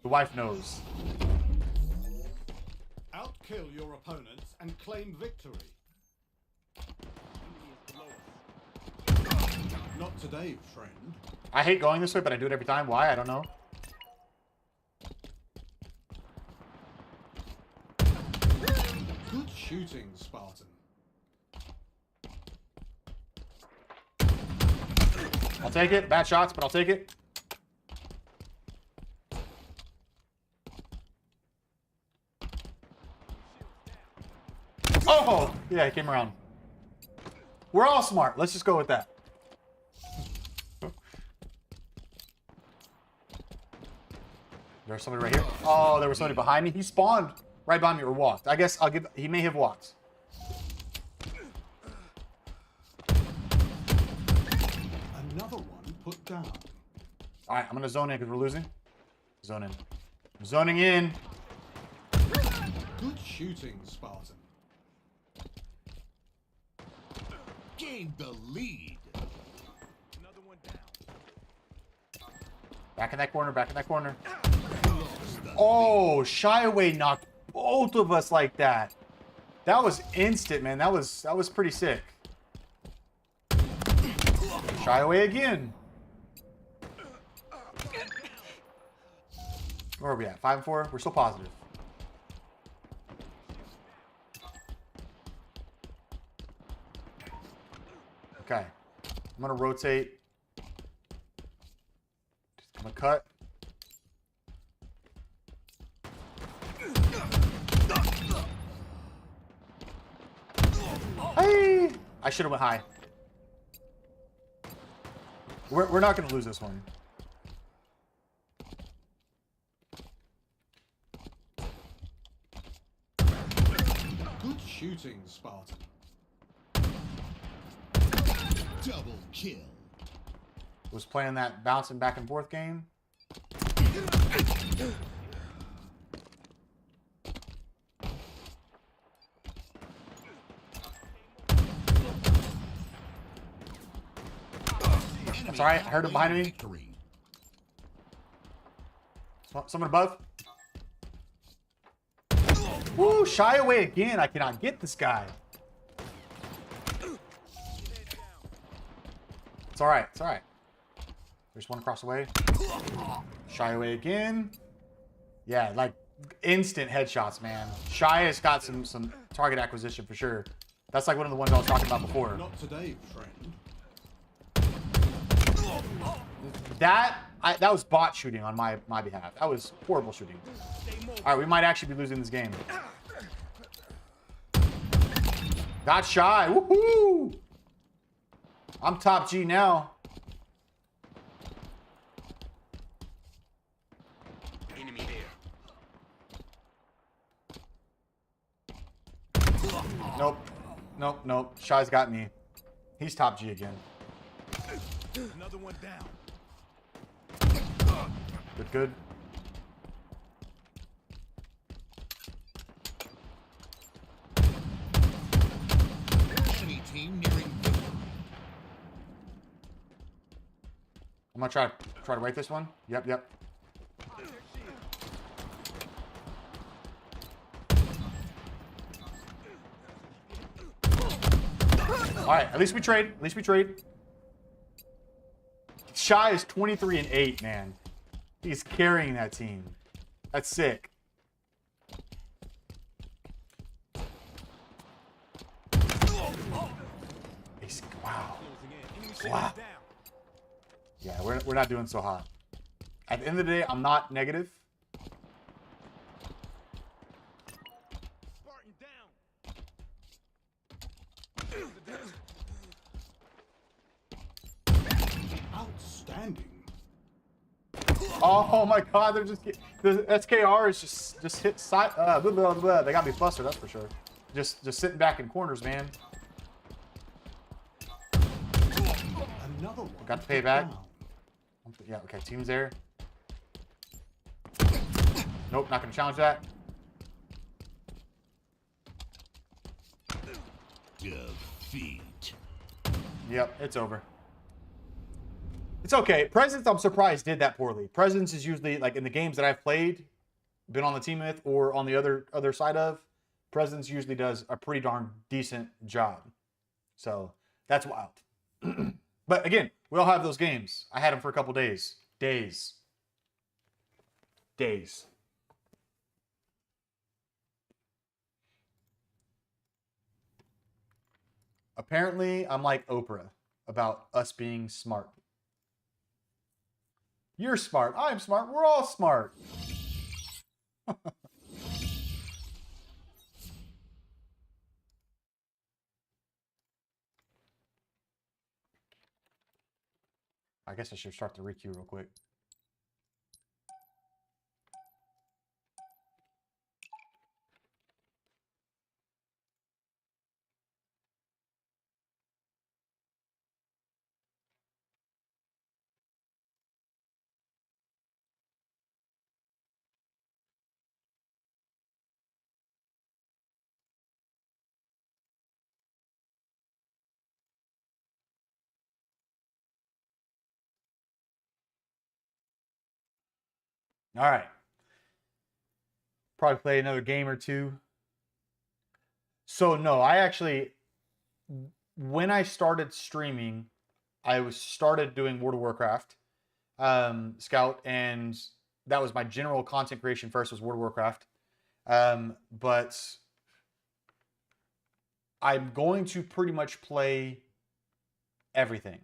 Speaker 1: The wife knows.
Speaker 2: Outkill your opponents and claim victory. Not today, friend.
Speaker 1: I hate going this way, but I do it every time. Why? I don't know.
Speaker 2: Good shooting, Spartan.
Speaker 1: I'll take it. Bad shots, but I'll take it. Oh! Yeah, he came around. We're all smart. Let's just go with that. There's somebody right here. Oh, there was somebody behind me. He spawned right behind me or walked. I guess I'll give... He may have walked.
Speaker 2: Another one put down.
Speaker 1: All right, I'm going to zone in because we're losing. Zone in. I'm zoning in.
Speaker 2: Good shooting, Spartan.
Speaker 4: Gain the lead.
Speaker 3: Another one down.
Speaker 1: Back in that corner. Back in that corner.
Speaker 4: Lost the
Speaker 1: Oh, Shy Away knocked both of us like that. That was instant, man. That was pretty sick. Shy Away again. Where are we at? 5-4? We're still positive. Okay. I'm going to rotate. I'm going to cut. Hey! I should have went high. We're not going to lose this one.
Speaker 2: Good shooting, Spartan.
Speaker 4: double kill.
Speaker 1: Was playing that bouncing back and forth game. That's alright. I heard him behind me.
Speaker 4: Victory.
Speaker 1: Someone above. Woo! Shy away again. I cannot get this guy. It's alright. It's alright. There's one across the way. Shy away again. Yeah, like instant headshots, man. Shy has got some target acquisition for sure. That's like one of the ones I was talking about before.
Speaker 2: Not today, friend.
Speaker 1: That was bot shooting on my behalf. That was horrible shooting. All right, we might actually be losing this game. Got Shy. Woohoo! I'm top G now. Nope. Nope, nope. Shy's got me. He's top G again.
Speaker 3: Another one down.
Speaker 1: Good, good.
Speaker 4: Enemy team nearing victory.
Speaker 1: I'm gonna try to wait this one. Yep, yep. All right, at least we trade. At least we trade. Shy is 23-8, man. He's carrying that team. That's sick. Wow. Wow. Yeah, we're not doing so hot. At the end of the day, I'm not negative.
Speaker 3: Spartan down.
Speaker 2: Outstanding.
Speaker 1: Oh my God, they're just the SKR is just hit side. Blah, blah, blah. They got me flustered, that's for sure. Just sitting back in corners, man.
Speaker 2: Another one.
Speaker 1: Got to pay back.
Speaker 2: down.
Speaker 1: Yeah, okay, team's there. Nope, not gonna challenge that.
Speaker 4: Defeat.
Speaker 1: Yep, it's over. It's okay. Presence, I'm surprised, did that poorly. Presence is usually, like, in the games that I've played, been on the team with, or on the other side of, Presence usually does a pretty darn decent job. So, that's wild. But, again, we all have those games. I had them for a couple days. Days. Apparently, I'm like Oprah about us being smart. You're smart. I'm smart. We're all smart. I guess I should start the requeue real quick. All right. Probably play another game or two. So no, I actually, when I started streaming, I started doing World of Warcraft, Scout, and that was my general content creation first was World of Warcraft. But I'm going to pretty much play everything.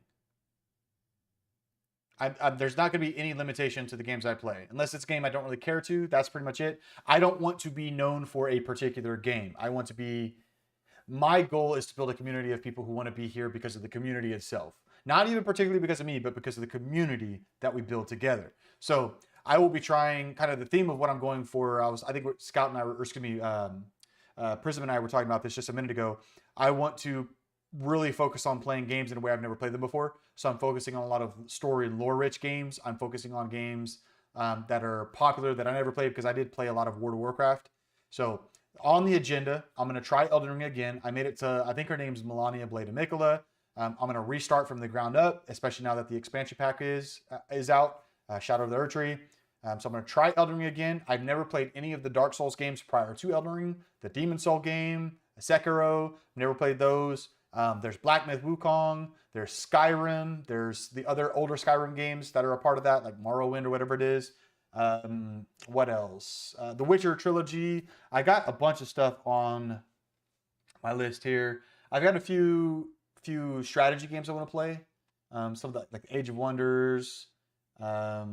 Speaker 1: There's not going to be any limitation to the games I play. Unless it's a game I don't really care to, that's pretty much it. I don't want to be known for a particular game. I want to be... My goal is to build a community of people who want to be here because of the community itself. Not even particularly because of me, but because of the community that we build together. So I will be trying, kind of the theme of what I'm going for, I think Scout and I were, or excuse me, Prism and I were talking about this just a minute ago. I want to really focus on playing games in a way I've never played them before. So I'm focusing on a lot of story and lore-rich games. I'm focusing on games that are popular that I never played because I did play a lot of World of Warcraft. So on the agenda, I'm going to try Elden Ring again. I made it to, I think her name's Melania Blade of Mikola. I'm going to restart from the ground up, especially now that the expansion pack is out, Shadow of the Erdtree. So I'm going to try Elden Ring again. I've never played any of the Dark Souls games prior to Elden Ring. The Demon Soul game, Sekiro, never played those. There's Black Myth Wukong, there's Skyrim, there's the other older Skyrim games that are a part of that, like Morrowind or whatever it is. What else? The Witcher trilogy. I got a bunch of stuff on my list here. I've got a few strategy games I want to play. Some of the, like Age of Wonders, a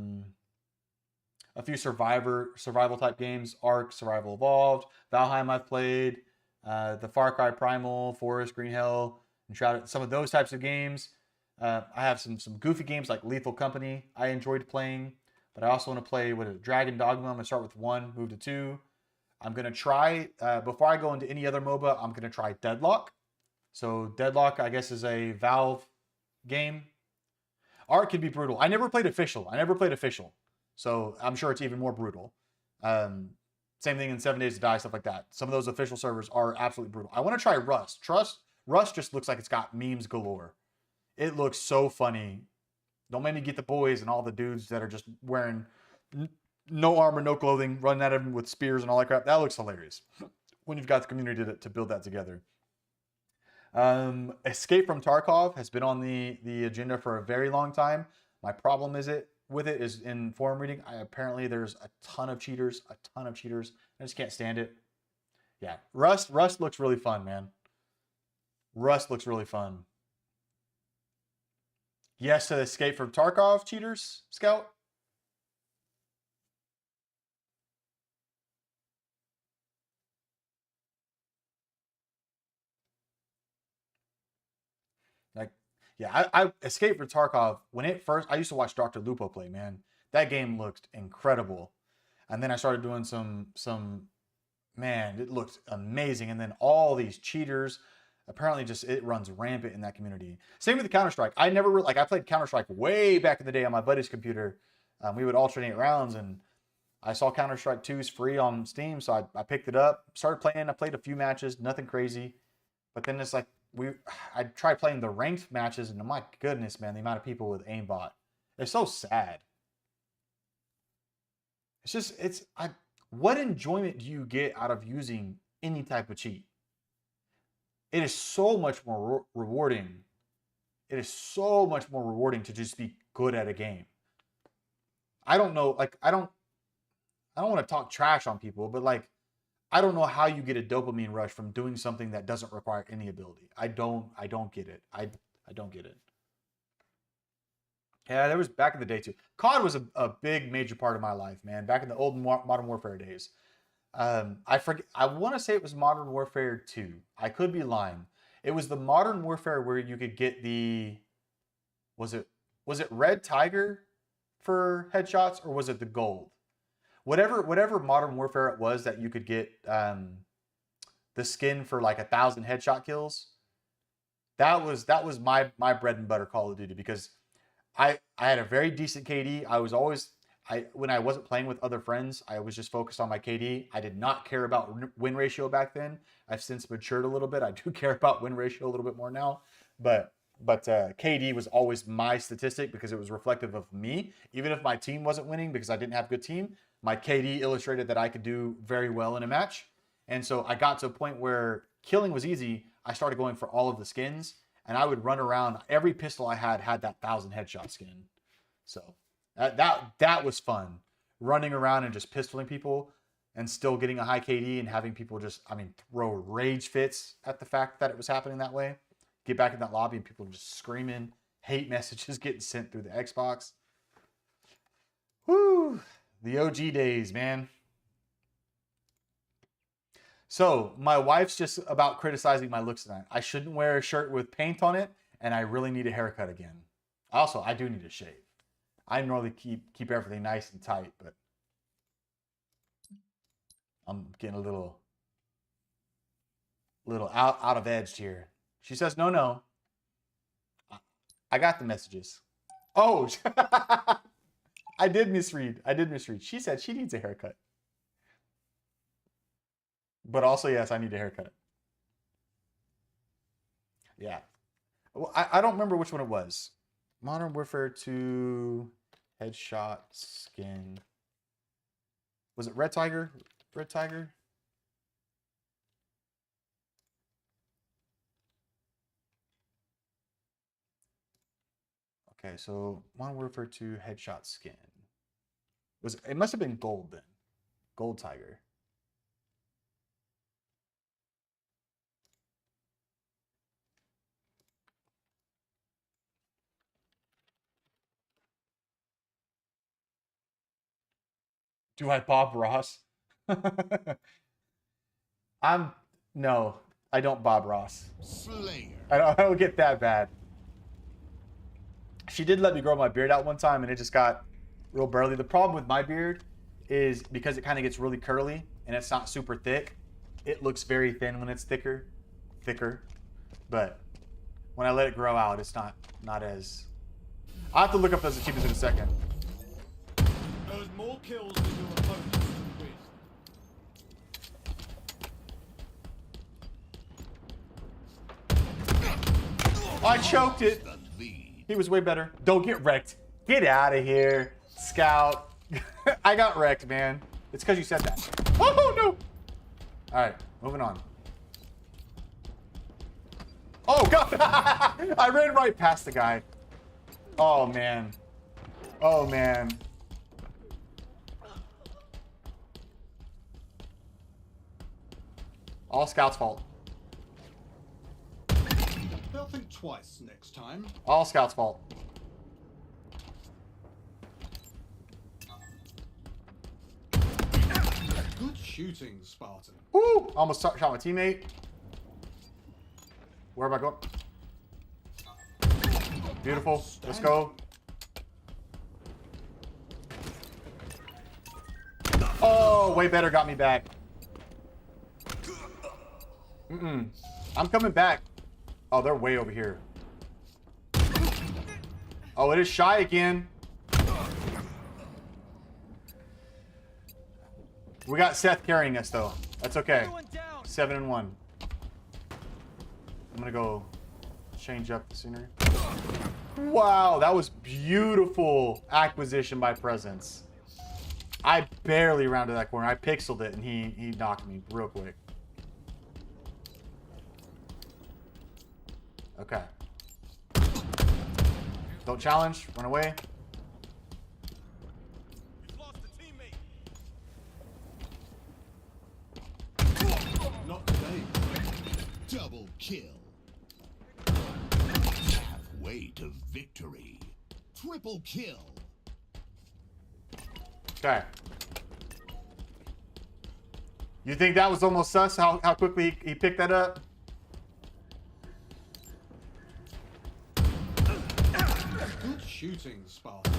Speaker 1: few survival type games, Ark, Survival Evolved, Valheim I've played. The Far Cry Primal, Forest, Green Hell, and Shrouded, some of those types of games. I have some goofy games like Lethal Company I enjoyed playing, but I also want to play Dragon Dogma. I'm going to start with 1, move to 2. I'm going to try, before I go into any other MOBA, I'm going to try Deadlock. So Deadlock, I guess, is a Valve game. Art can be brutal. I never played official. So I'm sure it's even more brutal. Same thing in 7 Days to Die, stuff like that. Some of those official servers are absolutely brutal. I want to try Rust. Rust just looks like it's got memes galore. It looks so funny. Don't make me get the boys and all the dudes that are just wearing no armor, no clothing, running at him with spears and all that crap. That looks hilarious when you've got the community to build that together. Escape from Tarkov has been on the agenda for a very long time. My problem with it is in forum reading. Apparently there's a ton of cheaters. I just can't stand it. Yeah, Rust looks really fun, man. Rust looks really fun. Yes to Escape from Tarkov cheaters, Scout. Like, yeah, I Escape from Tarkov, when it first, I used to watch Dr. Lupo play, man. That game looked incredible. And then I started doing man, it looked amazing. And then all these cheaters, apparently just, it runs rampant in that community. Same with the Counter-Strike. I never, I played Counter-Strike way back in the day on my buddy's computer. We would alternate rounds, and I saw Counter-Strike 2's free on Steam, so I picked it up, started playing. I played a few matches, nothing crazy. But then it's like, I tried playing the ranked matches, and my goodness, man, the amount of people with aimbot. It's so sad. It's just, what enjoyment do you get out of using any type of cheat? It is so much more rewarding. It is so much more rewarding to just be good at a game. I don't know, I don't want to talk trash on people, but I don't know how you get a dopamine rush from doing something that doesn't require any ability. I don't get it. I don't get it. Yeah, there was back in the day too. COD was a big major part of my life, man. Back in the old Modern Warfare days. I forget. I want to say it was Modern Warfare 2. I could be lying. It was the Modern Warfare where you could get the. Was it Red Tiger for headshots, or was it the gold? Whatever Modern Warfare it was that you could get the skin for 1,000 headshot kills. That was my bread and butter Call of Duty, because I had a very decent KD. I was always, when I wasn't playing with other friends, I was just focused on my KD. I did not care about win ratio back then. I've since matured a little bit. I do care about win ratio a little bit more now, but KD was always my statistic because it was reflective of me. Even if my team wasn't winning because I didn't have a good team, my KD illustrated that I could do very well in a match. And so I got to a point where killing was easy. I started going for all of the skins, and I would run around. Every pistol I had that 1,000 headshot skin. So that was fun. Running around and just pistoling people and still getting a high KD and having people just, throw rage fits at the fact that it was happening that way. Get back in that lobby and people just screaming, hate messages getting sent through the Xbox. Woo! The OG days, man. So, my wife's just about criticizing my looks tonight. I shouldn't wear a shirt with paint on it, and I really need a haircut again. Also, I do need a shave. I normally keep everything nice and tight, but I'm getting a little out of edge here. She says, no. I got the messages. Oh, I did misread. She said she needs a haircut. But also, yes, I need a haircut. Yeah. Well, I don't remember which one it was. Modern Warfare 2 headshot skin. Was it Red Tiger? Red Tiger? Okay, so Modern Warfare 2 headshot skin. It must have been gold then. Gold Tiger. Do I Bob Ross? No, I don't Bob Ross.
Speaker 4: Slayer.
Speaker 1: I don't get that bad. She did let me grow my beard out one time, and it just got real burly. The problem with my beard is because it kind of gets really curly and it's not super thick. It looks very thin when it's thicker. But when I let it grow out, it's not as... I'll have to look up those achievements in a second.
Speaker 2: Earn more kills than your opponents to win.
Speaker 1: I choked it.
Speaker 4: The lead.
Speaker 1: He was way better. Don't get wrecked. Get out of here, Scout. I got wrecked, man. It's because you said that. Oh, no. All right, moving on. Oh, God. I ran right past the guy. Oh, man. Oh, man. All Scout's fault.
Speaker 2: They'll think twice next time.
Speaker 1: All Scout's fault.
Speaker 2: Good shooting, Spartan.
Speaker 1: Woo! Almost shot my teammate. Where am I going? Beautiful. Let's go. Oh, way better. Got me back. I'm coming back. Oh, they're way over here. Oh, it is Shy again. We got Seth carrying us, though. That's okay. 7-1. I'm gonna go change up the scenery. Wow, that was beautiful acquisition by Presence. I barely rounded that corner. I pixeled it, and he knocked me real quick. Okay. Don't challenge. Run away.
Speaker 2: Not today.
Speaker 4: Double kill. Halfway to victory. Triple kill.
Speaker 1: Okay. You think that was almost sus? How quickly he picked that up?
Speaker 2: Good shooting, Spartan.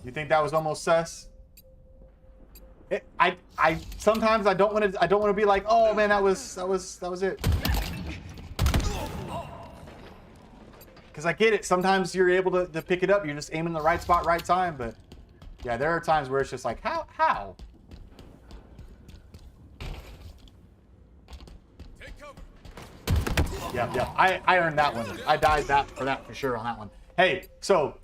Speaker 1: You think that was almost sus? I sometimes I don't want to be like, oh man, that was it. Because I get it. Sometimes you're able to pick it up. You're just aiming in the right spot, right time. But yeah, there are times where it's just like, how? Yeah. I earned that one. I died for that for sure on that one. Hey, so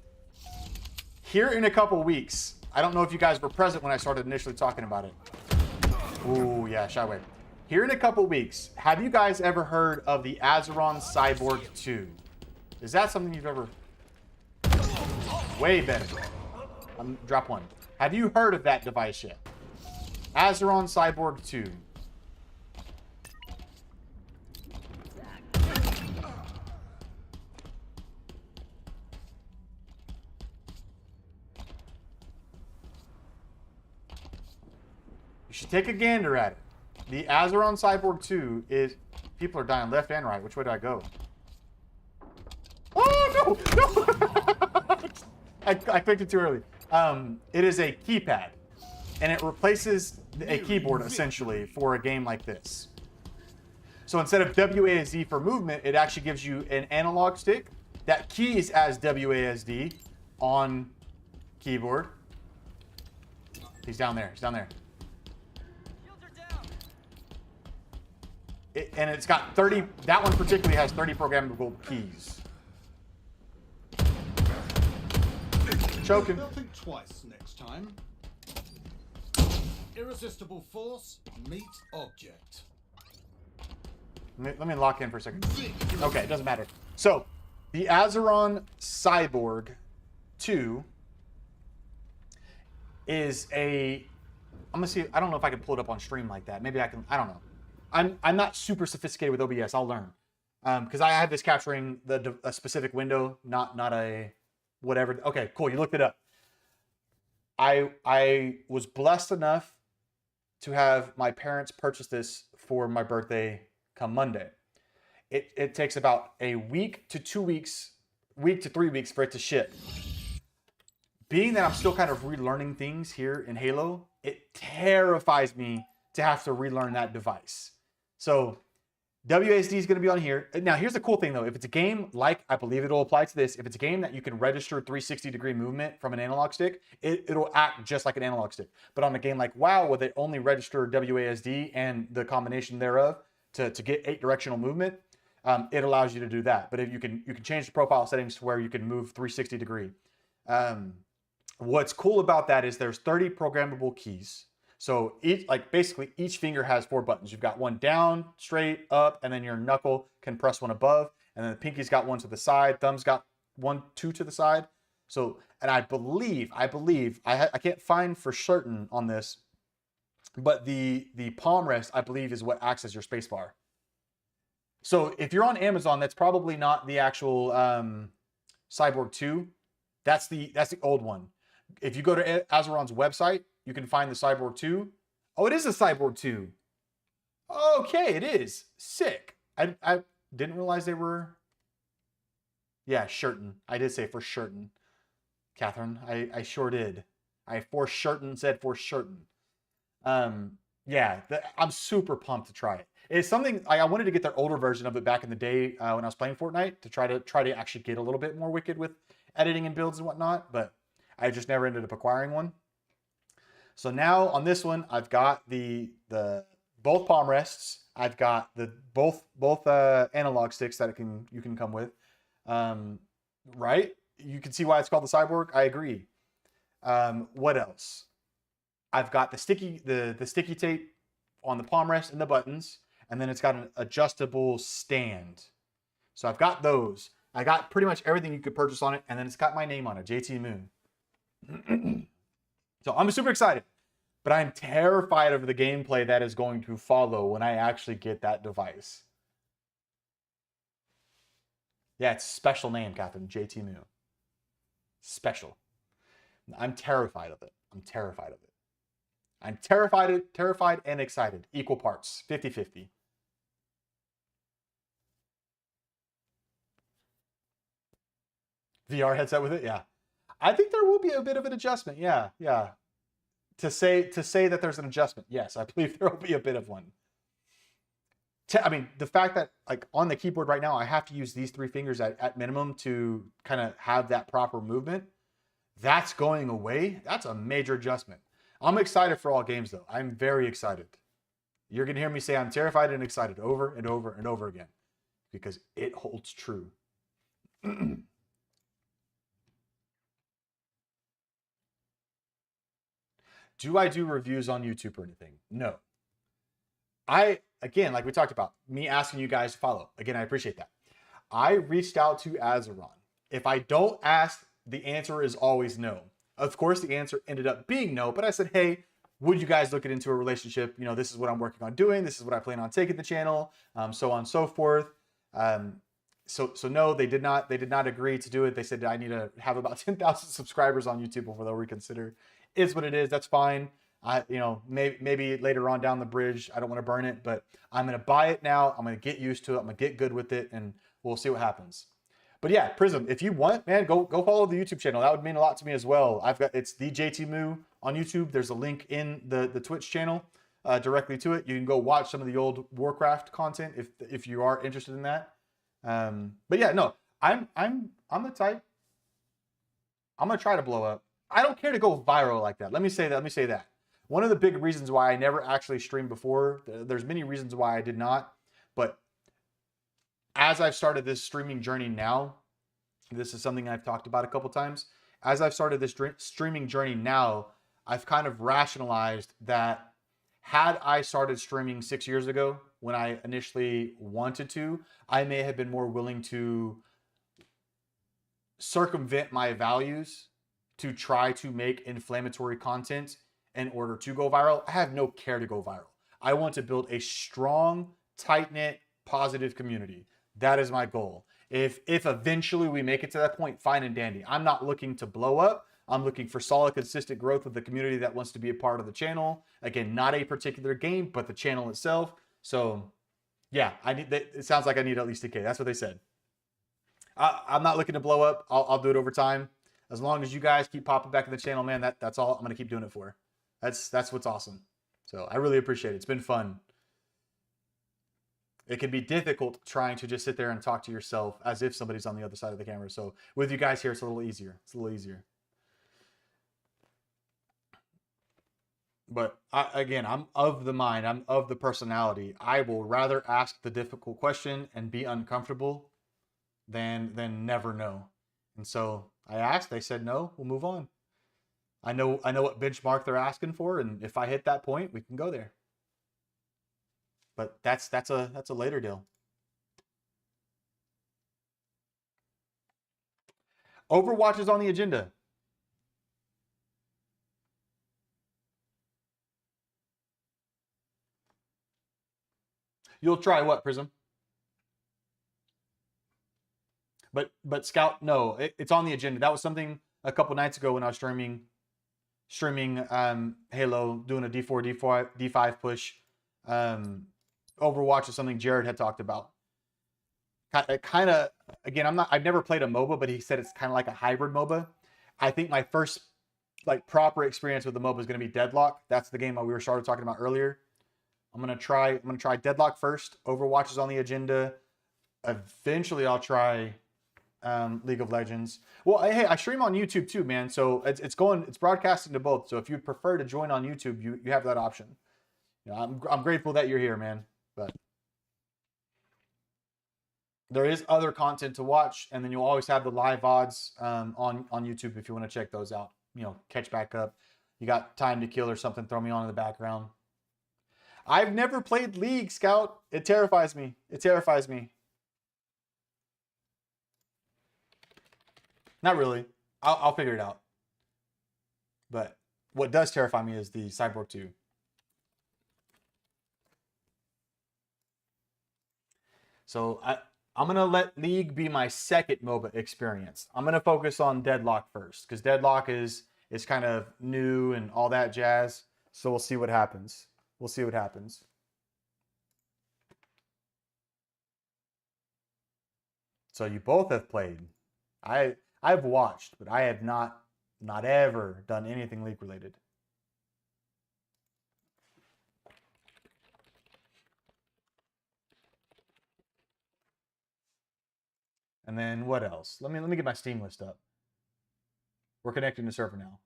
Speaker 1: here in a couple weeks, I don't know if you guys were present when I started initially talking about it. Ooh, yeah, Shyway. Here in a couple weeks, have you guys ever heard of the Azeron Cyborg 2? Is that something you've ever... Way better. Drop one. Have you heard of that device yet? Azeron Cyborg 2. You should take a gander at it. The Azeron Cyborg 2 is... People are dying left and right. Which way do I go? Oh, no! I clicked it too early. It is a keypad. And it replaces a keyboard, essentially, for a game like this. So instead of WASD for movement, it actually gives you an analog stick that keys as WASD on keyboard. He's down there. He's down there. And it's got 30... That one particularly has 30 programmable keys. Choking.
Speaker 2: They'll think twice next time. Irresistible force, meet object.
Speaker 1: Let me lock in for a second. Okay, it doesn't matter. So, the Azeron Cyborg 2 is a... I'm gonna see... I don't know if I can pull it up on stream like that. Maybe I can... I don't know. I'm not super sophisticated with OBS. I'll learn. Because I have this capturing a specific window, not a... whatever. Okay, cool. You looked it up. I was blessed enough to have my parents purchase this for my birthday come Monday. It takes about a week to 3 weeks for it to ship. Being that I'm still kind of relearning things here in Halo, It terrifies me to have to relearn that device. So WASD is going to be on here. Now, here's the cool thing, though. If it's a game, like I believe it'll apply to this, if it's a game that you can register 360-degree movement from an analog stick, it'll act just like an analog stick. But on a game like WoW, where they only register WASD and the combination thereof to get 8 directional movement, it allows you to do that. But if you can change the profile settings to where you can move 360-degree. What's cool about that is there's 30 programmable keys. So basically each finger has 4 buttons. You've got one down, straight, up, and then your knuckle can press one above. And then the pinky's got one to the side, thumb's got 2 to the side. So, and I believe, I can't find for certain on this, but the palm rest, I believe, is what acts as your space bar. So if you're on Amazon, that's probably not the actual Cyborg 2. That's the old one. If you go to Azeron's website, you can find the Cyborg 2. Oh, it is a Cyborg 2. Okay, it is. Sick. I didn't realize they were... Yeah, certain. I did say for certain. Catherine, I sure did. I for certain said for certain. Yeah, I'm super pumped to try it. It's something I wanted to get their older version of it back in the day when I was playing Fortnite to try to actually get a little bit more wicked with editing and builds and whatnot, but I just never ended up acquiring one. So now on this one, I've got the both palm rests. I've got the both analog sticks that you can come with. Right? You can see why it's called the Cyborg. I agree. What else? I've got the sticky tape on the palm rest and the buttons, and then it's got an adjustable stand. So I've got those. I got pretty much everything you could purchase on it, and then it's got my name on it, JT Moon. So I'm super excited, but I'm terrified of the gameplay that is going to follow when I actually get that device. Yeah, it's a special name, Catherine. JT Moon. Special. I'm terrified of it. I'm terrified of it. I'm terrified and excited. Equal parts. 50-50. VR headset with it? Yeah. I think there will be a bit of an adjustment. Yeah, yeah. To say that there's an adjustment. Yes, I believe there will be a bit of one. I mean, the fact that like on the keyboard right now, I have to use these 3 fingers at minimum to kind of have that proper movement. That's going away. That's a major adjustment. I'm excited for all games though. I'm very excited. You're going to hear me say I'm terrified and excited over and over and over again because it holds true. Do I do reviews on YouTube or anything? No. Again, like we talked about, me asking you guys to follow. Again, I appreciate that. I reached out to Azeron. If I don't ask, the answer is always no. Of course, the answer ended up being no, but I said, hey, would you guys look into a relationship? You know, this is what I'm working on doing. This is what I plan on taking the channel, so on and so forth. So no, they did not agree to do it. They said I need to have about 10,000 subscribers on YouTube before they'll reconsider. It's what it is. That's fine. Maybe later on down the bridge, I don't want to burn it, but I'm going to buy it now. I'm going to get used to it. I'm going to get good with it, and we'll see what happens. But yeah, Prism, if you want, man, go follow the YouTube channel. That would mean a lot to me as well. It's the JT Moo on YouTube. There's a link in the Twitch channel directly to it. You can go watch some of the old Warcraft content if you are interested in that. But yeah, no, I'm the type. I'm gonna try to blow up. I don't care to go viral like that. Let me say that. One of the big reasons why I never actually streamed before, there's many reasons why I did not, but as I've started this streaming journey now, this is something I've talked about a couple times. As I've started this streaming journey now, I've kind of rationalized that had I started streaming 6 years ago when I initially wanted to, I may have been more willing to circumvent my values to try to make inflammatory content in order to go viral. I have no care to go viral. I want to build a strong, tight-knit, positive community. That is my goal. If eventually we make it to that point, fine and dandy. I'm not looking to blow up. I'm looking for solid, consistent growth with the community that wants to be a part of the channel. Again, not a particular game, but the channel itself. So yeah, it sounds like I need at least 1K. That's what they said. I'm not looking to blow up. I'll do it over time. As long as you guys keep popping back in the channel, man, that's all I'm going to keep doing it for. That's what's awesome. So I really appreciate it. It's been fun. It can be difficult trying to just sit there and talk to yourself as if somebody's on the other side of the camera. So with you guys here, it's a little easier. It's a little easier. But again, I'm of the mind. I'm of the personality. I will rather ask the difficult question and be uncomfortable than never know. And so I asked. They said no. We'll move on. I know what benchmark they're asking for, and if I hit that point, we can go there. But that's a later deal. Overwatch is on the agenda. You'll try what, Prism? But Scout, no, it's on the agenda. That was something a couple nights ago when I was streaming Halo, doing a D4, D5 push. Overwatch is something Jared had talked about. Kind of, again, I've never played a MOBA, but he said it's kind of like a hybrid MOBA. I think my first like proper experience with the MOBA is going to be Deadlock. That's the game that we started talking about earlier. I'm gonna try Deadlock first. Overwatch is on the agenda. Eventually, I'll try League of Legends. Well, hey, I stream on YouTube too, man. So it's broadcasting to both. So if you'd prefer to join on YouTube, you have that option. You know, I'm grateful that you're here, man. But there is other content to watch, and then you'll always have the live odds on YouTube if you want to check those out. You know, catch back up. You got time to kill or something, throw me on in the background. I've never played League, Scout. It terrifies me. It terrifies me. Not really. I'll figure it out. But what does terrify me is the Cyborg 2. So I'm going to let League be my second MOBA experience. I'm going to focus on Deadlock first, because Deadlock is kind of new and all that jazz. So we'll see what happens. We'll see what happens. So you both have played. I've watched, but I have not ever done anything League related. And then what else? Let me get my Steam list up. We're connecting to server now.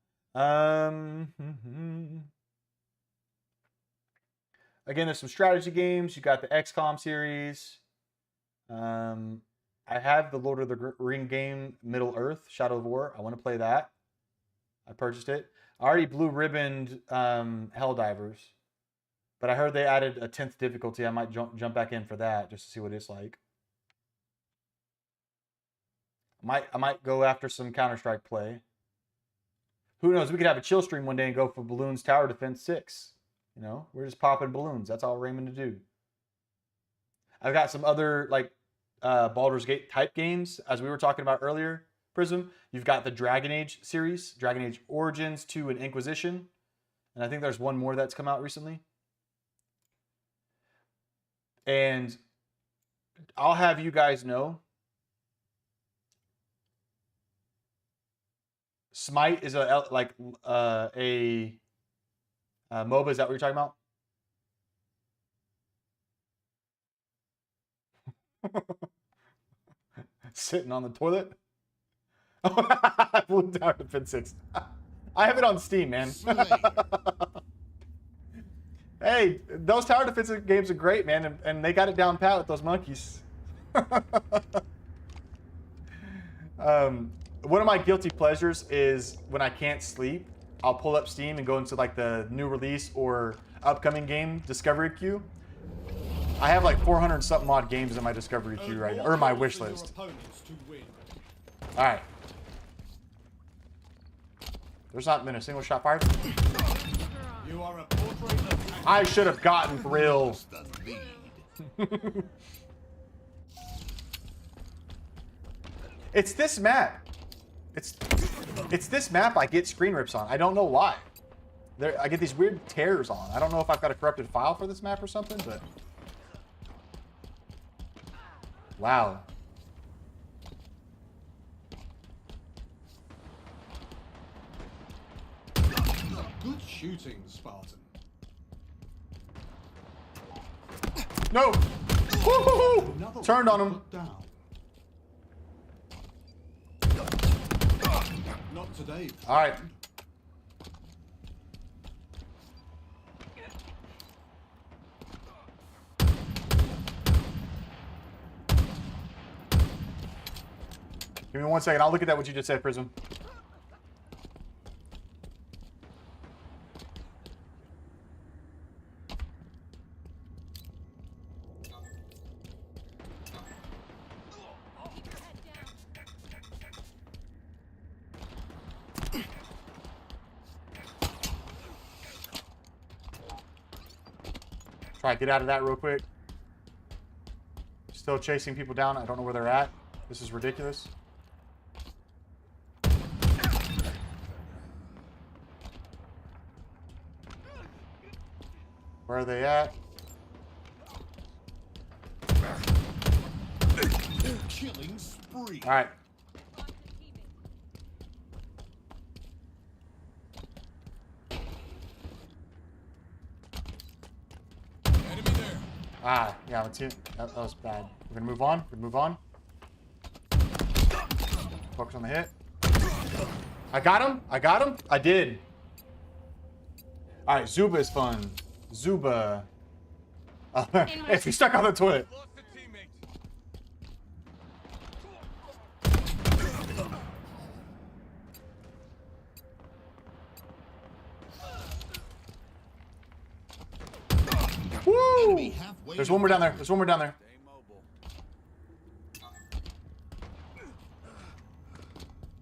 Speaker 1: Again, there's some strategy games. You got the XCOM series. I have the Lord of the Ring game, Middle Earth, Shadow of War. I want to play that. I purchased it. I already blue ribboned Helldivers, but I heard they added a 10th difficulty. I might jump back in for that just to see what it's like. I might go after some Counter-Strike play. Who knows? We could have a chill stream one day and go for Balloons Tower Defense 6. You know, we're just popping balloons. That's all we're aiming to do. I've got some other like Baldur's Gate type games, as we were talking about earlier, Prism. You've got the Dragon Age series, Dragon Age Origins 2 and Inquisition. And I think there's one more that's come out recently. And I'll have you guys know, Smite is a MOBA. Is that what you're talking about? Sitting on the toilet? Blue Tower Defense 6. I have it on Steam, man. Hey, those tower defense games are great, man, and they got it down pat with those monkeys. One of my guilty pleasures is when I can't sleep, I'll pull up Steam and go into like the new release or upcoming game discovery queue. I have like 400 something odd games in my discovery queue right now, or my wish list. All right. There's not been a single shot fired. I should have gotten Thrill. It's this map. It's this map I get screen rips on. I don't know why. I get these weird tears on. I don't know if I've got a corrupted file for this map or something, but... Wow.
Speaker 2: Good shooting, Spartan.
Speaker 1: No! Woo-hoo-hoo!
Speaker 2: Another
Speaker 1: Turned
Speaker 2: one
Speaker 1: on him.
Speaker 2: put down. Not today.
Speaker 1: All right. Give me 1 second. I'll look at that what you just said, Prism. Try to get out of that real quick. Still chasing people down. I don't know where they're at. This is ridiculous. Where are they at?
Speaker 4: Killing spree.
Speaker 1: All right.
Speaker 3: Enemy there.
Speaker 1: Ah, yeah, let's see. That was bad. We're gonna move on. We're gonna move on. Focus on the hit. I got him. I got him. I did. All right, Zuba is fun. Zuba. If you stuck on the toilet.
Speaker 3: Lost a teammate.
Speaker 1: Woo!
Speaker 4: Enemy halfway
Speaker 1: There's
Speaker 4: to
Speaker 1: one more down there.
Speaker 4: victory.
Speaker 1: There's one more down there.
Speaker 3: Stay mobile.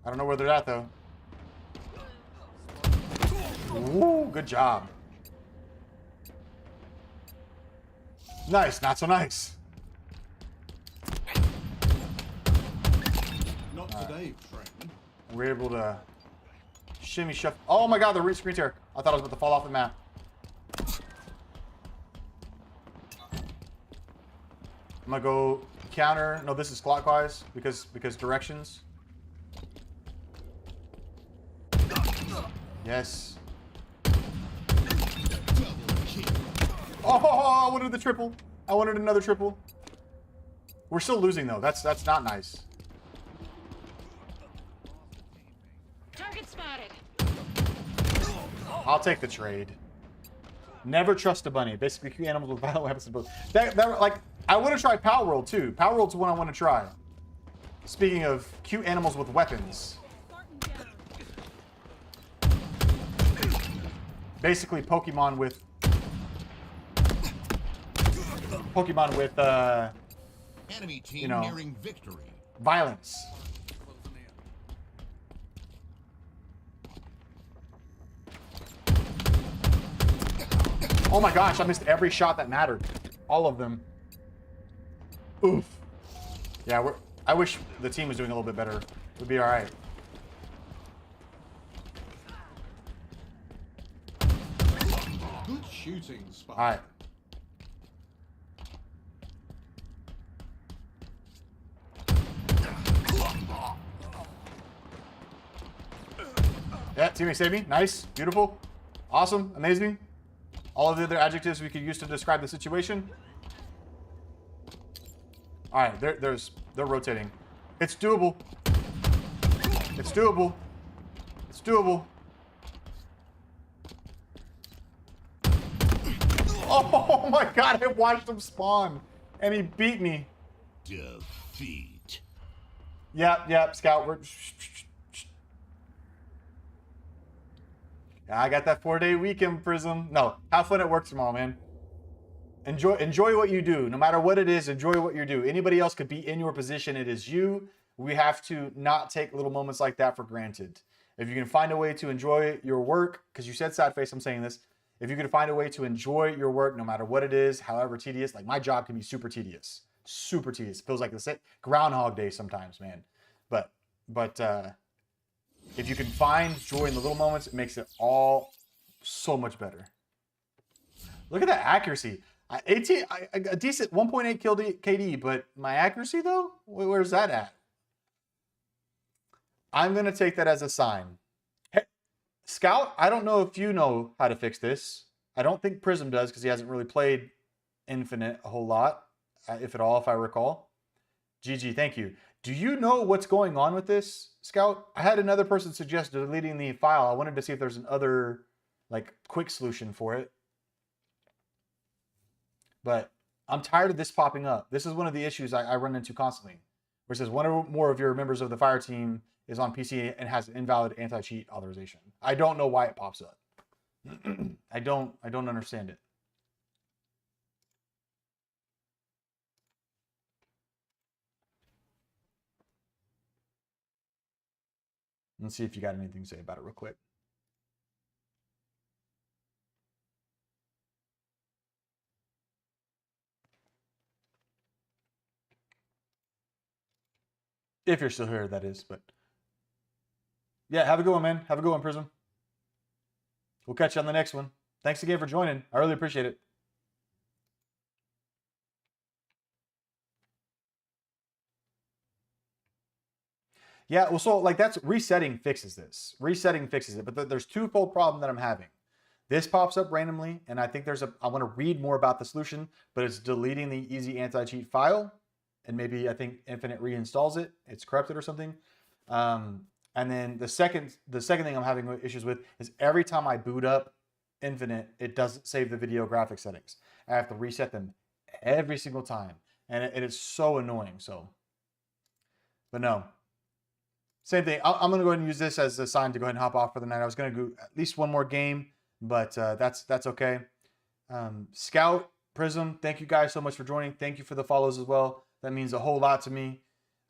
Speaker 1: I don't know where they're at though. Woo! Good job. Nice. Not so nice.
Speaker 2: Not today, friend.
Speaker 1: We're able to shimmy shuffle. Oh my god, the screen tear. I thought I was about to fall off the map. I'm gonna go counter. No, this is clockwise because directions. Yes.
Speaker 4: Double kill.
Speaker 1: Oh, I wanted the triple. I wanted another triple. We're still losing though. That's not nice.
Speaker 5: Target spotted.
Speaker 1: I'll take the trade. Never trust a bunny. Basically, cute animals with violent weapons and both. That like I want to try Power World too. Power World's one I want to try. Speaking of cute animals with weapons. Basically, Pokemon with
Speaker 4: Enemy team
Speaker 1: You know.
Speaker 4: nearing victory.
Speaker 1: violence.
Speaker 3: Closing in.
Speaker 1: Oh my gosh, I missed every shot that mattered. All of them. Oof. Yeah, I wish the team was doing a little bit better. We'd be all right.
Speaker 2: Good shooting, Spartan.
Speaker 1: All right. Yeah, teammate saved me. Nice. Beautiful. Awesome. Amazing. All of the other adjectives we could use to describe the situation. All right, they're rotating. It's doable. It's doable. It's doable. Oh my god, I watched him spawn. And he beat me.
Speaker 4: Defeat.
Speaker 1: Yep, Scout. I got that 4-day weekend, Prism. No, have fun at work tomorrow, man. Enjoy what you do. No matter what it is, enjoy what you do. Anybody else could be in your position. It is you. We have to not take little moments like that for granted. If you can find a way to enjoy your work, because you said sad face, I'm saying this. If you can find a way to enjoy your work, no matter what it is, however tedious, like my job can be super tedious. Super tedious. It feels like the Groundhog Day sometimes, man. But if you can find joy in the little moments, it makes it all so much better. Look at that accuracy. A decent 1.8 kill KD, but my accuracy though, where's that at? I'm gonna take that as a sign. Hey, Scout, I don't know if you know how to fix this. I don't think Prism does because he hasn't really played Infinite a whole lot, if at all, if I recall. GG, thank you. Do you know what's going on with this, Scout? I had another person suggest deleting the file. I wanted to see if there's another like quick solution for it. But I'm tired of this popping up. This is one of the issues I run into constantly. Where it says one or more of your members of the fire team is on PC and has invalid anti-cheat authorization. I don't know why it pops up. I don't understand it. Let's see if you got anything to say about it real quick. If you're still here, that is. But yeah, have a good one, man. Have a good one, Prism. We'll catch you on the next one. Thanks again for joining. I really appreciate it. Yeah, well, so like that's resetting fixes this. Resetting fixes it, but there's twofold problem that I'm having. This pops up randomly, and I think I want to read more about the solution, but it's deleting the easy anti-cheat file, and maybe I think Infinite reinstalls it. It's corrupted or something. And then the second thing I'm having issues with is every time I boot up Infinite, it doesn't save the video graphics settings. I have to reset them every single time, and it is so annoying. So, but no. Same thing. I'm going to go ahead and use this as a sign to go ahead and hop off for the night. I was going to do at least one more game, but that's okay. Scout, Prism, thank you guys so much for joining. Thank you for the follows as well. That means a whole lot to me.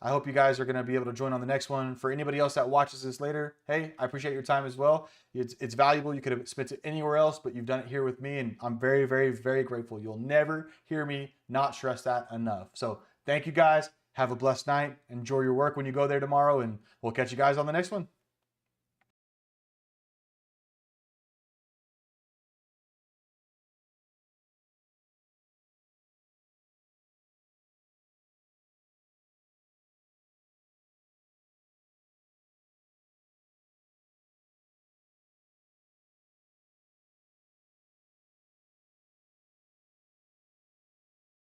Speaker 1: I hope you guys are going to be able to join on the next one. For anybody else that watches this later, hey, I appreciate your time as well. It's valuable. You could have spent it anywhere else, but you've done it here with me, and I'm very, very, very grateful. You'll never hear me not stress that enough. So thank you guys. Have a blessed night. Enjoy your work when you go there tomorrow, and we'll catch you guys on the next one.